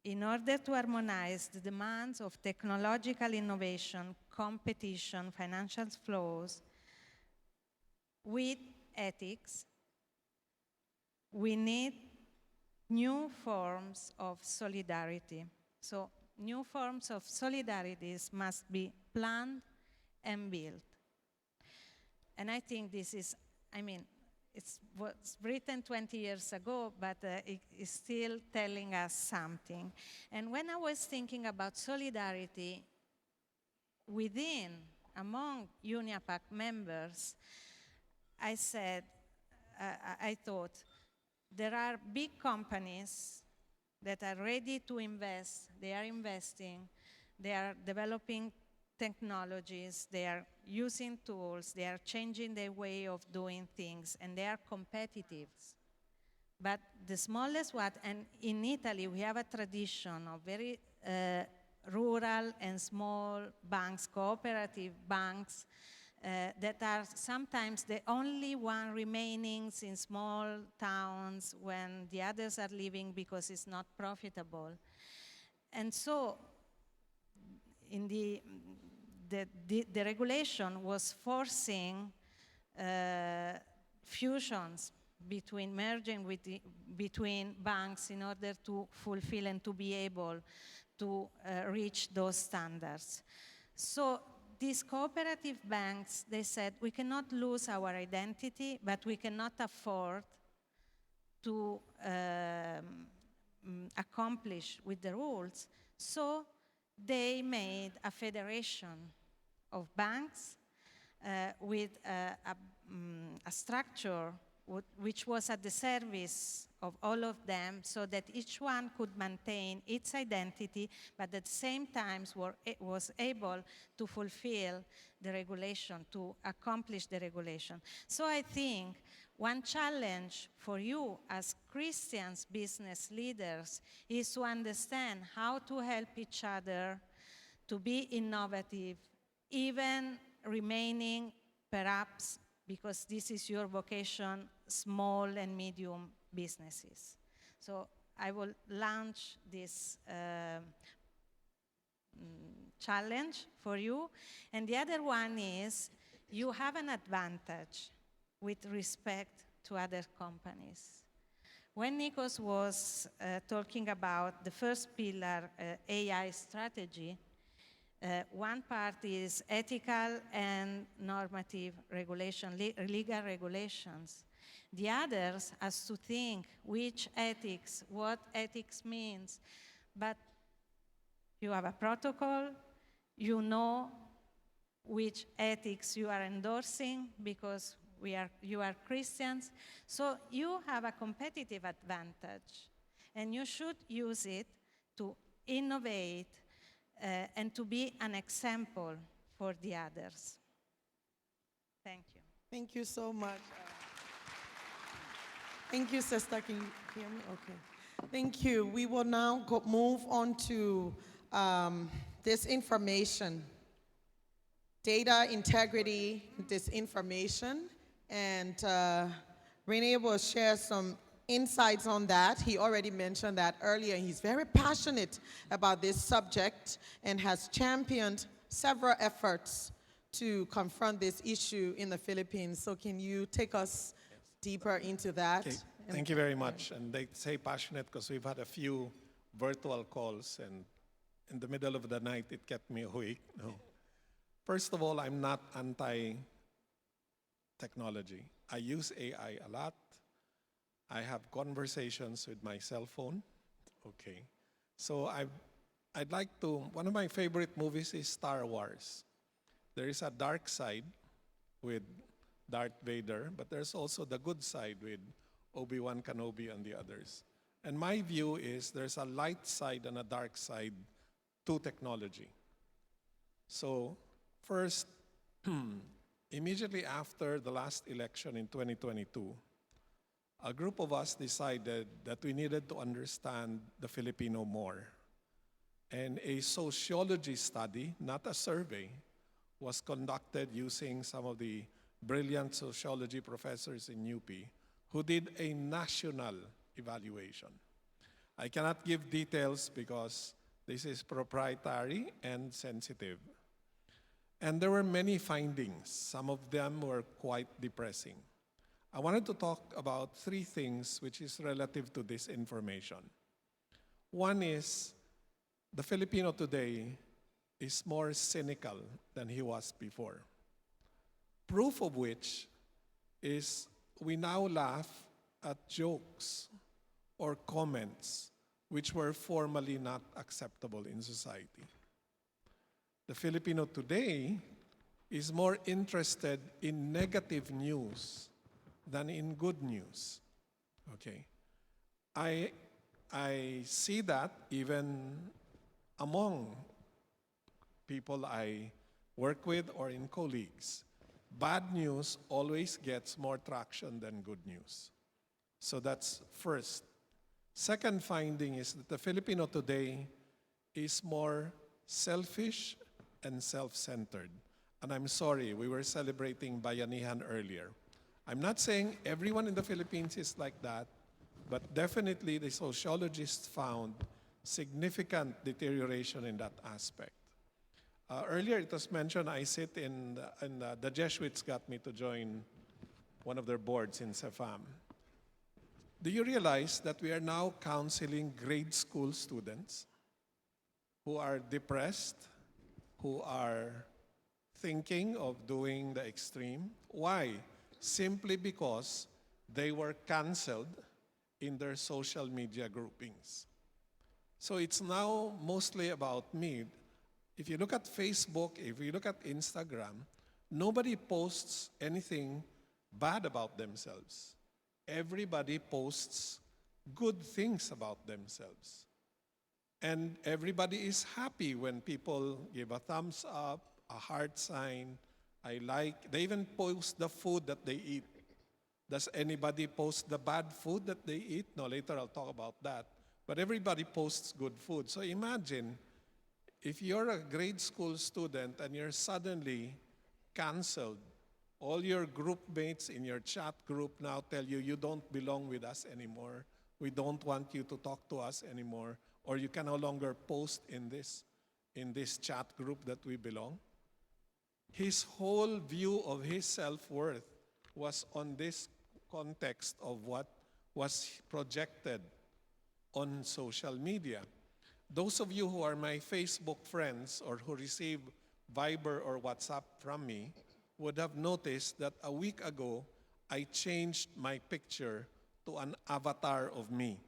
in order to harmonize the demands of technological innovation, competition, financial flows, with ethics, we need new forms of solidarity. So new forms of solidarities must be planned and built. And I think this is, it was written 20 years ago, but it is still telling us something. And when I was thinking about solidarity among UNIAPAC members, I thought, there are big companies that are ready to invest, they are investing, they are developing technologies, they are using tools, they are changing their way of doing things, and they are competitive. But the smallest one, and in Italy we have a tradition of very rural and small banks, cooperative banks, that are sometimes the only one remaining in small towns when the others are leaving because it's not profitable. And so in the regulation was forcing fusions merging between banks in order to fulfill and to be able to reach those standards. So these cooperative banks, they said, we cannot lose our identity, but we cannot afford to accomplish with the rules. So they made a federation of banks with a structure which was at the service of all of them so that each one could maintain its identity, but at the same time was able to fulfill the regulation, to accomplish the regulation. So I think one challenge for you as Christians business leaders is to understand how to help each other to be innovative, even remaining perhaps, because this is your vocation, small and medium businesses. So I will launch this challenge for you. And the other one is you have an advantage with respect to other companies. When Nikos was talking about the first pillar, AI strategy, one part is ethical and normative regulation, legal regulations. The others has to think which ethics, what ethics means. But you have a protocol, you know which ethics you are endorsing because you are Christians. So you have a competitive advantage, and you should use it to innovate and to be an example for the others. Thank you.
Thank you so much. Thank you, sister. Can you hear me? Okay. Thank you. We will now move on to disinformation, data integrity, disinformation, and Rene will share some insights on that. He already mentioned that earlier. He's very passionate about this subject and has championed several efforts to confront this issue in the Philippines. So can you take us deeper into that?
Okay. Thank you very much. And they say passionate because we've had a few virtual calls, and in the middle of the night, it kept me awake. No. First of all, I'm not anti-technology. I use AI a lot. I have conversations with my cell phone. Okay. So I'd like to, one of my favorite movies is Star Wars. There is a dark side with Darth Vader, but there's also the good side with Obi-Wan Kenobi and the others. And my view is there's a light side and a dark side to technology. So first, immediately after the last election in 2022, a group of us decided that we needed to understand the Filipino more. And a sociology study, not a survey, was conducted using some of the brilliant sociology professors in UP who did a national evaluation. I cannot give details because this is proprietary and sensitive. And there were many findings. Some of them were quite depressing. I wanted to talk about three things which is relative to this information. One is the Filipino today is more cynical than he was before. Proof of which is we now laugh at jokes or comments which were formerly not acceptable in society. The Filipino today is more interested in negative news than in good news. Okay. I see that even among people I work with or in colleagues. Bad news always gets more traction than good news. So that's first. Second finding is that the Filipino today is more selfish and self-centered. And I'm sorry, we were celebrating Bayanihan earlier. I'm not saying everyone in the Philippines is like that, but definitely the sociologists found significant deterioration in that aspect. Earlier it was mentioned I sit in the Jesuits got me to join one of their boards in CEFAM. Do you realize that we are now counseling grade school students who are depressed, who are thinking of doing the extreme? Why? Simply because they were canceled in their social media groupings. So it's now mostly about me. If you look at Facebook, if you look at Instagram, nobody posts anything bad about themselves. Everybody posts good things about themselves. And everybody is happy when people give a thumbs up, a heart sign, I like. They even post the food that they eat. Does anybody post the bad food that they eat? No, later I'll talk about that. But everybody posts good food. So imagine if you're a grade school student and you're suddenly canceled, all your group mates in your chat group now tell you, you don't belong with us anymore. We don't want you to talk to us anymore, or you can no longer post in this. in this chat group that we belong, his whole view of his self-worth was on this context of what was projected on social media. Those of you who are my Facebook friends or who receive Viber or WhatsApp from me would have noticed that a week ago, I changed my picture to an avatar of me.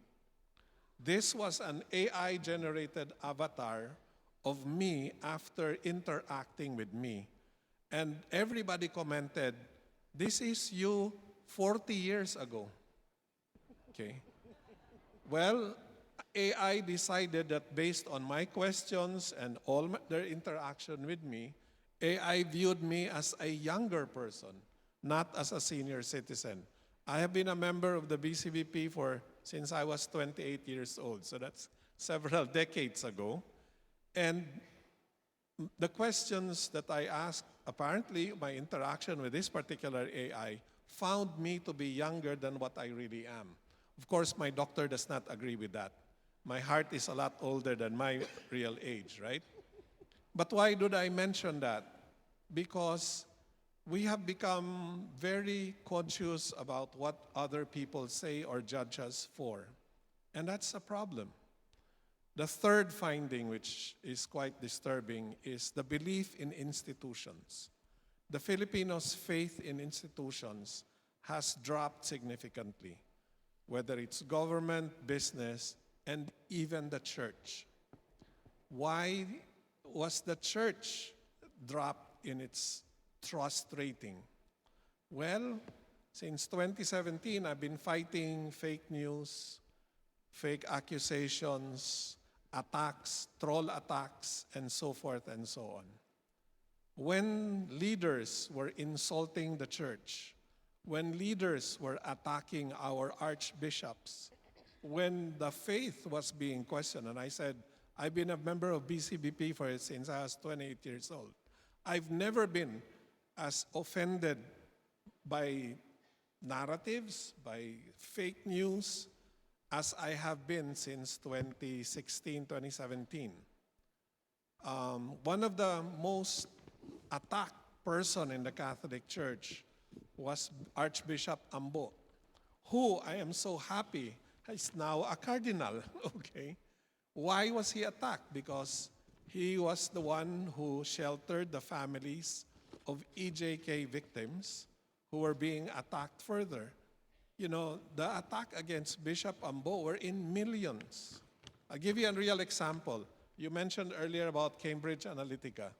This was an AI-generated avatar of me after interacting with me. And everybody commented, this is you 40 years ago. Okay. Well, AI decided that based on my questions and all their interaction with me, AI viewed me as a younger person, not as a senior citizen. I have been a member of the BCBP since I was 28 years old, so that's several decades ago. And the questions that I asked, apparently my interaction with this particular AI found me to be younger than what I really am. Of course, my doctor does not agree with that. My heart is a lot older than my real age, right? But why did I mention that? Because we have become very conscious about what other people say or judge us for. And that's a problem. The third finding, which is quite disturbing, is the belief in institutions. The Filipinos' faith in institutions has dropped significantly, whether it's government, business, and even the church. Why was the church dropped in its trust rating? Well, since 2017, I've been fighting fake news, fake accusations, attacks, troll attacks, and so forth and so on. When leaders were insulting the church, when leaders were attacking our archbishops, when the faith was being questioned, and I said, I've been a member of BCBP since I was 28 years old. I've never been as offended by narratives, by fake news, as I have been since 2016, 2017. One of the most attacked person in the Catholic Church was Archbishop Ambo, who I am so happy is now a cardinal, okay? Why was he attacked? Because he was the one who sheltered the families of EJK victims who were being attacked further. You know, the attack against Bishop Ambo were in millions. I'll give you a real example. You mentioned earlier about Cambridge Analytica.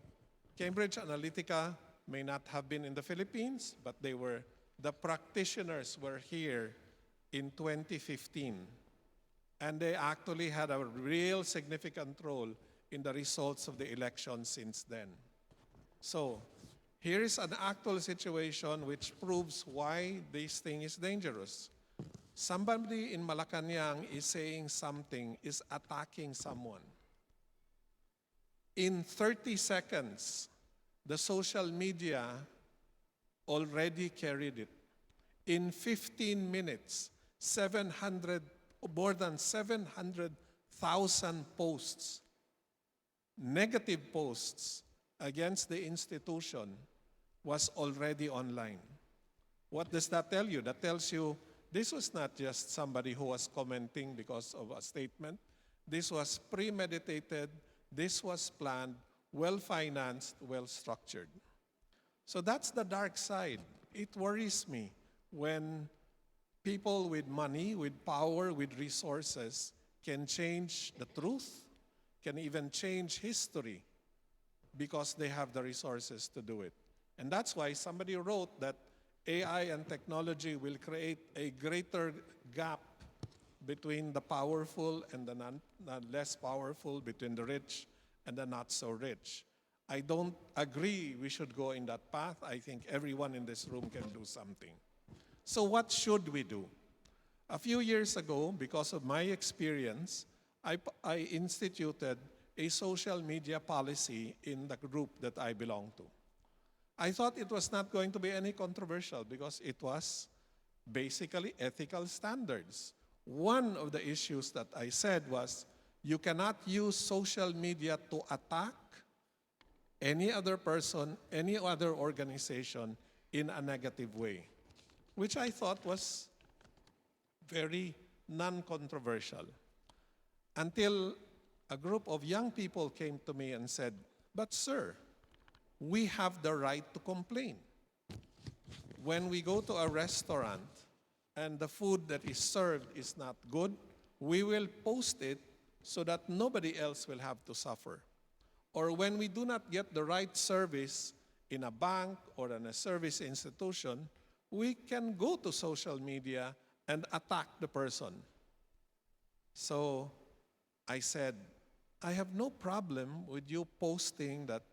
Cambridge Analytica may not have been in the Philippines, but the practitioners were here in 2015. And they actually had a real significant role in the results of the election since then. So, here is an actual situation which proves why this thing is dangerous. Somebody in Malacanang is saying something, is attacking someone. In 30 seconds, the social media already carried it. In 15 minutes, more than 700,000 posts, negative posts against the institution was already online. What does that tell you? That tells you this was not just somebody who was commenting because of a statement. This was premeditated, this was planned, well-financed, well-structured. So that's the dark side. It worries me when people with money, with power, with resources can change the truth, can even change history because they have the resources to do it. And that's why somebody wrote that AI and technology will create a greater gap between the powerful and the less powerful, between the rich and the not so rich. I don't agree we should go in that path. I think everyone in this room can do something. So what should we do? A few years ago, because of my experience, I instituted a social media policy in the group that I belong to. I thought it was not going to be any controversial because it was basically ethical standards. One of the issues that I said was, You cannot use social media to attack any other person, any other organization in a negative way, which I thought was very non-controversial. Until a group of young people came to me and said, "But sir, we have the right to complain. When we go to a restaurant and the food that is served is not good, we will post it so that nobody else will have to suffer. Or when we do not get the right service in a bank or in a service institution, we can go to social media and attack the person." So I said, I have no problem with you posting that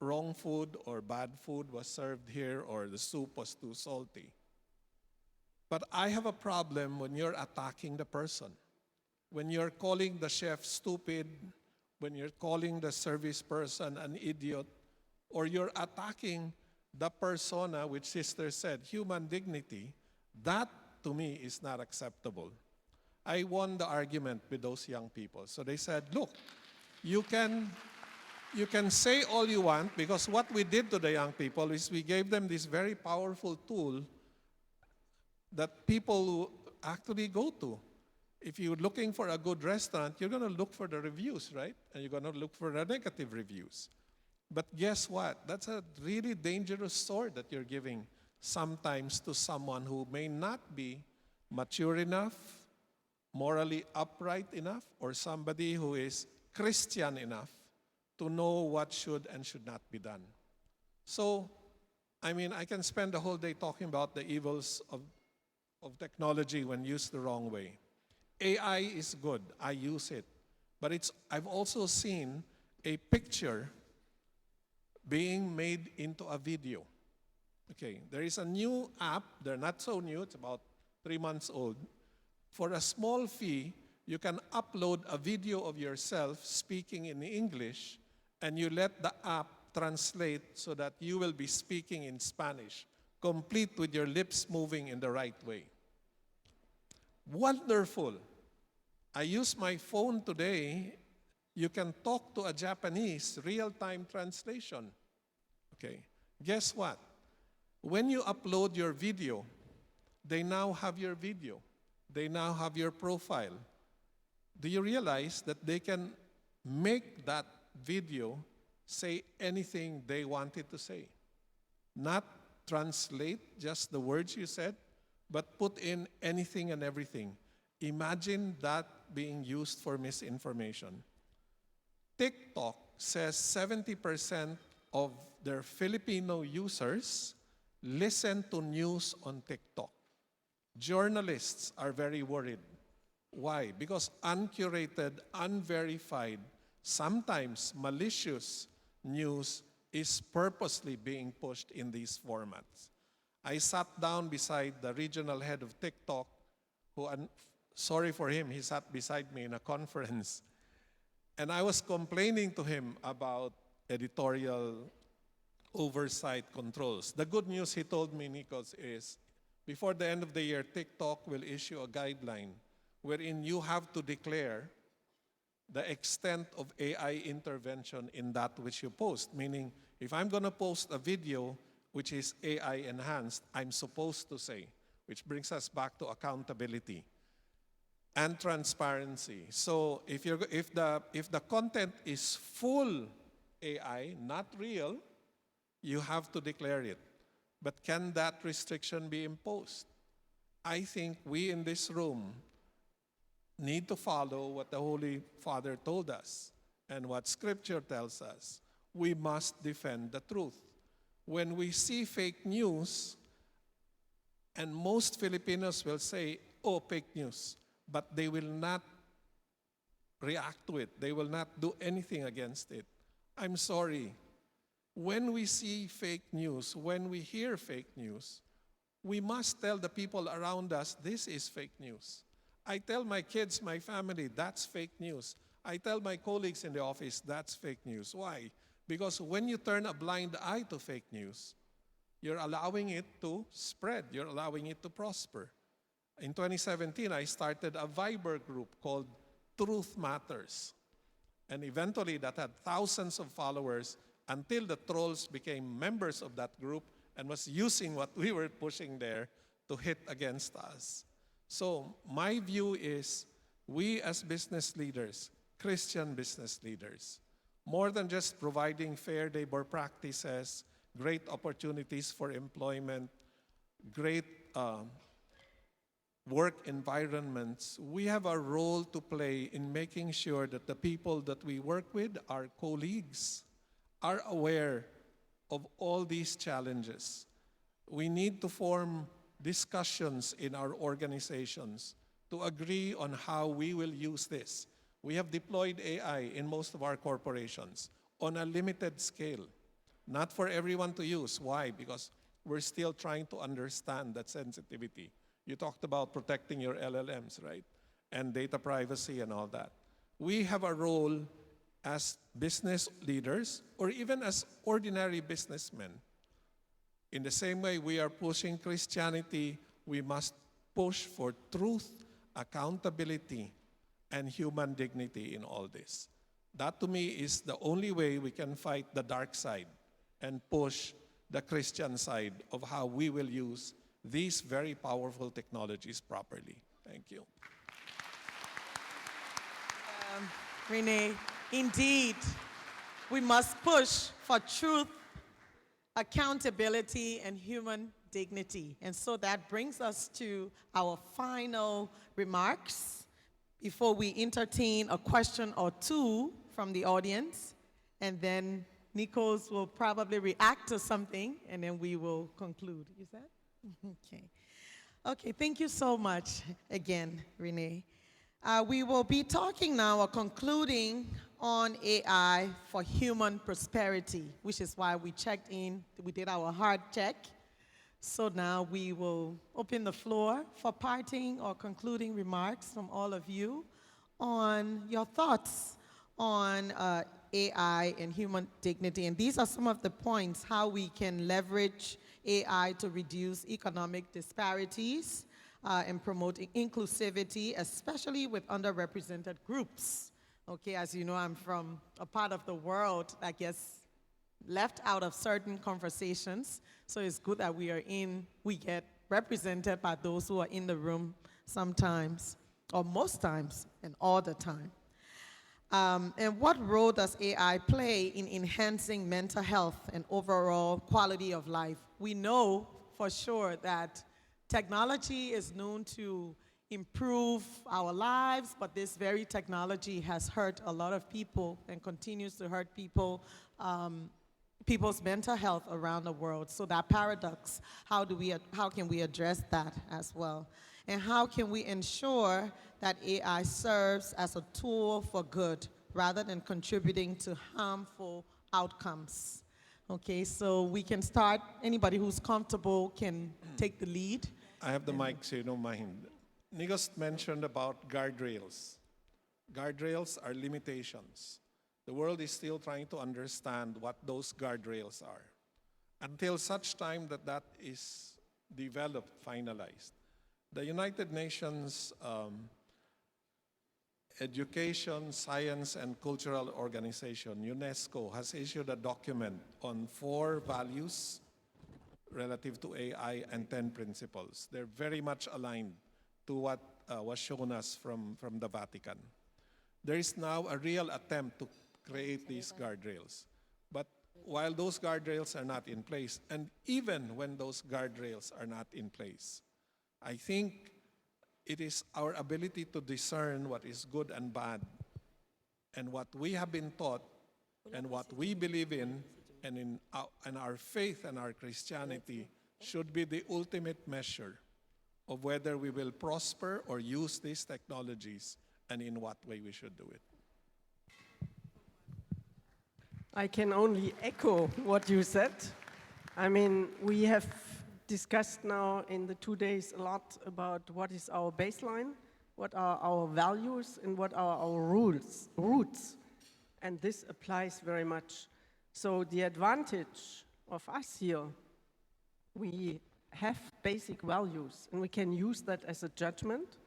wrong food or bad food was served here or the soup was too salty. But I have a problem when you're attacking the person. When you're calling the chef stupid, when you're calling the service person an idiot, or you're attacking the persona, which Sister said, human dignity, that to me is not acceptable. I won the argument with those young people. So they said, look, you can say all you want, because what we did to the young people is we gave them this very powerful tool that people actually go to. If you're looking for a good restaurant, you're going to look for the reviews, right? And you're going to look for the negative reviews. But guess what? That's a really dangerous sword that you're giving sometimes to someone who may not be mature enough, morally upright enough, or somebody who is Christian enough to know what should and should not be done. So, I mean, I can spend the whole day talking about the evils of technology when used the wrong way. AI is good, I use it. But I've also seen a picture being made into a video. Okay, there is a new app, they're not so new, it's about 3 months old. For a small fee, you can upload a video of yourself speaking in English, and you let the app translate so that you will be speaking in Spanish, complete with your lips moving in the right way. Wonderful. I use my phone today. You can talk to a Japanese, real-time translation. Okay, guess what? When you upload your video, they now have your video. They now have your profile. Do you realize that they can make that video say anything they wanted to say? Not translate just the words you said, but put in anything and everything. Imagine that being used for misinformation. TikTok says 70% of their Filipino users listen to news on TikTok. Journalists are very worried. Why? Because uncurated, unverified, sometimes malicious news is purposely being pushed in these formats. I sat down beside the regional head of TikTok, who, sorry for him, he sat beside me in a conference. And I was complaining to him about editorial oversight controls. The good news, he told me, Nikos, is before the end of the year, TikTok will issue a guideline wherein you have to declare the extent of AI intervention in that which you post. Meaning, if I'm going to post a video which is AI enhanced, I'm supposed to say, which brings us back to accountability and transparency. So if the content is full AI, not real, you have to declare it. But can that restriction be imposed? I think we in this room need to follow what the Holy Father told us and what Scripture tells us. We must defend the truth. When we see fake news, and most Filipinos will say, oh, fake news, but they will not react to it. They will not do anything against it. I'm sorry. When we see fake news, when we hear fake news, we must tell the people around us, this is fake news. I tell my kids, my family, that's fake news. I tell my colleagues in the office, that's fake news. Why? Because when you turn a blind eye to fake news, you're allowing it to spread. You're allowing it to prosper. In 2017, I started a Viber group called truth matters. And eventually that had thousands of followers until the trolls became members of that group and was using what we were pushing there to hit against us. So my view is we as business leaders, Christian business leaders, more than just providing fair labor practices, great opportunities for employment, great work environments, we have a role to play in making sure that the people that we work with, our colleagues, are aware of all these challenges. We need to form discussions in our organizations to agree on how we will use this. We have deployed AI in most of our corporations on a limited scale, not for everyone to use. Why? Because we're still trying to understand that sensitivity. You talked about protecting your LLMs, right? And data privacy and all that. We have a role as business leaders or even as ordinary businessmen. In the same way we are pushing Christianity, we must push for truth, accountability, and human dignity in all this. That to me is the only way we can fight the dark side and push the Christian side of how we will use these very powerful technologies properly. Thank you.
Rene, indeed, we must push for truth, accountability, and human dignity. And so that brings us to our final remarks before we entertain a question or two from the audience. And then Nikos will probably react to something, and then we will conclude. Is that? Okay. Okay, thank you so much again, Rene. We will be talking now or concluding on AI for human prosperity, which is why we checked in, we did our hard check. So now we will open the floor for parting or concluding remarks from all of you on your thoughts on AI and human dignity. And these are some of the points, how we can leverage AI to reduce economic disparities and promote inclusivity, especially with underrepresented groups. Okay, as you know, I'm from a part of the world that gets left out of certain conversations. So it's good that we get represented by those who are in the room sometimes, or most times, and all the time. And what role does AI play in enhancing mental health and overall quality of life? We know for sure that technology is known to improve our lives, but this very technology has hurt a lot of people and continues to hurt people, people's mental health around the world. So that paradox, how can we address that as well? And how can we ensure that AI serves as a tool for good rather than contributing to harmful outcomes? Okay, so we can start. Anybody who's comfortable can take the lead.
I have the mic, so you don't mind. Nikos mentioned about guardrails. Guardrails are limitations. The world is still trying to understand what those guardrails are. Until such time that that is developed, finalized. The United Nations Education, Science, and Cultural Organization, UNESCO, has issued a document on 4 values relative to AI and 10 principles. They're very much aligned to what was shown us from the Vatican. There is now a real attempt to create these guardrails. But while those guardrails are not in place, and even when those guardrails are not in place, I think it is our ability to discern what is good and bad, and what we have been taught, and what we believe in, and our faith and our Christianity should be the ultimate measure of whether we will prosper or use these technologies, and in what way we should do it.
I can only echo what you said. I mean, we have discussed now in the 2 days a lot about what is our baseline, what are our values, and what are our roots. And this applies very much. So the advantage of us here, we have basic values, and we can use that as a judgment.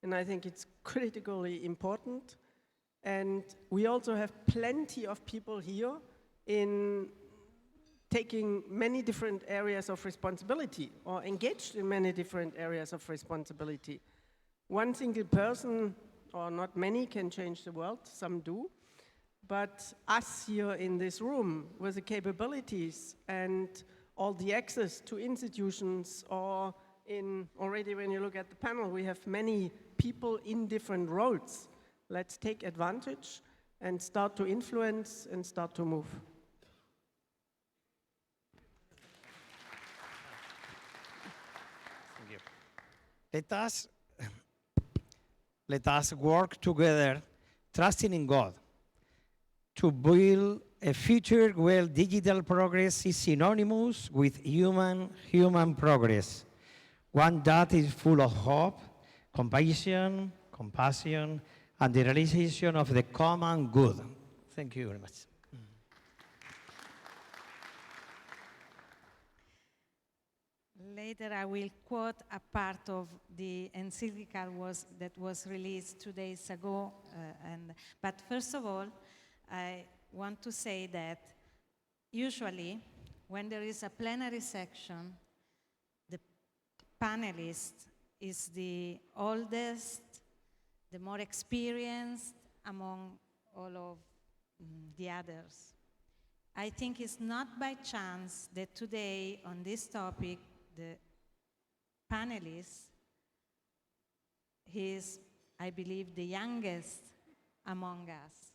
and I think it's critically important. And we also have plenty of people here in taking many different areas of responsibility or engaged in many different areas of responsibility. One single person, or not many, can change the world, some do. But us here in this room with the capabilities and all the access to institutions, or already when you look at the panel, we have many people in different roles. Let's take advantage and start to influence and start to move.
Thank you. Let us work together, trusting in God, to build a future where digital progress is synonymous with human progress. One that is full of hope, compassion, and the realization of the common good. Thank you very much.
Later, I will quote a part of the encyclical that was released 2 days ago. But first of all, I want to say that usually, when there is a plenary section, the panelist is the oldest, the more experienced among all of the others. I think it's not by chance that today on this topic, the panelist is, I believe, the youngest among us.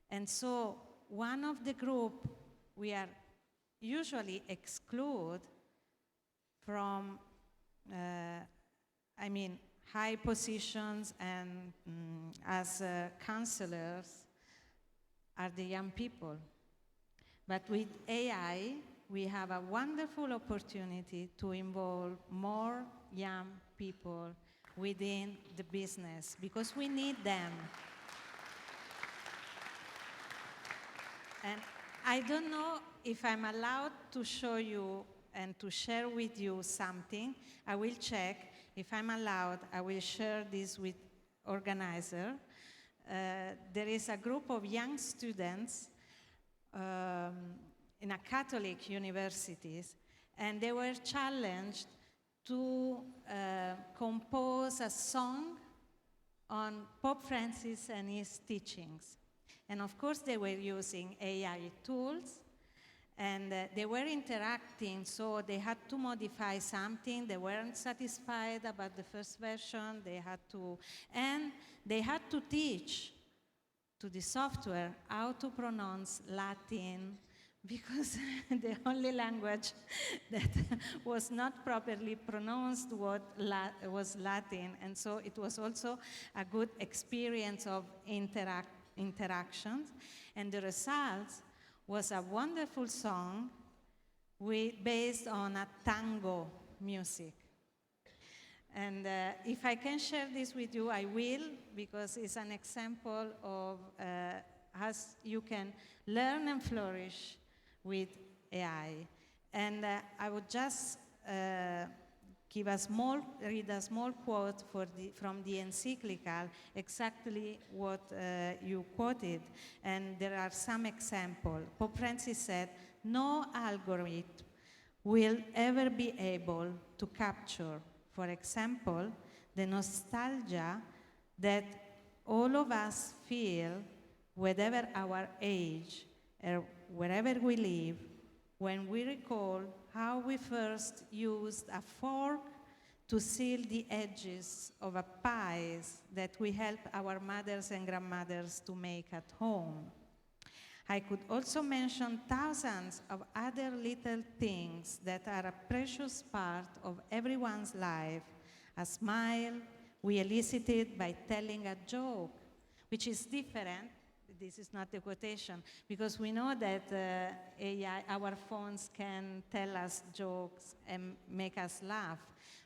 And so one of the group we are usually exclude from, high positions and as counselors are the young people. But with AI, we have a wonderful opportunity to involve more young people within the business because we need them. And I don't know if I'm allowed to show you and to share with you something. I will check. If I'm allowed, I will share this with organizer. There is a group of young students in a Catholic universities, and they were challenged to compose a song on Pope Francis and his teachings. And of course, they were using AI tools, and they were interacting, so they had to modify something. They weren't satisfied about the first version. They had to teach to the software how to pronounce Latin, because the only language that was not properly pronounced was Latin. And so it was also a good experience of interactions. And the result was a wonderful song based on a tango music. And if I can share this with you, I will, because it's an example of how you can learn and flourish with AI. And I would just read a small quote from the encyclical, exactly what you quoted. And there are some examples. Pope Francis said, "No algorithm will ever be able to capture, for example, the nostalgia that all of us feel, whatever our age or wherever we live, when we recall how we first used a fork to seal the edges of a pies that we helped our mothers and grandmothers to make at home." I could also mention thousands of other little things that are a precious part of everyone's life. A smile we elicited by telling a joke, which is different. This is not the quotation, because we know that AI, our phones can tell us jokes and make us laugh,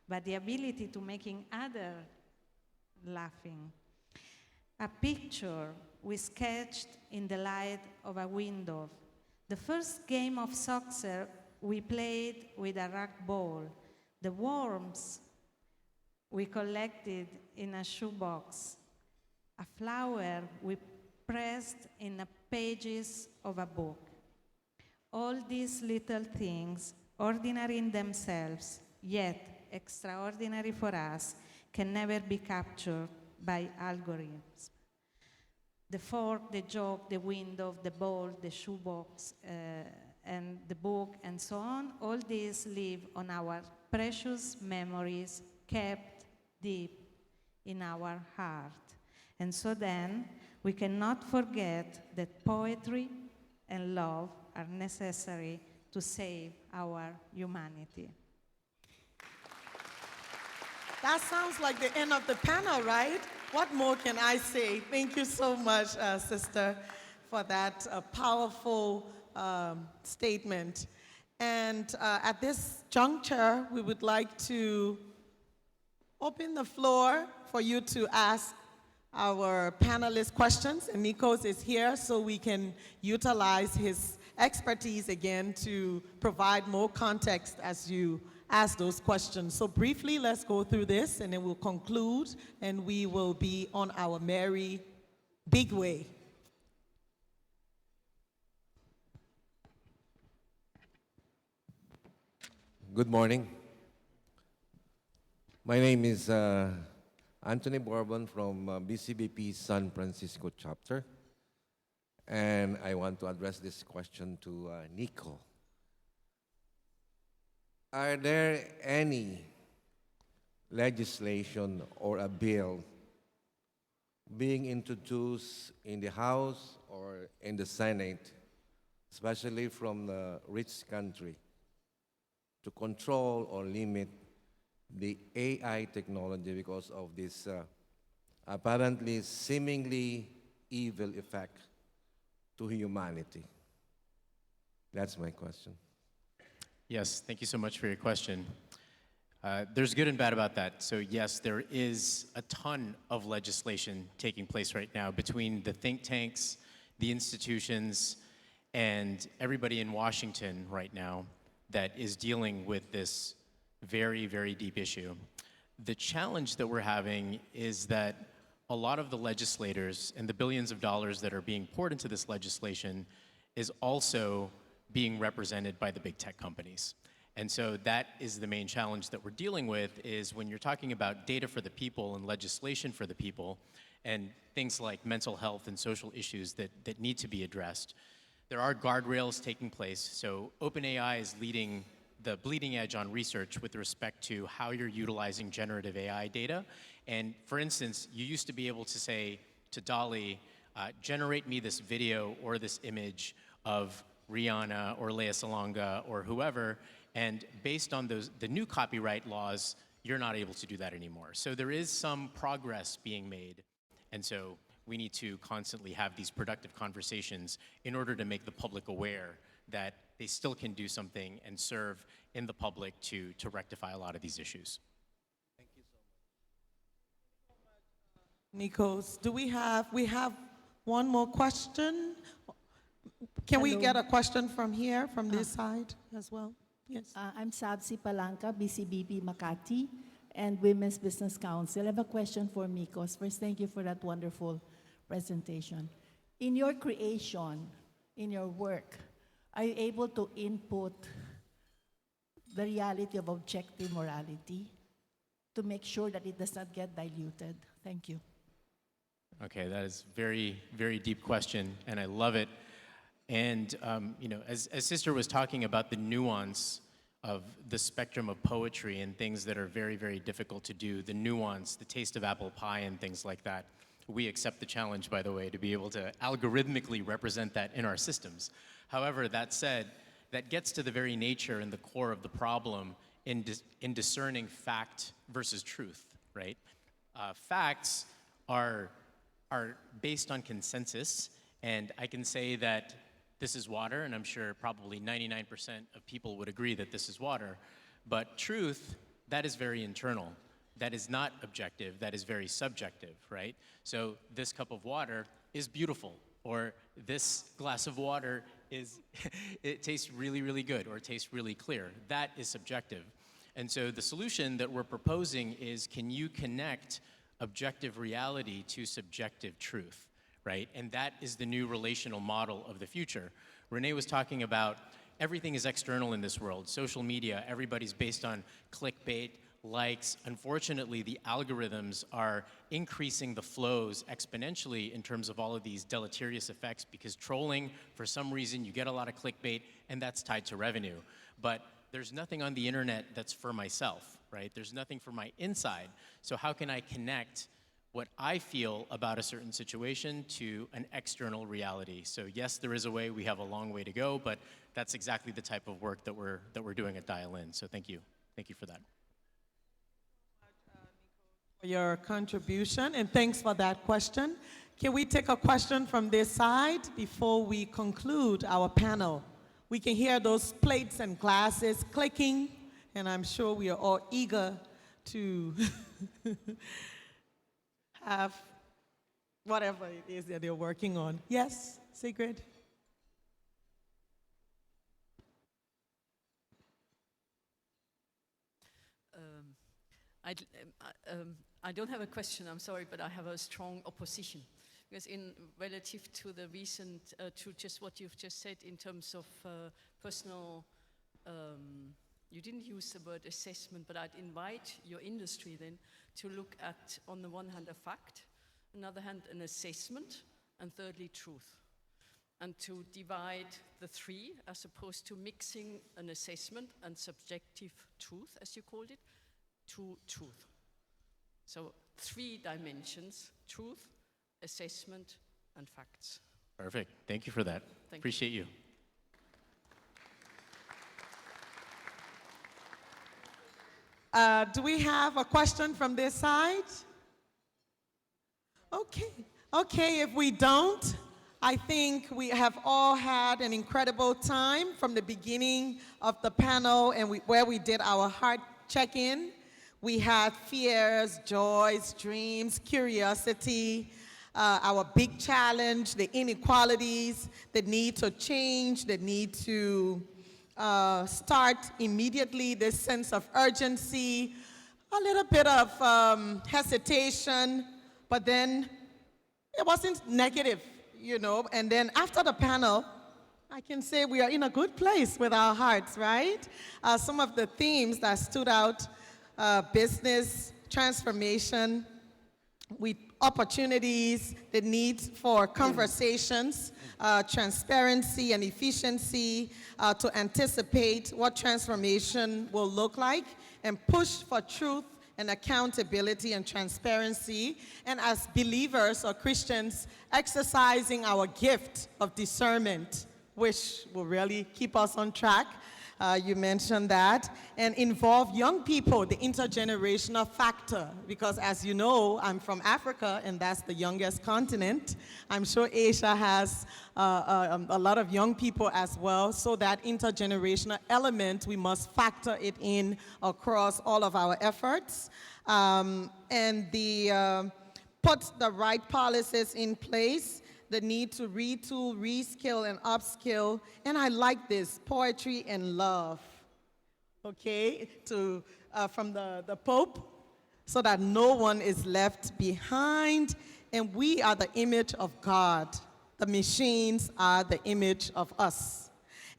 but the ability to making others laughing. A picture we sketched in the light of a window. The first game of soccer we played with a rag ball. The worms we collected in a shoebox a flower we pressed in the pages of a book. All these little things, ordinary in themselves, yet extraordinary for us, can never be captured by algorithms. The fork, the joke, the window, the ball, the shoebox, and the book, and so on, all these live on our precious memories kept deep in our heart. And so then, we cannot forget that poetry and love are necessary to save our humanity.
That sounds like the end of the panel, right? What more can I say? Thank you so much, sister, for that powerful statement. And at this juncture, we would like to open the floor for you to ask our panelists questions. And Nikos is here so we can utilize his expertise again to provide more context as you ask those questions. So briefly, let's go through this and then we'll conclude and we will be on our merry big way.
Good morning. My name is Anthony Bourbon from BCBP San Francisco chapter. And I want to address this question to Nico. Are there any legislation or a bill being introduced in the House or in the Senate, especially from the rich country, to control or limit the AI technology because of this apparently seemingly evil effect to humanity? That's my question.
Yes, thank you so much for your question. There's good and bad about that. So yes, there is a ton of legislation taking place right now between the think tanks, the institutions, and everybody in Washington right now that is dealing with this very, very deep issue. The challenge that we're having is that a lot of the legislators and the billions of dollars that are being poured into this legislation is also being represented by the big tech companies. And so that is the main challenge that we're dealing with, is when you're talking about data for the people and legislation for the people and things like mental health and social issues that need to be addressed. There are guardrails taking place. So OpenAI is leading the bleeding edge on research with respect to how you're utilizing generative AI data. And for instance, you used to be able to say to DALL-E, generate me this video or this image of Rihanna or Lea Salonga or whoever, and based on the new copyright laws, you're not able to do that anymore. So there is some progress being made, and so we need to constantly have these productive conversations in order to make the public aware that they still can do something and serve in the public to rectify a lot of these issues.
Thank you so much.
Nikos, we have one more question? Can we get a question from here, from this side as well? Yes.
I'm Sabsi Palanca, BCBP Makati, and Women's Business Council. I have a question for Nikos. First, thank you for that wonderful presentation. In your creation, in your work, are you able to input the reality of objective morality to make sure that it does not get diluted? Thank you.
Okay, that is very, very deep question, and I love it. And you know, as Sister was talking about the nuance of the spectrum of poetry and things that are very, very difficult to do, the nuance, the taste of apple pie and things like that, we accept the challenge, by the way, to be able to algorithmically represent that in our systems. However, that said, that gets to the very nature and the core of the problem in discerning fact versus truth, right? Facts are based on consensus, and I can say that this is water, and I'm sure probably 99% of people would agree that this is water. But truth, that is very internal. That is not objective, that is very subjective, right? So this cup of water is beautiful, or this glass of water it tastes really, really good, or it tastes really clear. That is subjective. And so the solution that we're proposing is, can you connect objective reality to subjective truth, right? And that is the new relational model of the future. Rene was talking about everything is external in this world. Social media, everybody's based on clickbait, likes. Unfortunately, the algorithms are increasing the flows exponentially in terms of all of these deleterious effects, because trolling, for some reason, you get a lot of clickbait, and that's tied to revenue. But there's nothing on the internet that's for myself, right? There's nothing for my inside. So how can I connect what I feel about a certain situation to an external reality? So yes, there is a way. We have a long way to go, but that's exactly the type of work that we're doing at Dial In. So thank you for that.
For your contribution, and thanks for that question. Can we take a question from this side before we conclude our panel? We can hear those plates and glasses clicking, and I'm sure we are all eager to have whatever it is that they're working on. Yes, Sigrid?
I don't have a question, I'm sorry, but I have a strong opposition. Because in relative to the recent, to just what you've just said in terms of personal, you didn't use the word assessment, but I'd invite your industry then to look at, on the one hand, a fact, on the other hand, an assessment, and thirdly, truth. And to divide the three, as opposed to mixing an assessment and subjective truth, as you called it, to truth. So 3 dimensions: truth, assessment, and facts.
Perfect. Thank you for that. Appreciate you.
Do we have a question from this side? Okay, if we don't, I think we have all had an incredible time from the beginning of the panel and where we did our heart check-in. We had fears, joys, dreams, curiosity, our big challenge, the inequalities, the need to change, the need to start immediately, this sense of urgency, a little bit of hesitation, but then it wasn't negative, you know. And then after the panel, I can say we are in a good place with our hearts, right? Some of the themes that stood out: business transformation, with opportunities, the need for conversations, transparency and efficiency, to anticipate what transformation will look like, and push for truth and accountability and transparency. And as believers or Christians, exercising our gift of discernment, which will really keep us on track. You mentioned that. And involve young people, the intergenerational factor, because as you know, I'm from Africa, and that's the youngest continent. I'm sure Asia has a lot of young people as well, so that intergenerational element, we must factor it in across all of our efforts. And put the right policies in place, the need to retool, reskill, and upskill. And I like this, poetry and love, okay, from the Pope, so that no one is left behind. And we are the image of God. The machines are the image of us.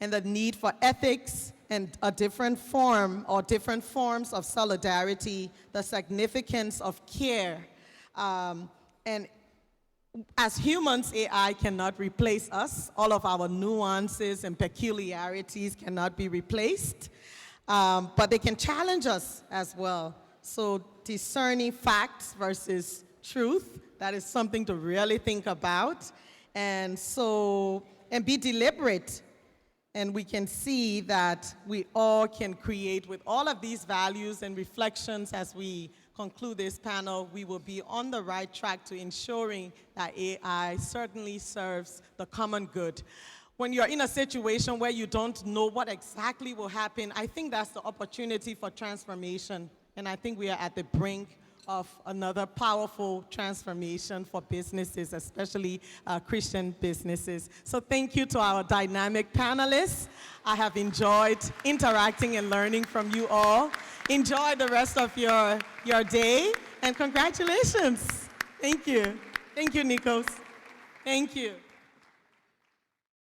And the need for ethics and a different form or different forms of solidarity, the significance of care. And as humans, AI cannot replace us. All of our nuances and peculiarities cannot be replaced, but they can challenge us as well. So discerning facts versus truth, that is something to really think about. And be deliberate. And we can see that we all can create, with all of these values and reflections as we conclude this panel, we will be on the right track to ensuring that AI certainly serves the common good. When you're in a situation where you don't know what exactly will happen, I think that's the opportunity for transformation. And I think we are at the brink of another powerful transformation for businesses, especially Christian businesses. So thank you to our dynamic panelists. I have enjoyed interacting and learning from you all. Enjoy the rest of your day, and congratulations. Thank you. Thank you, Nikos. Thank you.